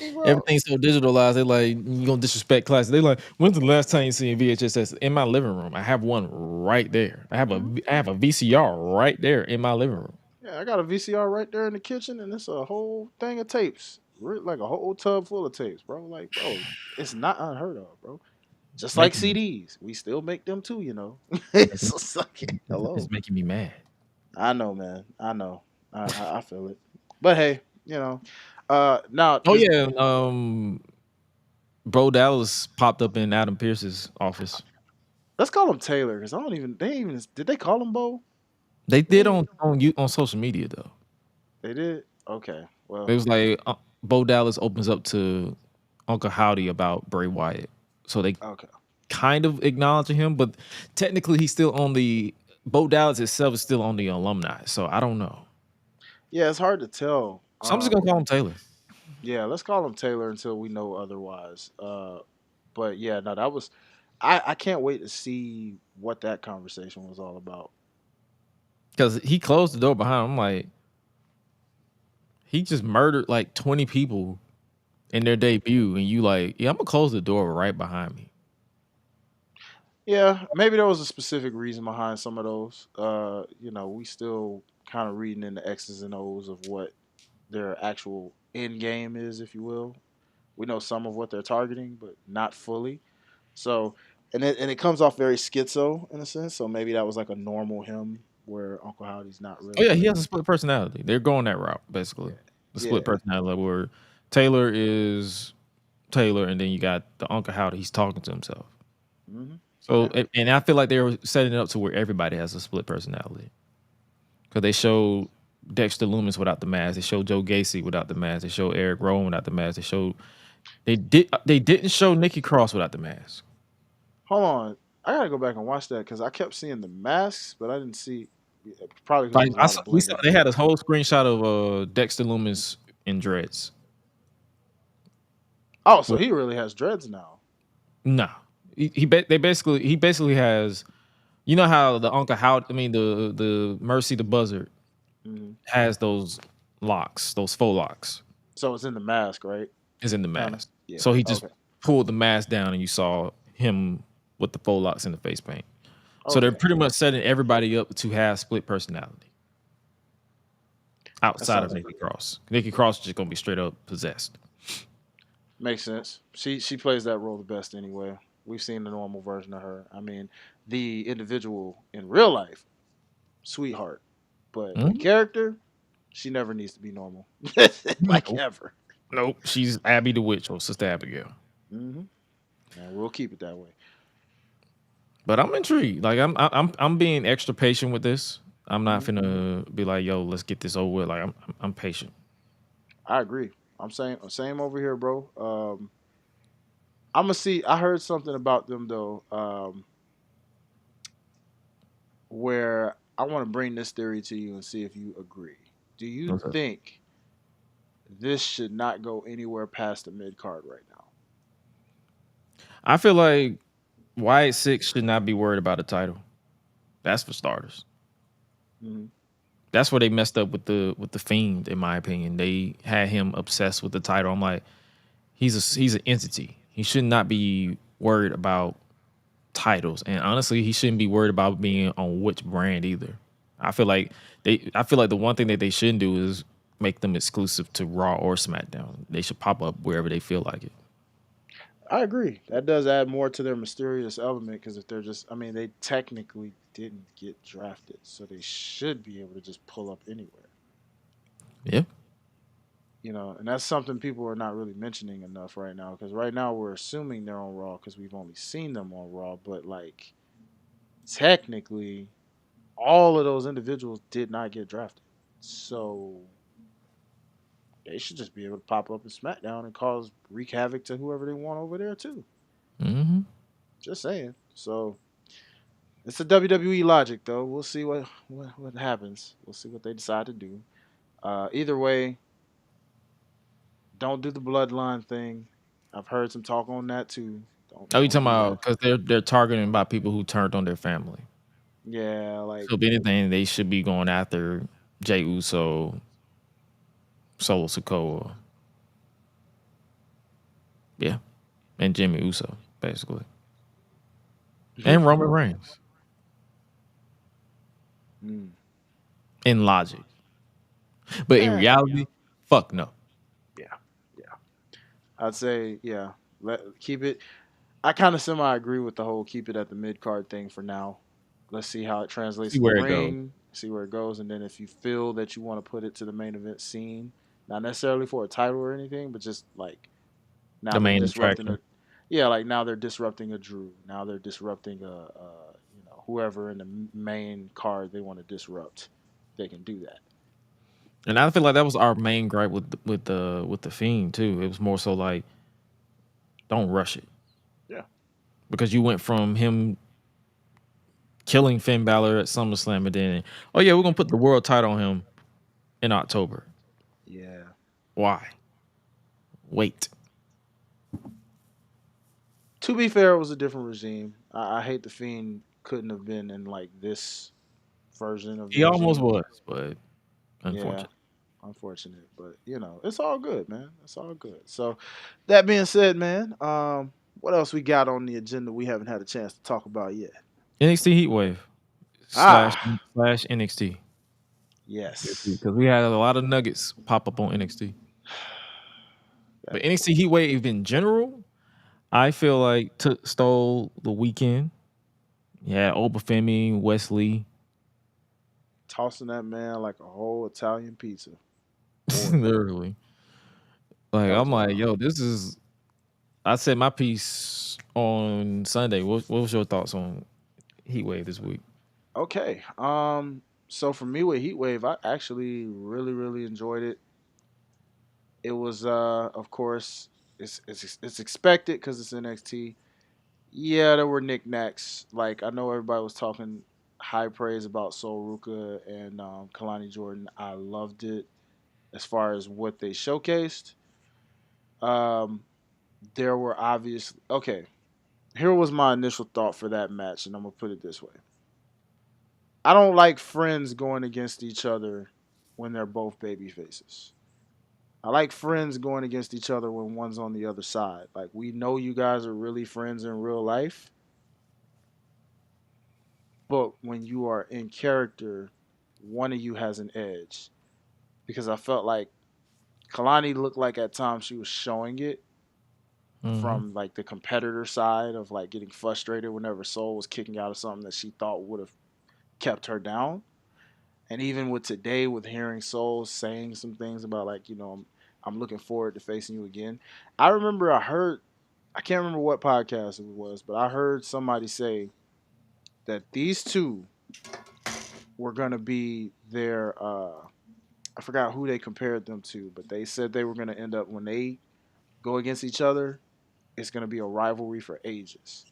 Everything's so digitalized. They're like, you gonna disrespect classics. They're like, when's the last time you seen VHS? In my living room. I have one right there. I have a VCR right there in my living room. Yeah, I got a VCR right there in the kitchen, and it's a whole thing of tapes. Like a whole tub full of tapes, bro. Like, bro, it's not unheard of, bro. Just like CDs. We still make them too, you know. It's like, hello. It's making me mad. I know, man. I know. I feel it. But hey, you know. Now. Oh yeah. Bro Dallas popped up in Adam Pearce's office. Let's call him Taylor, because did they call him Bo? They did on social media though. They did? Okay. Well, it was like Bo Dallas opens up to Uncle Howdy about Bray Wyatt. So they kind of acknowledging him, but technically he's still on the Bo Dallas itself is still on the alumni. So I don't know. Yeah, it's hard to tell. So I'm just gonna call him Taylor. Yeah, let's call him Taylor until we know otherwise. But yeah, no, that was I can't wait to see what that conversation was all about. Because he closed the door behind him. I'm like, he just murdered like 20 people in their debut, and you like, yeah, I'm gonna close the door right behind me. Yeah, maybe there was a specific reason behind some of those. We still kind of reading in the X's and O's of what their actual end game is, if you will. We know some of what they're targeting, but not fully. So, and it comes off very schizo in a sense. So maybe that was like a normal him where Uncle Howdy's not really. Oh yeah, he has a split personality. They're going that route basically. The split personality where Taylor is Taylor, and then you got the Uncle Howdy. He's talking to himself. Mm-hmm. So, and I feel like they were setting it up to where everybody has a split personality. Because they showed Dexter Lumis without the mask. They showed Joe Gacy without the mask. They showed Eric Rowan without the mask. They didn't show Nikki Cross without the mask. Hold on, I gotta go back and watch that because I kept seeing the masks, but I didn't see. Probably Like, because they had a whole screenshot of Dexter Lumis in dreads. Oh, so he really has dreads now. No, he basically has. You know how the Uncle Howdy, the Mercy the Buzzard has those locks, those faux locks. So it's in the mask, right? It's in the mask. Yeah. So he just pulled the mask down, and you saw him with the faux locks and the face paint. So they're pretty much setting everybody up to have split personality outside of Nikki Cross. Nikki Cross is just gonna be straight up possessed. Makes sense. She plays that role the best anyway. We've seen the normal version of her. I mean, the individual in real life, sweetheart, but the character, she never needs to be normal, ever. Nope, she's Abby the Witch or Sister Abigail. Mm-hmm. And we'll keep it that way. But I'm intrigued. Like I'm being extra patient with this. I'm not finna be like, yo, let's get this over with. Like I'm patient. I agree. I'm saying same over here, bro. I'm gonna see. I heard something about them though, where I want to bring this theory to you and see if you agree. Do you think this should not go anywhere past the mid card right now? I feel like Wyatt Six should not be worried about a title. That's for starters. Mm-hmm. That's where they messed up with the Fiend, in my opinion. They had him obsessed with the title. I'm like, he's an entity. He should not be worried about titles, and honestly, he shouldn't be worried about being on which brand either. I feel like the one thing that they shouldn't do is make them exclusive to Raw or SmackDown. They should pop up wherever they feel like it. I agree. That does add more to their mysterious element because if they're just, they technically didn't get drafted, so they should be able to just pull up anywhere. Yeah. And that's something people are not really mentioning enough right now because right now we're assuming they're on Raw because we've only seen them on Raw, but like technically all of those individuals did not get drafted. So they should just be able to pop up in SmackDown and wreak havoc to whoever they want over there too. Mm-hmm. Just saying. So it's a WWE logic though. We'll see what happens. We'll see what they decide to do. Either way, don't do the bloodline thing. I've heard some talk on that too. You talking about because they're targeting by people who turned on their family. Yeah, so if anything, they should be going after Jey Uso, Solo Sikoa, and Jimmy Uso, basically, and Roman Reigns. In logic, but in reality, fuck no. Yeah. I'd say keep it. I kind of semi-agree with the whole keep it at the mid-card thing for now. Let's see how it translates to the ring, see where it goes, and then if you feel that you want to put it to the main event scene, not necessarily for a title or anything, but just like now the main attraction. Now they're disrupting a Drew. Now they're disrupting whoever in the main card they want to disrupt. They can do that. And I feel like that was our main gripe with the Fiend too. It was more so like, don't rush it. Yeah. Because you went from him killing Finn Balor at SummerSlam and then, we're gonna put the world title on him in October. Yeah. Why? Wait. To be fair, it was a different regime. I hate the Fiend couldn't have been in like this version of. He almost was, but unfortunately. Unfortunate, but it's all good, man. It's all good. So, that being said, man, what else we got on the agenda we haven't had a chance to talk about yet? NXT Heatwave slash Ah, NXT. yes. Because we had a lot of nuggets pop up on NXT. But NXT Heatwave in general, I feel like stole the weekend. Yeah, Obafemi, Wesley. Tossing that man like a whole Italian pizza. Literally. Like, I'm like, wild. yo, this is. I said my piece on Sunday. What was your thoughts on Heatwave this week? Okay. So for me with Heatwave, I actually really, really enjoyed it. It was, of course, it's expected because it's NXT. Yeah, there were knickknacks. Like I know everybody was talking high praise about Sol Ruka and Kalani Jordan. I loved it as far as what they showcased. Um, there were obviously okay. Here was my initial thought for that match, and I'm gonna put it this way: I don't like friends going against each other when they're both baby faces. I like friends going against each other when one's on the other side. Like we know you guys are really friends in real life, but when you are in character, one of you has an edge. Because I felt like Kalani looked like at times she was showing it from like the competitor side of like getting frustrated whenever Soul was kicking out of something that she thought would have kept her down. And even with today, with hearing Soul saying some things about like, I'm looking forward to facing you again. I remember I can't remember what podcast it was, but I heard somebody say that these two were gonna be their I forgot who they compared them to, but they said they were gonna end up when they go against each other, it's gonna be a rivalry for ages.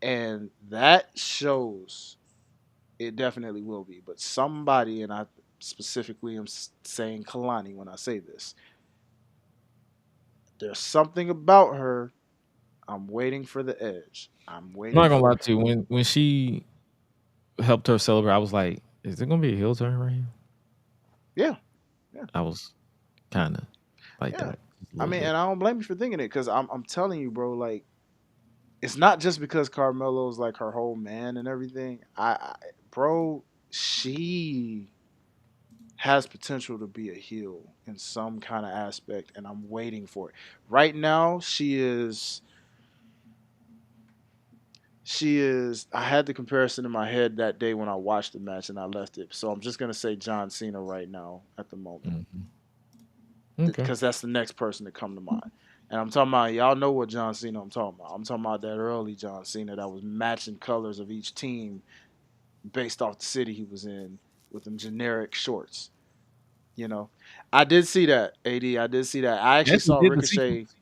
And that shows it definitely will be. But somebody, and I specifically am saying Kalani when I say this, there's something about her. I'm waiting for the edge. I'm I'm not waiting gonna for lie to you. When she helped her celebrate, I was like, is it gonna be a heel turn right here? Yeah. Yeah. I was kind of like Yeah. that. I mean, and I don't blame you for thinking it because I'm telling you, bro, like, it's not just because Carmelo's like her whole man and everything. Bro, she has potential to be a heel in some kind of aspect, and I'm waiting for it. Right now, she is. I had the comparison in my head that day when I watched the match and I left it. So I'm just gonna say John Cena right now at the moment Okay. because that's the next person to come to mind. And I'm talking about y'all know what John Cena I'm talking about. I'm talking about that early John Cena that was matching colors of each team based off the city he was in with them generic shorts. I did see that, AD. I did see that. I actually Actually saw did the Ricochet. sequence.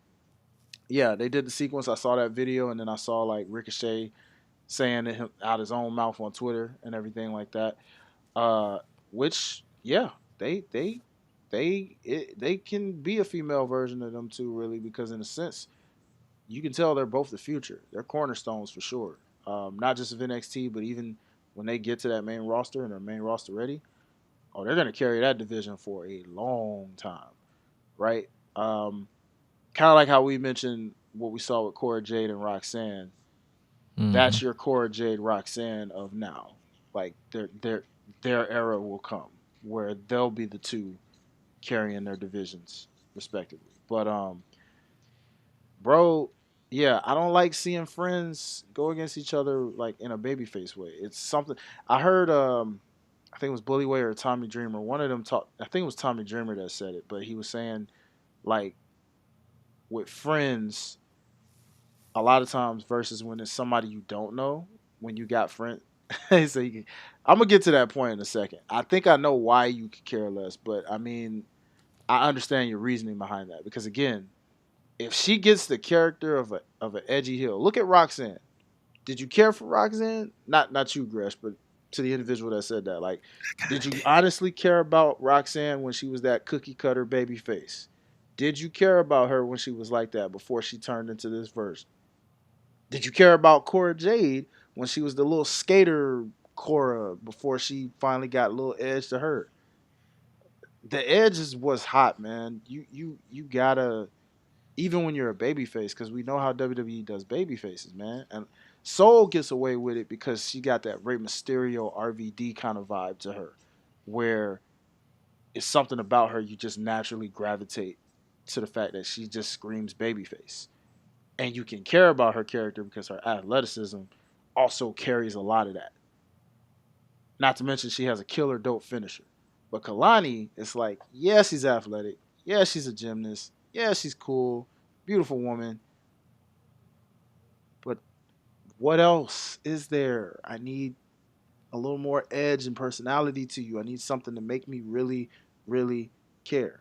Yeah, they did the sequence. I saw that video, and then I saw like Ricochet saying it out his own mouth on Twitter and everything like that. Uh, which, yeah, they can be a female version of them too, really, because in a sense, you can tell they're both the future. They're cornerstones for sure. Not just of NXT, but even when they get to that main roster and they're main roster ready, they're gonna carry that division for a long time, right? Kind of like how we mentioned what we saw with Cora Jade and Roxanne. That's your Cora Jade Roxanne of now. Like their era will come where they'll be the two carrying their divisions respectively. But bro, yeah, I don't like seeing friends go against each other like in a babyface way. It's something I heard. I think it was Bully Way or Tommy Dreamer. One of them talk. I think it was Tommy Dreamer that said it, but he was saying like with friends, a lot of times versus when it's somebody you don't know, when you got friends. So I'm gonna get to that point in a second. I think I know why you could care less, but I mean, I understand your reasoning behind that because again, if she gets the character of an edgy heel, look at Roxanne. Did you care for Roxanne? Not you, Gresh, but to the individual that said that. Like, did you honestly care about Roxanne when she was that cookie cutter baby face? Did you care about her when she was like that before she turned into this version? Did you care about Cora Jade when she was the little skater Cora before she finally got a little edge to her? The Edge was hot, man. You gotta, even when you're a babyface, because we know how WWE does baby faces, man. And Soul gets away with it because she got that Rey Mysterio RVD kind of vibe to her, where it's something about her you just naturally gravitate to the fact that she just screams babyface. And you can care about her character because her athleticism also carries a lot of that. Not to mention she has a killer dope finisher. But Kalani, it's like, yeah, she's athletic. Yeah, she's a gymnast. Yeah, she's cool. Beautiful woman. But what else is there? I need a little more edge and personality to you. I need something to make me really, really care.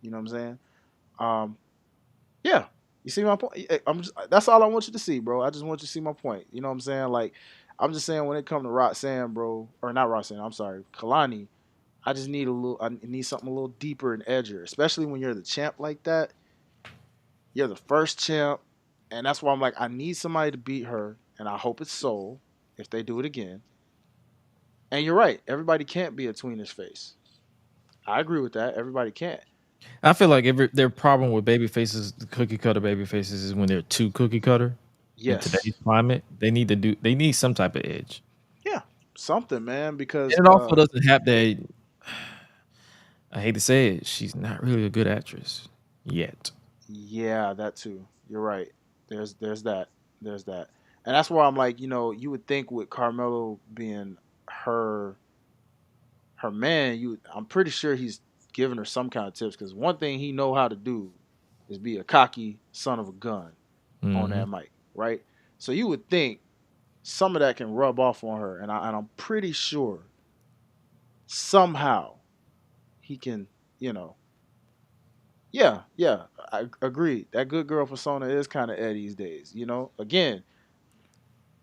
You know what I'm saying? Yeah. You see my point? That's all I want you to see, bro. I just want you to see my point. You know what I'm saying? Like, I'm just saying when it comes to Roxanne, bro, or not Roxanne, I'm sorry, Kalani, I need something a little deeper and edgier, especially when you're the champ like that. You're the first champ, and that's why I'm like, I need somebody to beat her, and I hope it's Soul if they do it again. And you're right, everybody can't be a tweener's face. I agree with that. Everybody can't. I feel like their problem with baby faces, the cookie cutter baby faces, is when they're too cookie cutter. Yes. In today's climate, they need some type of edge. Yeah, something, man, because and it also doesn't have that. I hate to say it, she's not really a good actress yet. Yeah, that too. You're right. There's that. There's that. And that's where I'm like, you would think with Carmelo being her man, I'm pretty sure he's giving her some kind of tips, because one thing he know how to do is be a cocky son of a gun on that mic, right? So you would think some of that can rub off on her, and I'm pretty sure somehow he can, yeah, I agree. That good girl persona is kind of Ed these days. Again,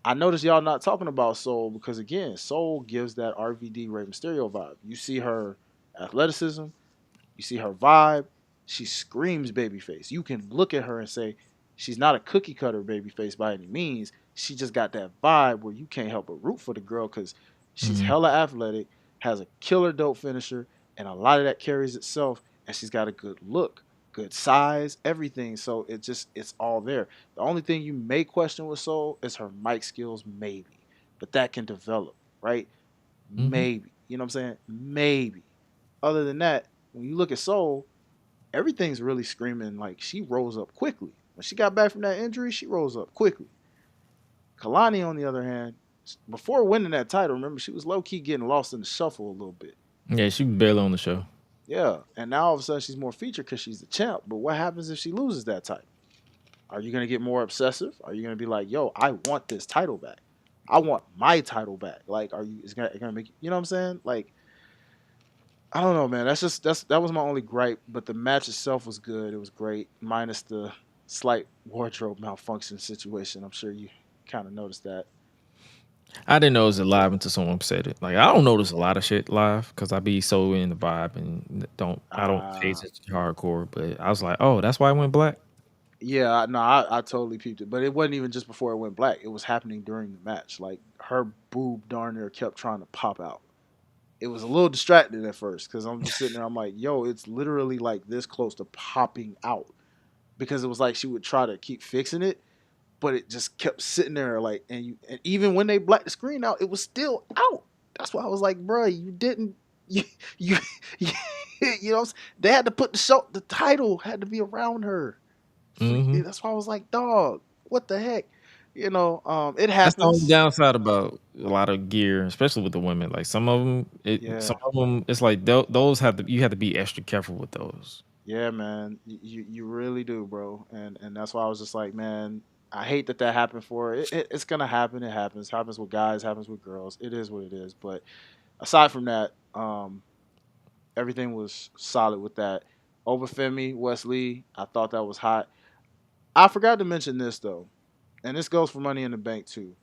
I noticed y'all not talking about Soul because, again, Soul gives that RVD Rey Mysterio vibe. You see her athleticism, you see her vibe. She screams babyface. You can look at her and say she's not a cookie cutter babyface by any means. She just got that vibe where you can't help but root for the girl because she's hella athletic, has a killer dope finisher, and a lot of that carries itself. And she's got a good look, good size, everything. So it's all there. The only thing you may question with Soul is her mic skills, maybe. But that can develop, right? Maybe. You know what I'm saying? Maybe. Other than that, when you look at Soul, everything's really screaming like she rose up quickly. When she got back from that injury, she rose up quickly. Kalani, on the other hand, before winning that title, remember, she was low-key getting lost in the shuffle a little bit. Yeah, she was barely on the show. Yeah, and now all of a sudden she's more featured because she's the champ. But what happens if she loses that title? Are you going to get more obsessive? Are you going to be like, yo, I want this title back. I want my title back. Like, is it gonna make, you know what I'm saying? Like, I don't know, man. That was my only gripe. But the match itself was good. It was great, minus the slight wardrobe malfunction situation. I'm sure you kind of noticed that. I didn't know it was live until someone said it. Like, I don't notice a lot of shit live because I be so in the vibe and I don't pay attention to hardcore. But I was like, oh, that's why it went black. Yeah, no, I totally peeped it. But it wasn't even just before it went black. It was happening during the match. Like, her boob darn near kept trying to pop out. It was a little distracting at first because I'm just sitting there. I'm like, yo, it's literally like this close to popping out, because it was like she would try to keep fixing it, but it just kept sitting there. Like, and even when they blacked the screen out, it was still out. That's why I was like, bro, you didn't, you know, they had to put the title had to be around her. That's why I was like, dog, what the heck? It happens. That's the only downside about a lot of gear, especially with the women. Like some of them, it's like those you have to be extra careful with those. Yeah, man, you really do, bro. And that's why I was just like, man, I hate that happened for her. It's gonna happen. It happens with guys, happens with girls. It is what it is. But aside from that, everything was solid with that. Over Femi, Wesley, I thought that was hot. I forgot to mention this though. And this goes for Money in the Bank, too.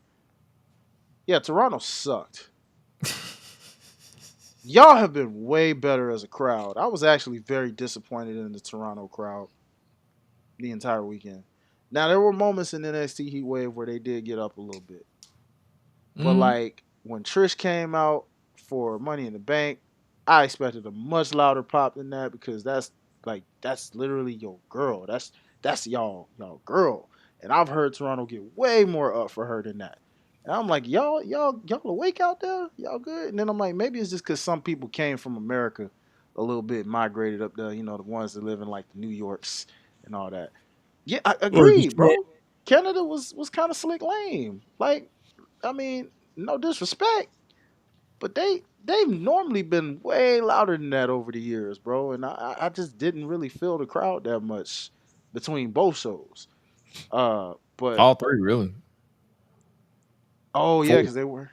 Yeah, Toronto sucked. Y'all have been way better as a crowd. I was actually very disappointed in the Toronto crowd the entire weekend. Now, there were moments in NXT Heatwave where they did get up a little bit. But, like, when Trish came out for Money in the Bank, I expected a much louder pop than that because that's literally your girl. That's y'all girl. And I've heard Toronto get way more up for her than that. And I'm like, y'all awake out there? Y'all good? And then I'm like, maybe it's just because some people came from America a little bit, migrated up there, the ones that live in like the New Yorks and all that. Yeah, I agree, bro. Canada was kind of slick lame. Like, I mean, no disrespect, but they've normally been way louder than that over the years, bro. And I just didn't really feel the crowd that much between both shows. But all three really. Oh, yeah, because they were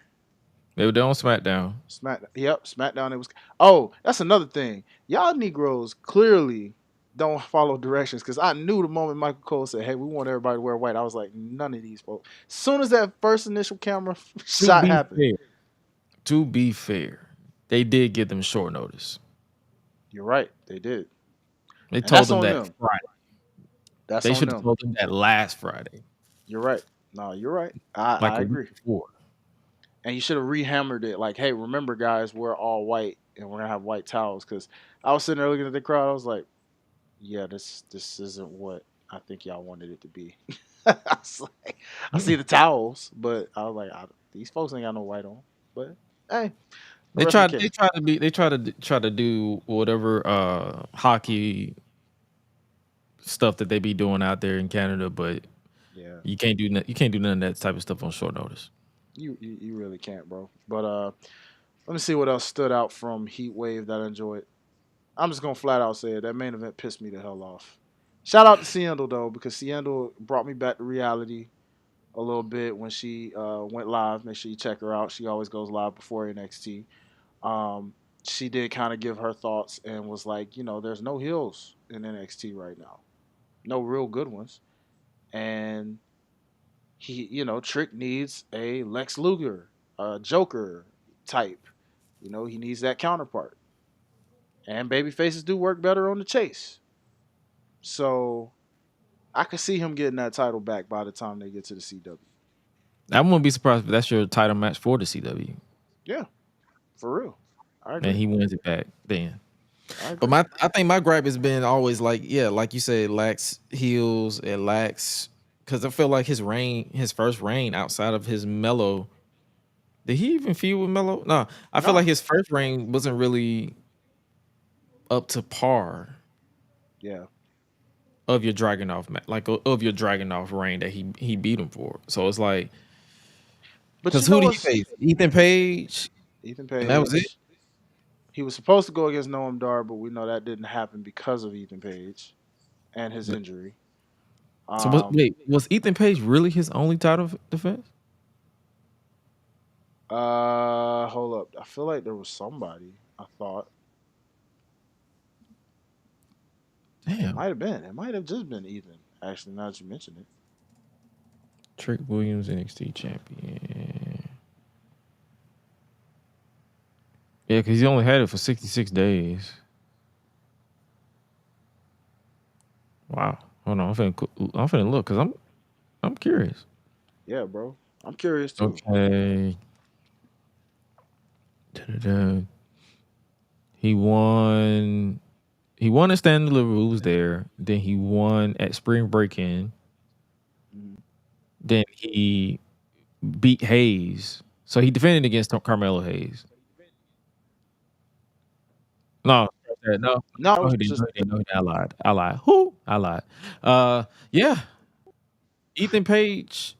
on SmackDown. SmackDown. It was. Oh, that's another thing. Y'all Negroes clearly don't follow directions because I knew the moment Michael Cole said, "Hey, we want everybody to wear white," I was like, none of these folks. As soon as that first initial camera shot happened. To be fair, they did give them short notice. You're right. They did. They told them that Friday. They should have told them that last Friday. You're right. No, you're right. I agree. And you should have rehammered it. Like, hey, remember, guys, we're all white and we're gonna have white towels. Because I was sitting there looking at the crowd. I was like, yeah, this isn't what I think y'all wanted it to be. I was like, I see the towels, but I was like, these folks ain't got no white on. But hey, they try to do whatever hockey stuff that they be doing out there in Canada, but yeah, you can't do none of that type of stuff on short notice. You really can't, bro. But let me see what else stood out from Heatwave that I enjoyed. I'm just gonna flat out say it. That main event pissed me the hell off. Shout out to Cena though, because Cena brought me back to reality a little bit when she went live. Make sure you check her out. She always goes live before NXT. She did kind of give her thoughts and was like, there's no heels in NXT right now, no real good ones, and Trick needs a Lex Luger, a Joker type. He needs that counterpart. And baby faces do work better on the chase. So I could see him getting that title back by the time they get to the CW. I wouldn't be surprised if that's your title match for the CW. Yeah, for real. I agree. And he wins it back then. But I think my gripe has been always like you said, lacks heels, it lacks, because I feel like his first reign outside of his Mello. Did he even feud with Mello? No, I feel like his first reign wasn't really up to par. Yeah. Of your Dragunov of your Dragunov reign that he beat him for. So it's like, because who did he face? Ethan Page. Ethan Page. And that was it. He was supposed to go against Noam Dar, but we know that didn't happen because of Ethan Page and his injury. So was Ethan Page really his only title defense? Hold up. I feel like there was somebody. I thought. Damn. It might have been. It might have just been Ethan. Actually, now that you mention it. Trick Williams, NXT champion. Yeah, because he only had it for 66 days. Wow. Hold on. I'm finna look because I'm curious. Yeah, bro. I'm curious too. Okay. He won at Stand and Deliver, who was there. Then he won at Spring Break-In. Mm-hmm. Then he beat Hayes. So he defended against Carmelo Hayes. No, he didn't. I lied. Who? I lied. Yeah. Ethan Page.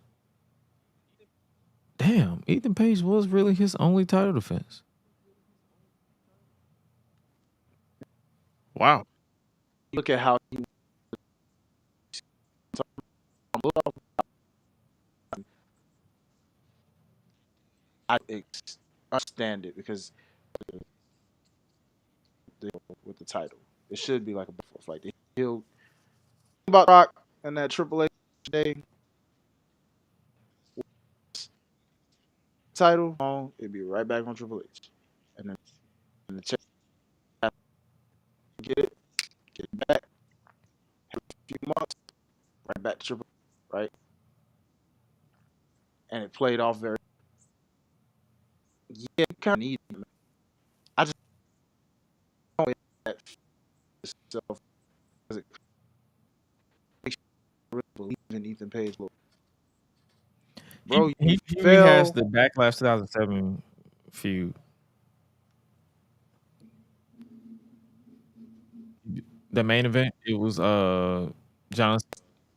Damn, Ethan Page was really his only title defense. Wow. Look at how he I understand it because with the title, it should be like a like he'll about Rock and that Triple H day title, it'd be right back on Triple H, and then the check get it back, a few months, right back to Triple H, right, and it played off very. Yeah, you kind of need him. yourself. Really believe in Ethan Page. Bro, he rehashed the Backlash 2007 feud. The main event, it was John.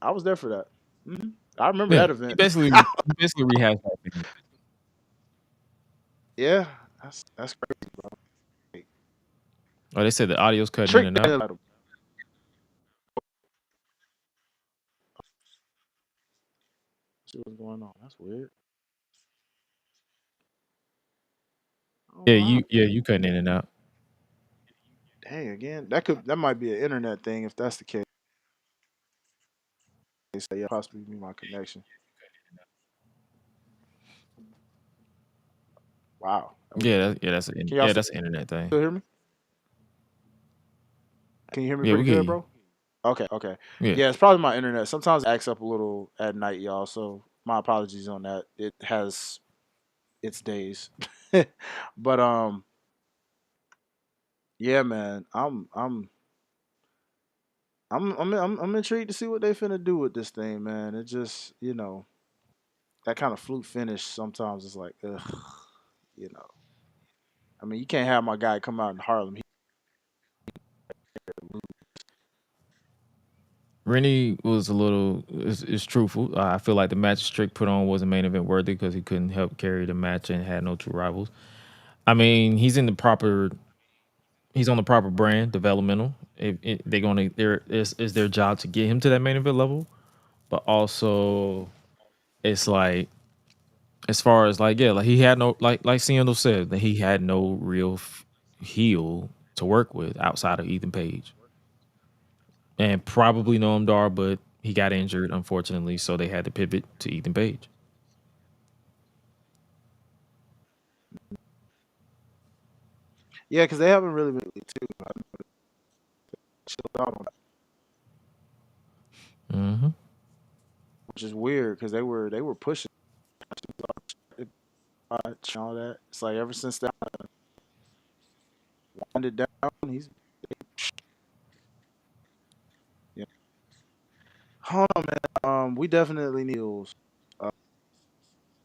I was there for that. Mm-hmm. I remember that event. He basically rehashed that thing. Yeah, that's crazy, bro. Oh, they said the audio's cutting in and out. See what's going on. That's weird. Oh, Yeah, wow. you cutting in and out. Dang, again, that might be an internet thing if that's the case. Yeah, possibly be my connection. Wow. That's an internet thing. Still hear me? Can you hear me Yeah, pretty we can good, hear bro? Okay. Yeah. Yeah, it's probably my internet. Sometimes it acts up a little at night, y'all. So my apologies on that. It has its days. But yeah, man. I'm intrigued to see what they finna do with this thing, man. It just, that kind of fluke finish sometimes is like, ugh, you know. I mean, you can't have my guy come out in Harlem. Rennie was a little is truthful. I feel like the match Strick put on wasn't main event worthy because he couldn't help carry the match and had no true rivals. I mean, he's on the proper brand, developmental. It's their job to get him to that main event level, but also it's like as far as like he had no like Cena said that he had no real heel to work with outside of Ethan Page. And probably Noam Dar, but he got injured, unfortunately, so they had to pivot to Ethan Page. Yeah, because they haven't really been too chilled out on that, which is weird because they were pushing all that. It's like ever since that wound it down, he's yeah. Hold on, man. We definitely need heels. And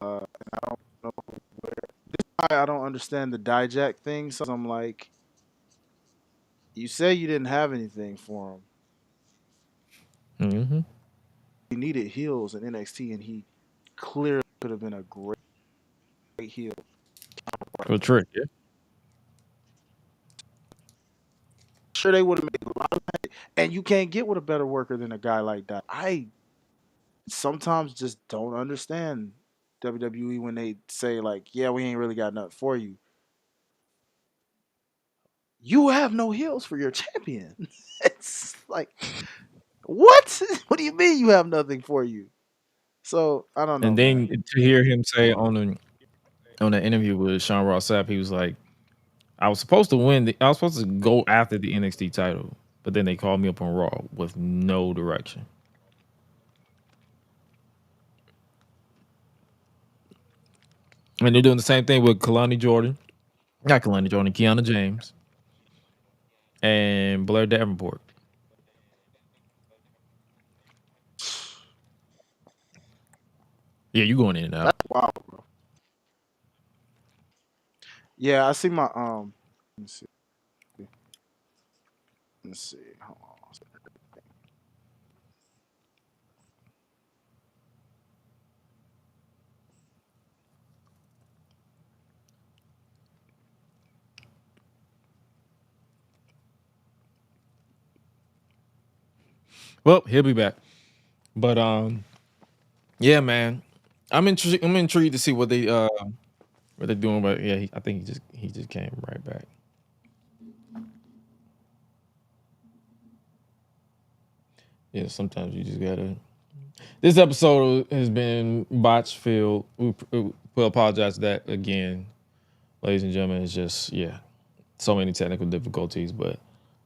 I don't know where. This is why I don't understand the Dijak thing. So I'm like, you say you didn't have anything for him. He needed heels in NXT, and he clearly could have been a great heel. Well, Trick, yeah. Sure, they would have made a lot of money, and you can't get with a better worker than a guy like that. I sometimes just don't understand WWE when they say like, "Yeah, we ain't really got nothing for you." You have no heels for your champion. It's like, what? What do you mean you have nothing for you? So I don't know. And then Man. to hear him say on the interview with Sean Ross Sapp, he was like, I was supposed to go after the NXT title, but then they called me up on Raw with no direction. And they're doing the same thing with Kiana James, and Blair Davenport. Yeah, you going in and out. That's wild, bro. Yeah, I see my Let me see. Let's see. Hold on. Well, he'll be back. But yeah, man, I'm intrigued to see what they're doing. But yeah, I think he just came right back. Yeah, sometimes you just gotta. This episode has been botch filled. We'll apologize for that again, ladies and gentlemen. It's just so many technical difficulties. But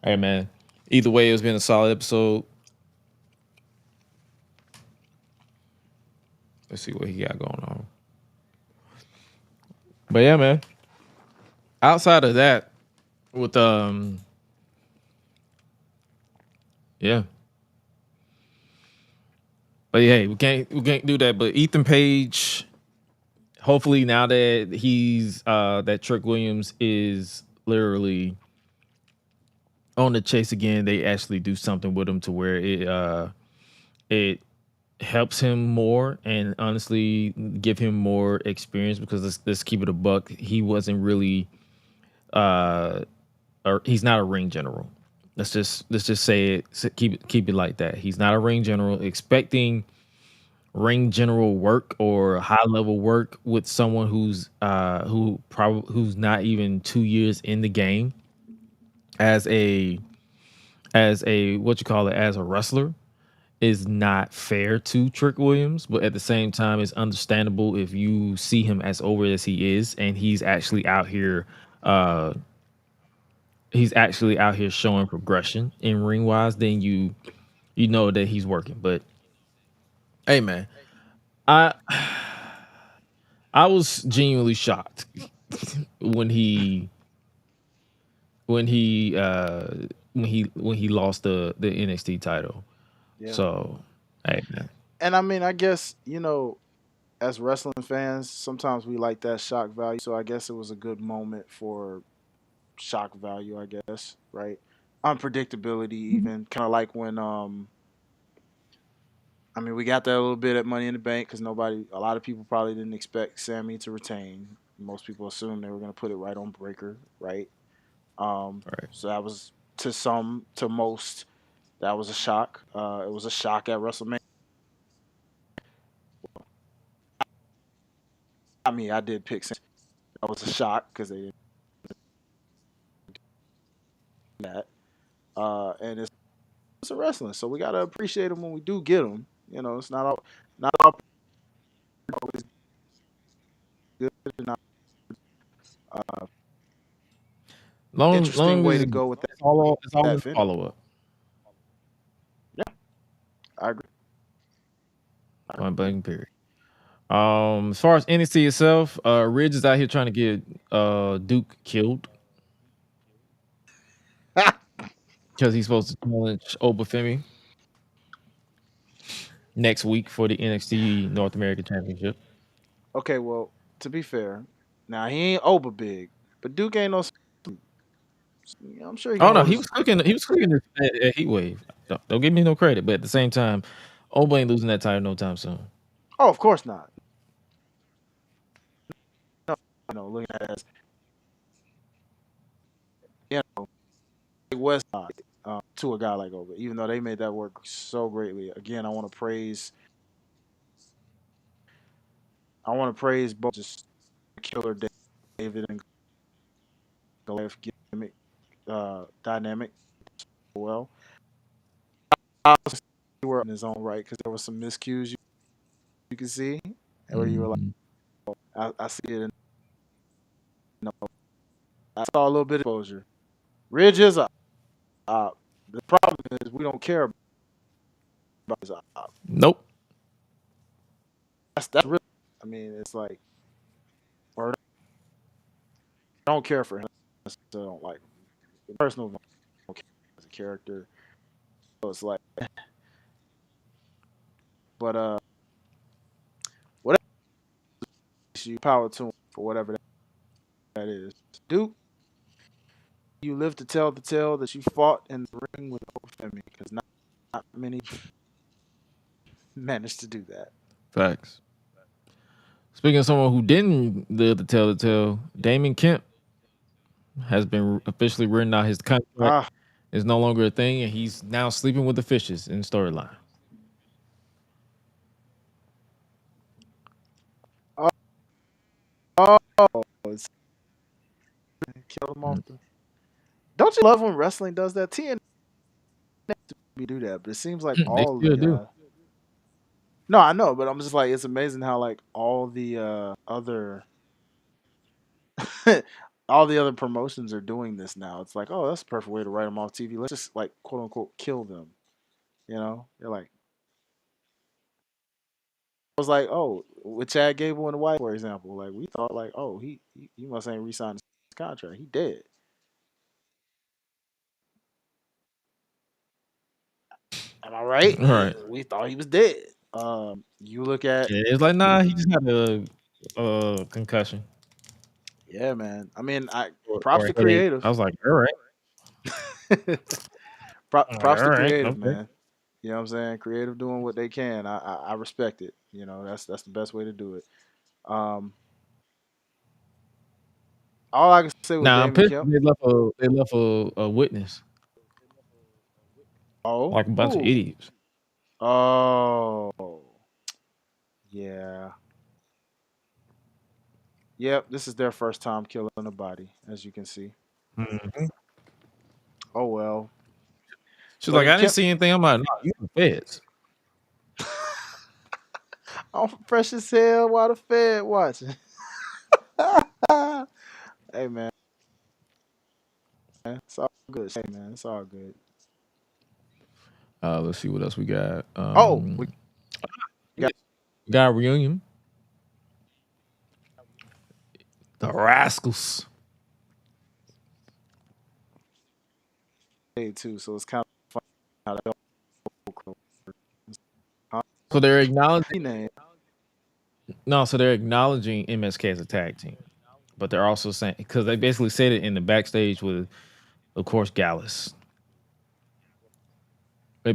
hey, man, either way, it's been a solid episode. Let's see what he got going on. But yeah, man. Outside of that, with Yeah. But hey, we can't do that. But Ethan Page, hopefully now that he's that Trick Williams is literally on the chase again, they actually do something with him to where it helps him more and honestly give him more experience, because let's keep it a buck. He wasn't really or he's not a ring general. Let's just say it, keep it like that. He's not a ring general. Expecting ring general work or high level work with someone who's who's not even 2 years in the game as a what you call it, as a wrestler, is not fair to Trick Williams. But at the same time, it's understandable if you see him as over as he is, and he's actually out here showing progression in ring wise, then you know that he's working. But hey man, I I was genuinely shocked when he when he lost the NXT title. Yeah. So hey man. And I mean, I guess, as wrestling fans, sometimes we like that shock value. So I guess it was a good moment for shock value, I guess, right? Unpredictability, even kind of like when I mean, we got that a little bit at Money in the Bank because a lot of people probably didn't expect Sammy to retain. Most people assumed they were going to put it right on Breaker, right? Right. So that was to most, that was a shock. It was a shock at WrestleMania. I mean, I did pick Sammy. That was a shock because they didn't do that. And it's a wrestling, so we gotta appreciate them when we do get them. It's not all always good. Not interesting Long way as to go with that. it's all Finish. follow up. Yeah, I agree. Point blank period. As far as NXT itself, Ridge is out here trying to get Duke killed because he's supposed to challenge Obafemi next week for the NXT North American Championship. Okay, well, to be fair, now he ain't Oba big, but Duke ain't no. I'm sure he can Oh no, hold he his. was cooking. He was cooking at Heatwave. Don't give me no credit, but at the same time, Oba ain't losing that title no time soon. Oh, of course not. No, looking at it as West Side to a guy like Oba, even though they made that work so greatly. Again, I want to praise. Both just killer David and Goliath gimmick dynamic well. Obviously, they were in his own right because there were some miscues you could see, where you were like, I see it. I saw a little bit of exposure. Ridge is up. The problem is we don't care about his op. Nope. That's really. I mean, it's like, or I don't care for him. I still don't like him. Personal. Don't care as a character. So it's like, but whatever you power to him for whatever that is. Duke, you live to tell the tale that you fought in the ring with Obafemi because not many managed to do that. Facts. Speaking of someone who didn't live to tell the tale, Damon Kemp has been officially written out. His contract is no longer a thing, and he's now sleeping with the fishes in storyline. It's kill him off. Don't you love when wrestling does that? TNA do that, but it seems like all they still do. No, I know, but I'm just like, it's amazing how like all the other all the other promotions are doing this now. It's like, oh, that's a perfect way to write them off TV. Let's just like quote unquote kill them. You're like, I was like, oh, with Chad Gable and the White, for example, like we thought like, oh, he must ain't re-signed his contract. He dead. Am I right? Right. We thought he was dead. You look at it's like, nah, he just had a concussion. Yeah, man. I mean, Or props a to headache. creative. I was like, all right. Props to creative, okay. man. You know what I'm saying? Creative doing what they can. I respect it. You know, that's the best way to do it. All I can say with Nah, I'm Damon pissed Kemp. they left a witness. Oh, Like a bunch of who? idiots. Oh, yeah. Yep, this is their first time killing a body, as you can see. Mm-hmm. Oh well. She's But like, if I didn't Kemp, see anything. I'm like, no, you the feds. I'm fresh as hell while the Fed watching. Hey man, it's all good. Hey man, it's all good. Let's see what else we got. We got a reunion. The Rascals. paid too, so it's kind of fun how that So they're acknowledging. name. No, so they're acknowledging MSK as a tag team, but they're also saying because they basically said it in the backstage with, of course, Gallus. They're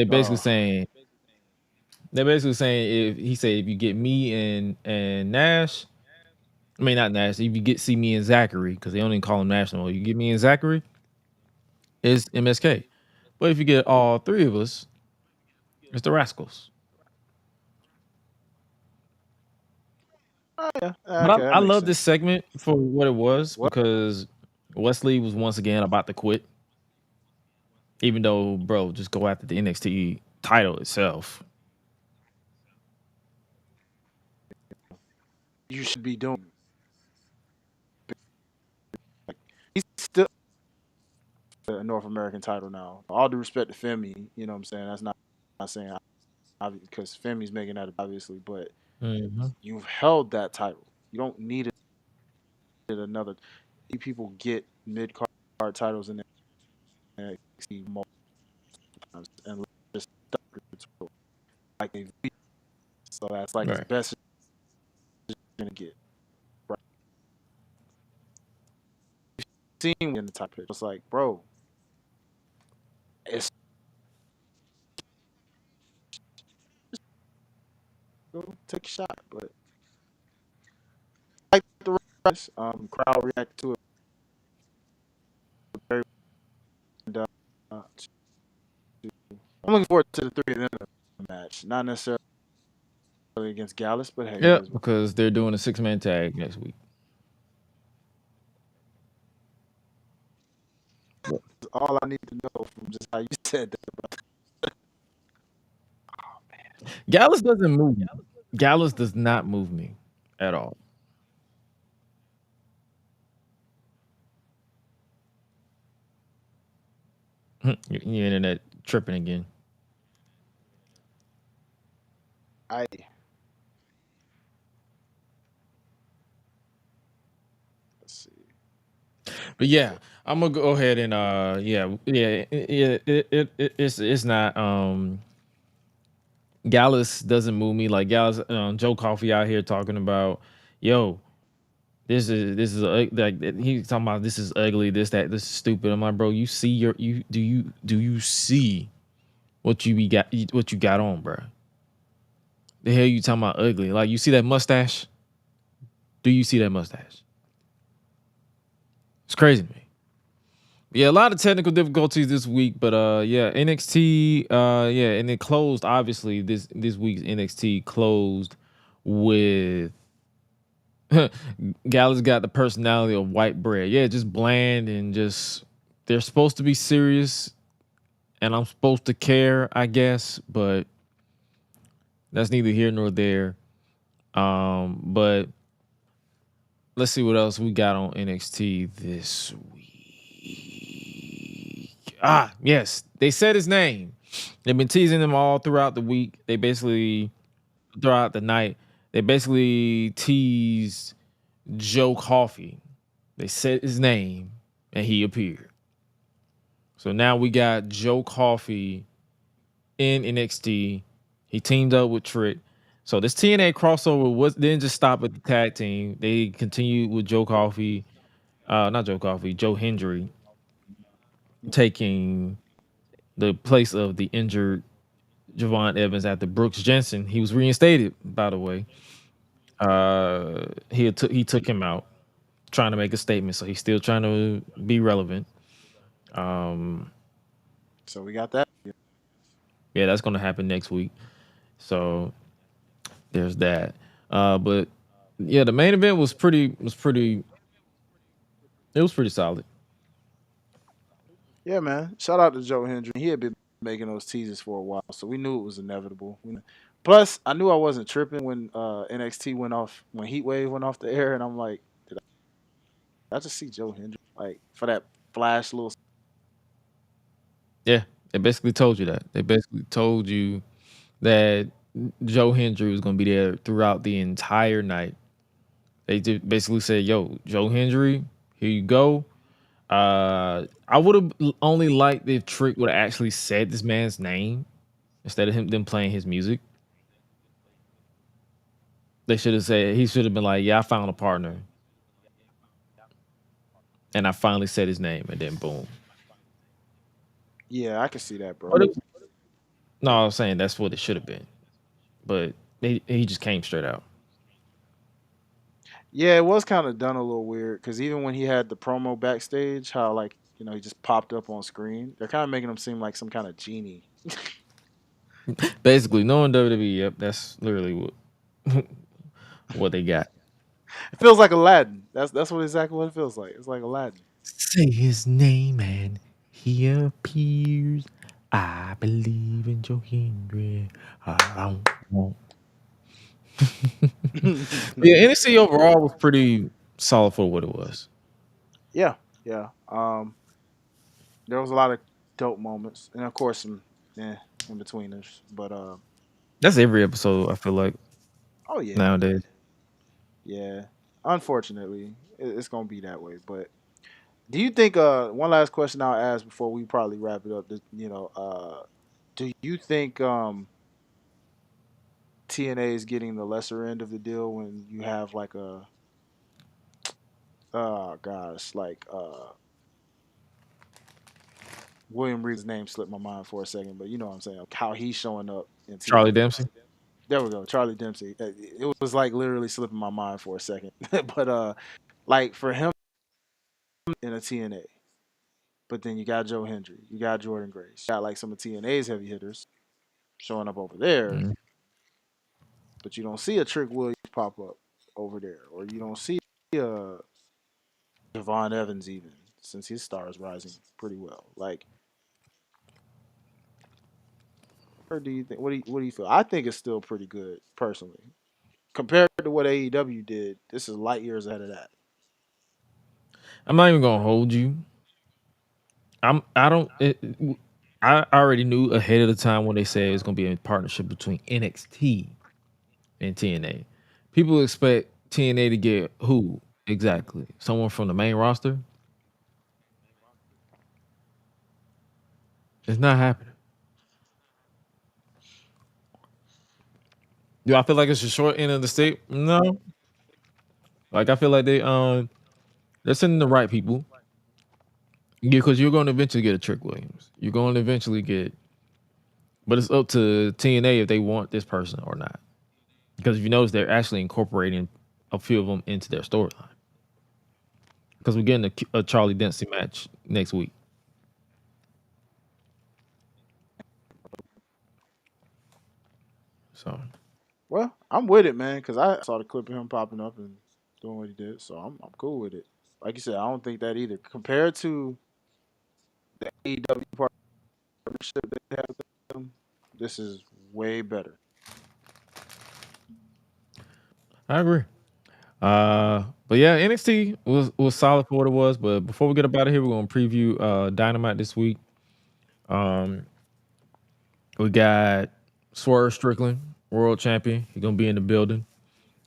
basically saying if you get me and Nash, I mean not Nash, if you see me and Zachary, because they don't even call him Nash no more. You get me and Zachary, it's MSK. But if you get all three of us, it's the Rascals. Oh, yeah. But Okay, I that makes love sense. this segment for what it was What? because Wesley was once again about to quit. Even though, bro, just go after the NXT title itself. You should be doing. He's still a North American title now. All due respect to Femi, you know what I'm saying? That's not saying because Femi's making that obviously, but you've held that title. You don't need it another. People get mid card titles in NXT multiple times and just like they so that's like as Right. best as you're gonna get. Right. Seeing in the top picture, it's like, bro, it's go take a shot, but like the rest, crowd reacted to it very. And, I'm looking forward to the three of them match, not necessarily against Gallus, but hey, Yeah, it is because they're doing a 6-man tag next week. all I need to know from just how you said that. Gallus doesn't move me. Gallus does not move me at all. Your internet tripping again. Let's see. But yeah, I'm gonna go ahead and it's not Gallus doesn't move me like Gallus. Joe Coffey out here talking about, yo, this is like he's talking about this is ugly, this is stupid. I'm like, bro, you see do you see what you got on, bro? The hell you talking about ugly? Like, you see that mustache? Do you see that mustache? It's crazy to me. Yeah, a lot of technical difficulties this week, but NXT, and it closed. Obviously, this week's NXT closed with Gallus got the personality of white bread. Yeah, just bland and just they're supposed to be serious, and I'm supposed to care, I guess, but that's neither here nor there. But let's see what else we got on NXT this week. Yes, they said his name. They've been teasing him all throughout the week. Throughout the night, they basically teased Joe Coffey. They said his name and he appeared. So now we got Joe Coffey in NXT. He teamed up with Trick. So this TNA crossover didn't just stop at the tag team. They continued with Joe Hendry taking the place of the injured Javon Evans after Brooks Jensen. He was reinstated, by the way. He took him out, trying to make a statement. So he's still trying to be relevant. So we got that. Yeah, that's going to happen next week. So there's that. But yeah, the main event was pretty solid. Yeah, man. Shout out to Joe Hendry. He had been making those teases for a while, so we knew it was inevitable. Plus, I knew I wasn't tripping when NXT went off, when Heatwave went off the air, and I'm like, did I just see Joe Hendry like for that flash little? Yeah, they basically told you that. They basically told you that Joe Hendry was going to be there throughout the entire night. They basically said, "Yo, Joe Hendry, here you go." I would have only liked if Trick would have actually said this man's name instead of them playing his music. They should have said, he should have been like, "Yeah, I found a partner, and I finally said his name," and then boom. Yeah, I can see that, bro. No, I was saying that's what it should have been, but he just came straight out. Yeah, it was kind of done a little weird because even when he had the promo backstage, how like he just popped up on screen. They're kind of making him seem like some kind of genie. Basically, knowing WWE, yep, that's literally what they got. It feels like Aladdin. That's exactly what it feels like. It's like Aladdin. Say his name and he appears. I believe in Joe Hendry. Yeah, NXT overall was pretty solid for what it was. Yeah. There was a lot of dope moments, and of course some in betweeners. But that's every episode. I feel like. Oh yeah. Nowadays. Yeah. Unfortunately, it's gonna be that way. But do you think? One last question I'll ask before we probably wrap it up. Do you think TNA is getting the lesser end of the deal when you have like a William Reed's name slipped my mind for a second, but you know what I'm saying? Like how he's showing up in TNA. Charlie Dempsey. There we go, Charlie Dempsey. It was like literally slipping my mind for a second, but like for him in a TNA, but then you got Joe Hendry, you got Jordan Grace, you got like some of TNA's heavy hitters showing up over there, but you don't see a Trick Williams pop up over there, or you don't see Javon Evans even, since his star is rising pretty well. Like, or do you think? What do you feel? I think it's still pretty good personally, compared to what AEW did. This is light years ahead of that. I'm not even gonna hold you. I already knew ahead of the time when they said it's gonna be a partnership between NXT and TNA. People expect TNA to get who exactly? Someone from the main roster? It's not happening. Do I feel like it's a short end of the stick? No. Like I feel like they're sending the right people. Yeah, because you're going to eventually get a Trick Williams. You're going to eventually get, but it's up to TNA if they want this person or not. Because if you notice, they're actually incorporating a few of them into their storyline. Because we're getting a Charlie Dempsey match next week. So, well, I'm with it, man, because I saw the clip of him popping up and doing what he did, so I'm cool with it. Like you said, I don't think that either. Compared to the AEW partnership they have with them, this is way better. I agree. But yeah, NXT was solid for what it was. But before we get up out of here, we're gonna preview Dynamite this week. We got Swerve Strickland, world champion. He's gonna be in the building,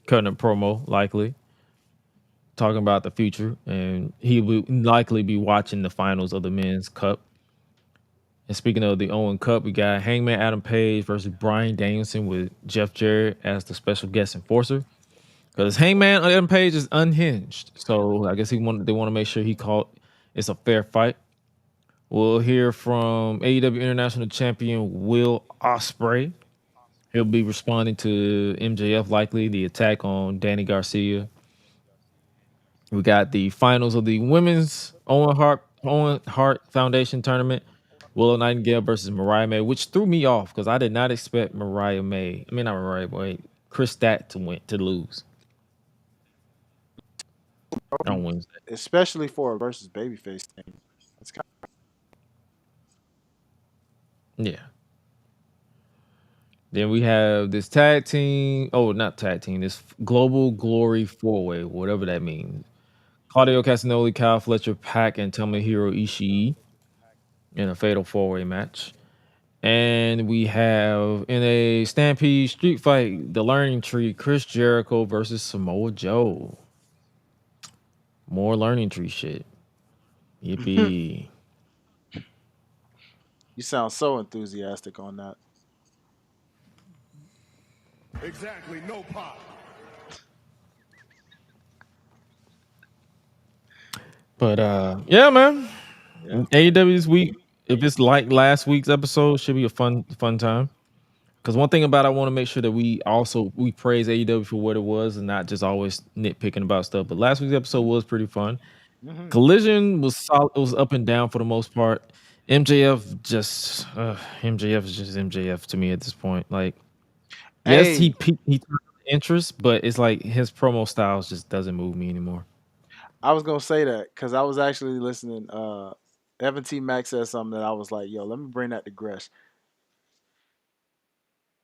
cutting a promo, likely talking about the future, and he will likely be watching the finals of the Men's Cup And speaking of the Owen Cup, we got Hangman Adam Page versus Bryan Danielson with Jeff Jarrett as the special guest enforcer. Because Hangman Adam Page is unhinged, so I guess they want to make sure it's a fair fight. We'll hear from AEW International Champion Will Ospreay. He'll be responding to MJF, likely the attack on Danny Garcia. We got the finals of the women's Owen Hart Foundation tournament. Willow Nightingale versus Mariah May, which threw me off because I did not expect not Mariah May, Chris Stat to lose on Wednesday. Especially for a versus babyface thing. It's kind of... Yeah. Then we have this tag team. Oh, not tag team. This Global Glory 4-Way, whatever that means. Claudio Castagnoli, Kyle Fletcher, Pac, and Tomohiro Ishii in a fatal 4-way match. And we have in a Stampede Street Fight, the Learning Tree, Chris Jericho versus Samoa Joe. More Learning Tree shit. Yippee. You sound so enthusiastic on that. Exactly, no pop. But yeah, man. AEW this week, if it's like last week's episode, should be a fun time. Because one thing about I want to make sure that we praise AEW for what it was and not just always nitpicking about stuff. But last week's episode was pretty fun. Mm-hmm. Collision was solid. It was up and down for the most part. MJF is just MJF to me at this point. Like, yes, he turned interest, but it's like his promo styles just doesn't move me anymore. I was gonna say that because I was actually listening. Evan T. Max said something that I was like, "Yo, let me bring that to Gresh."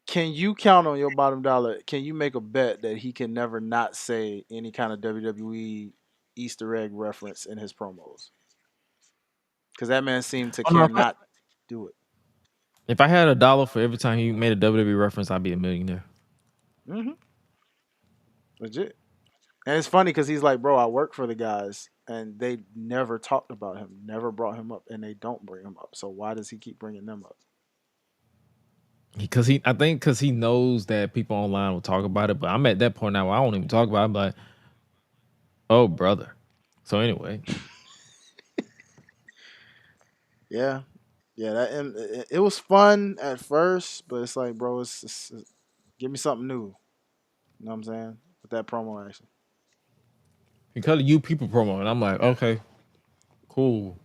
Can you count on your bottom dollar? Can you make a bet that he can never not say any kind of WWE Easter egg reference in his promos? Because that man seemed to cannot do it. If I had $1 for every time he made a WWE reference, I'd be a millionaire. Mm-hmm. Legit. And it's funny because he's like, bro, I work for the guys, and they never talked about him, never brought him up, and they don't bring him up. So why does he keep bringing them up? I think he knows that people online will talk about it, but I'm at that point now where I won't even talk about it. But oh, brother. So anyway, yeah, it was fun at first, but it's like, bro, it's give me something new. You know what I'm saying? With that promo action. He cut a You People promo, and I'm like, okay, cool.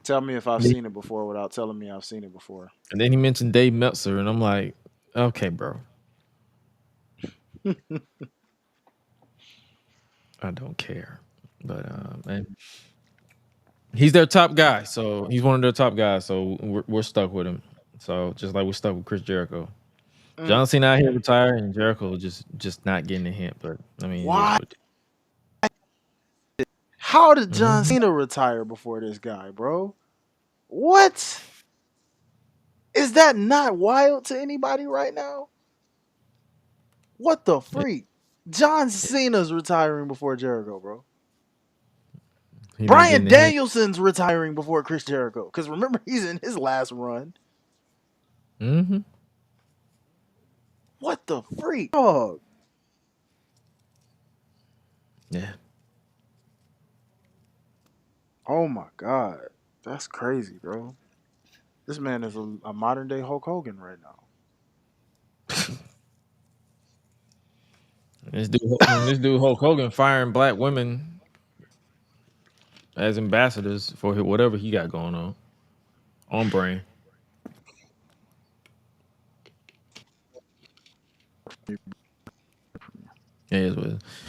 Tell me if I've seen it before without telling me I've seen it before. And then he mentioned Dave Meltzer, and I'm like, okay, bro. I don't care. But man, he's their top guy. So he's one of their top guys. So we're stuck with him. So just like we're stuck with Chris Jericho. John Cena out here retired, and Jericho just not getting a hint. But I mean, why? How did John Cena retire before this guy, bro? What? Is that not wild to anybody right now? What the freak? John Cena's retiring before Jericho, bro. Bryan Danielson's retiring before Chris Jericho. Because remember, he's in his last run. Mm-hmm. What the freak? Dog. Yeah. Oh my God. That's crazy, bro. This man is a modern day Hulk Hogan right now. This dude Hulk Hogan firing black women as ambassadors for whatever he got going on brand. Yeah,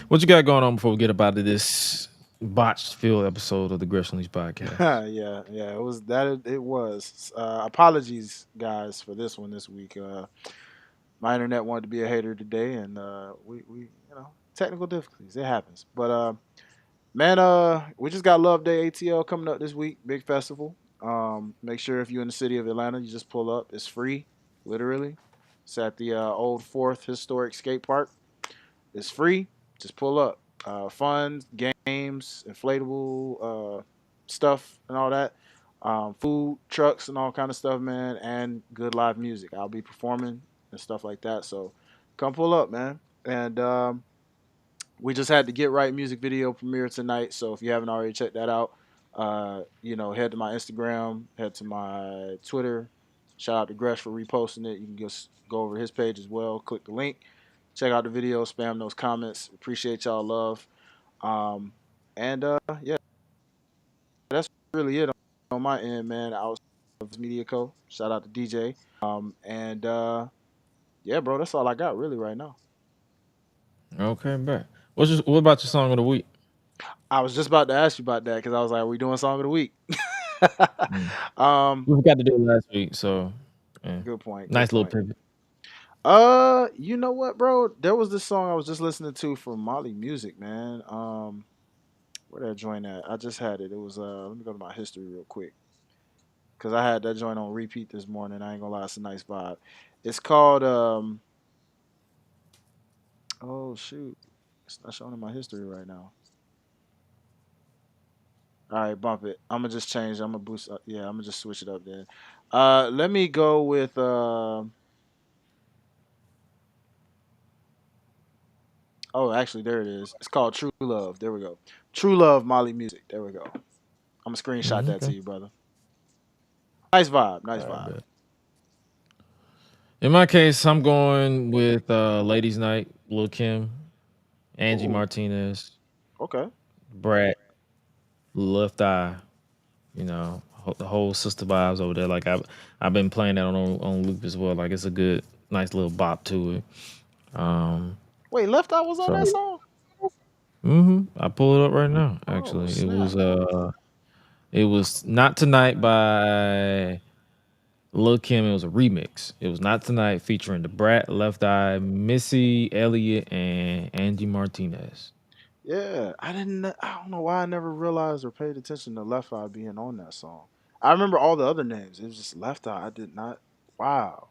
what you got going on before we get about this botched field episode of the GRESH UNLEASHED podcast? yeah, it was that. It was. Apologies, guys, for this one this week. My internet wanted to be a hater today, and we technical difficulties. It happens, but man, we just got Love Day ATL coming up this week. Big festival. Make sure if you're in the city of Atlanta, you just pull up. It's free, literally. It's at the Old Fourth Historic Skate Park. It's free. Just pull up. Fun, games, inflatable stuff and all that. Food trucks and all kind of stuff, man, and good live music. I'll be performing and stuff like that. So come pull up, man. And we just had the Get Right music video premiere tonight. So if you haven't already checked that out, head to my Instagram, head to my Twitter. Shout out to Gresh for reposting it. You can just go over his page as well. Click the link, check out the video, spam those comments. Appreciate y'all love. Yeah, that's really it on my end, man. Outside of Media Co. Shout out to DJ. Yeah, bro, that's all I got really right now. Okay, bet. What about your song of the week? I was just about to ask you about that because I was like, "Are we doing song of the week?" We forgot to do it last week, so yeah. Good point. Nice little pivot. You know what, bro? There was this song I was just listening to from Molly Music, man. Where did I join at? I just had it. It was let me go to my history real quick. Cause I had that joint on repeat this morning. I ain't gonna lie, it's a nice vibe. It's called oh shoot. It's not showing in my history right now. All right, bump it. I'm gonna just change. I'm gonna boost up. Yeah, I'm gonna just switch it up then. Let me go with oh, actually, there it is. It's called True Love. There we go. True Love, Molly Music. There we go. I'm gonna screenshot that to you, brother. Nice vibe. Nice vibe. Bet. In my case, I'm going with Ladies Night, Lil Kim, Angie Martinez. Okay. Brat, Left Eye. You know, the whole sister vibes over there. Like I've been playing that on loop as well. Like it's a good, nice little bop to it. Wait, Left Eye was on that song? I pull it up right now. Actually, it was Not Tonight by Lil Kim. It was a remix. It was Not Tonight featuring the Brat, Left Eye, Missy Elliott, and Angie Martinez. Yeah, I don't know why I never realized or paid attention to Left Eye being on that song. I remember all the other names. It was just Left Eye. I did not. Wow.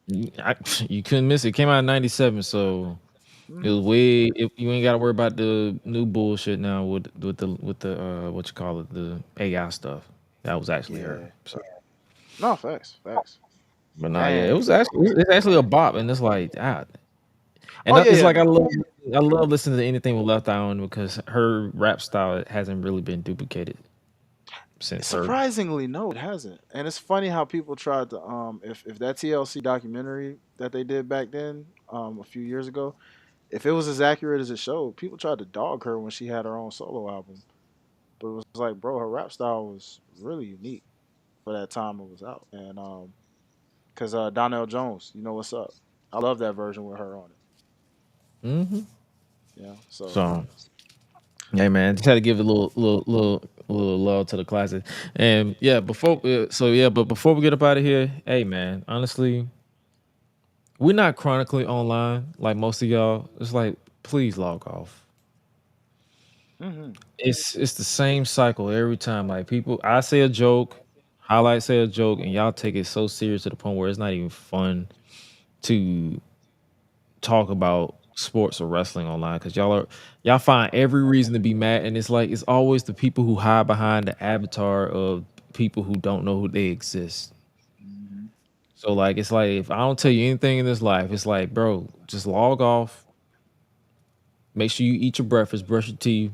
You couldn't miss it. It came out in '97, so it was way. You ain't got to worry about the new bullshit now with the what you call it, the AI stuff. That was actually her. So. No, facts. But no, yeah, it's actually a bop, and it's like and it's like I love listening to anything with Left Eye on because her rap style hasn't really been duplicated since. Surprisingly, no, it hasn't. And it's funny how people tried to if that TLC documentary that they did back then a few years ago, if it was as accurate as it showed, people tried to dog her when she had her own solo album. But it was like, bro, her rap style was really unique for that time it was out. And because Donnell Jones, you know what's up. I love that version with her on it. Yeah. So hey man, just had to give a little love to the classic. And yeah, before we get up out of here, hey man, honestly, we're not chronically online like most of y'all. It's like, please log off. It's the same cycle every time. Like I say a joke, Highlight say a joke, and y'all take it so serious to the point where it's not even fun to talk about sports or wrestling online because y'all find every reason to be mad, and it's like it's always the people who hide behind the avatar of people who don't know who they exist. So like it's like if I don't tell you anything in this life, it's like, bro, just log off. Make sure you eat your breakfast, brush your teeth,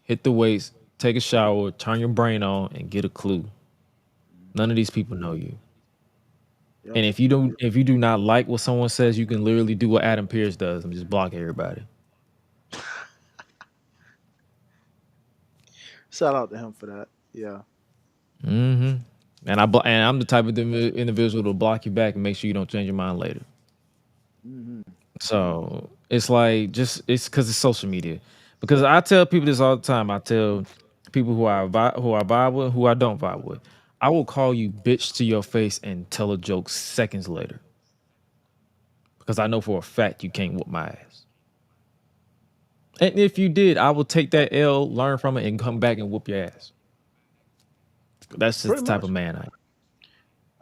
hit the weights, take a shower, turn your brain on, and get a clue. None of these people know you. Yep. And if you do not like what someone says, you can literally do what Adam Pearce does and just block everybody. Shout out to him for that. Yeah. And I'm the type of individual to block you back and make sure you don't change your mind later. So it's like it's because it's social media. Because I tell people this all the time. I tell people who I vibe with, who I don't vibe with. I will call you bitch to your face and tell a joke seconds later. Because I know for a fact you can't whoop my ass. And if you did, I will take that L, learn from it, and come back and whoop your ass. That's just the type of man I am.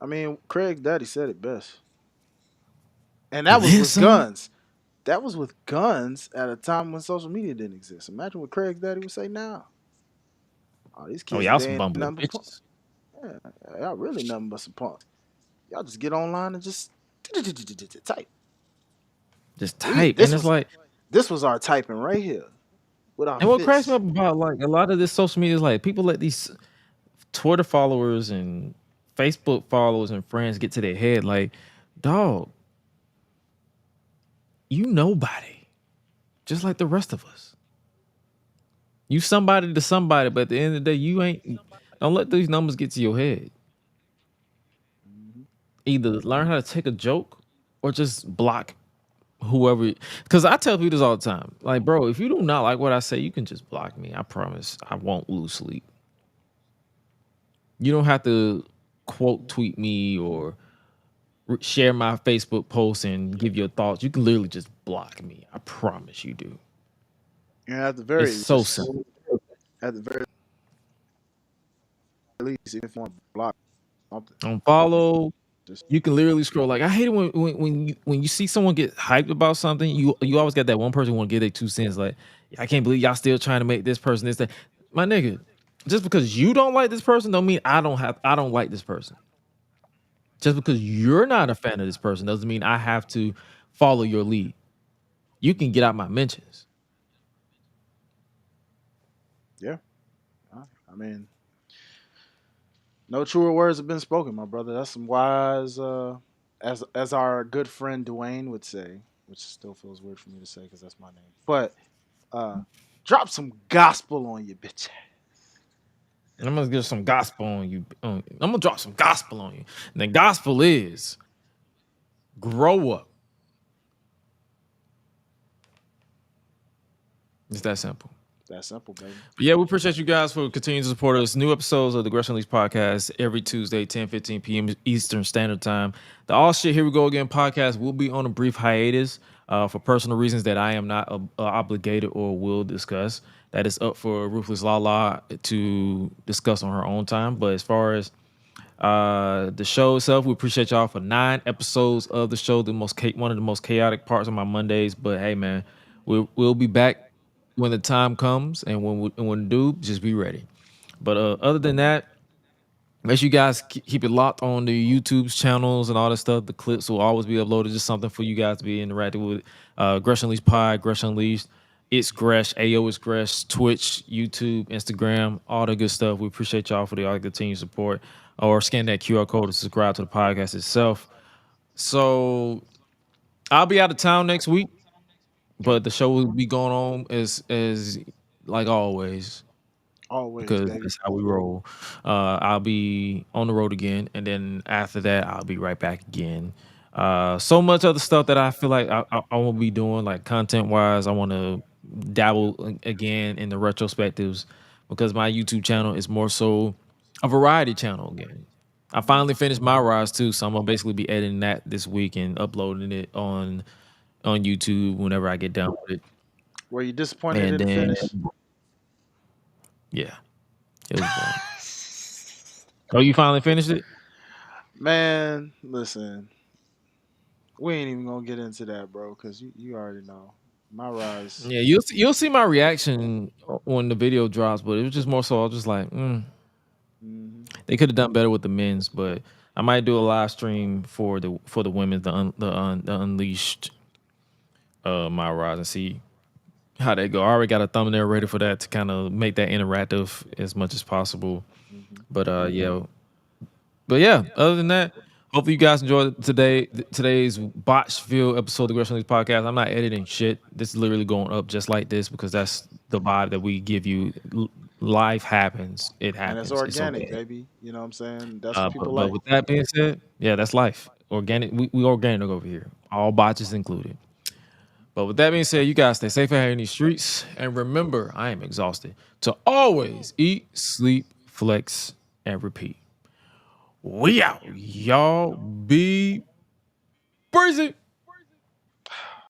I mean, Craig Daddy said it best. And that was with guns. That was with guns at a time when social media didn't exist. Imagine what Craig's Daddy would say now. Oh, these Oh, kids y'all they some ain't bumbling nothing but bitches. yeah, y'all really nothing but some punks. Y'all just get online and just type. Just type, and it's like this was our typing right here with our and what cracks me fists. up about like a lot of this social media is like people let these Twitter followers and Facebook followers and friends get to their head like, dog, you nobody, just like the rest of us. You somebody to somebody, but at the end of the day, you ain't. Don't let these numbers get to your head. Either learn how to take a joke or just block whoever. Because I tell people this all the time. Like, bro, if you do not like what I say, you can just block me. I promise I won't lose sleep. You don't have to quote tweet me or share my Facebook post and give your thoughts. You can literally just block me. I promise you do. And at the very It's so simple. At the very least, if you want to block something, On follow, just you can literally scroll. Like I hate it when you see someone get hyped about something. You always got that one person who want to give their 2 cents. Like I can't believe y'all still trying to make this person this that. My nigga, just because you don't like this person don't mean I don't like this person. Just because you're not a fan of this person doesn't mean I have to follow your lead. You can get out my mentions. yeah. I mean, no truer words have been spoken, my brother. That's some wise, as our good friend Dwayne would say, which still feels weird for me to say because that's my name. But drop some gospel on you, bitch. I'm gonna get some gospel on you. I'm gonna drop some gospel on you. And the gospel is grow up. It's that simple. That simple, baby. But yeah, we appreciate you guys for continuing to support us. New episodes of the GRESH Unleashed podcast every Tuesday, 10:15 p.m. Eastern Standard Time. The All Shit Here We Go Again podcast will be on a brief hiatus for personal reasons that I am not obligated or will discuss. That is up for Ruthless Lala to discuss on her own time. But as far as the show itself, we appreciate y'all for 9 episodes of the show. One of the most chaotic parts of my Mondays. But hey, man, we'll be back when the time comes, and when we do, just be ready. But other than that, make sure you guys keep it locked on the YouTube's channels and all that stuff. The clips will always be uploaded. Just something for you guys to be interactive with. GRESH Unleashed Pod, GRESH Unleashed. It's GRESH, AO is GRESH, Twitch, YouTube, Instagram, all the good stuff. We appreciate y'all for the all the continued support. Or scan that QR code to subscribe to the podcast itself. So I'll be out of town next week, but the show will be going on as like always. Always, Because baby. that's how we roll. I'll be on the road again, and then after that, I'll be right back again. So much other stuff that I feel like I won't be doing, like content-wise. I want to dabble again in the retrospectives because my YouTube channel is more so a variety channel again. I finally finished my rise too, so I'm gonna basically be editing that this week and uploading it on YouTube whenever I get done with it. Were you disappointed And in the then, finish? yeah, it was boring. Oh, you finally finished it? Man, listen, we ain't even gonna get into that, bro, because you already know my rise. Yeah, you'll see my reaction when the video drops, but it was just more so I was just like, they could have done better with the men's, but I might do a live stream for the women's, the Unleashed, my rise, and see how they go. I already got a thumbnail ready for that to kind of make that interactive as much as possible. But yeah. But yeah, other than that, hopefully you guys enjoyed today's Botchville episode of the GRESH Unleashed podcast. I'm not editing shit. This is literally going up just like this because that's the vibe that we give you. Life happens. It happens. And it's organic, okay. baby. You know what I'm saying? That's what people But like. with that being said, yeah, that's life. Organic. We organic over here. All botches included. But with that being said, you guys stay safe out here in these streets. And remember, I am exhausted. To always eat, sleep, flex, and repeat. We out. Y'all be breezy.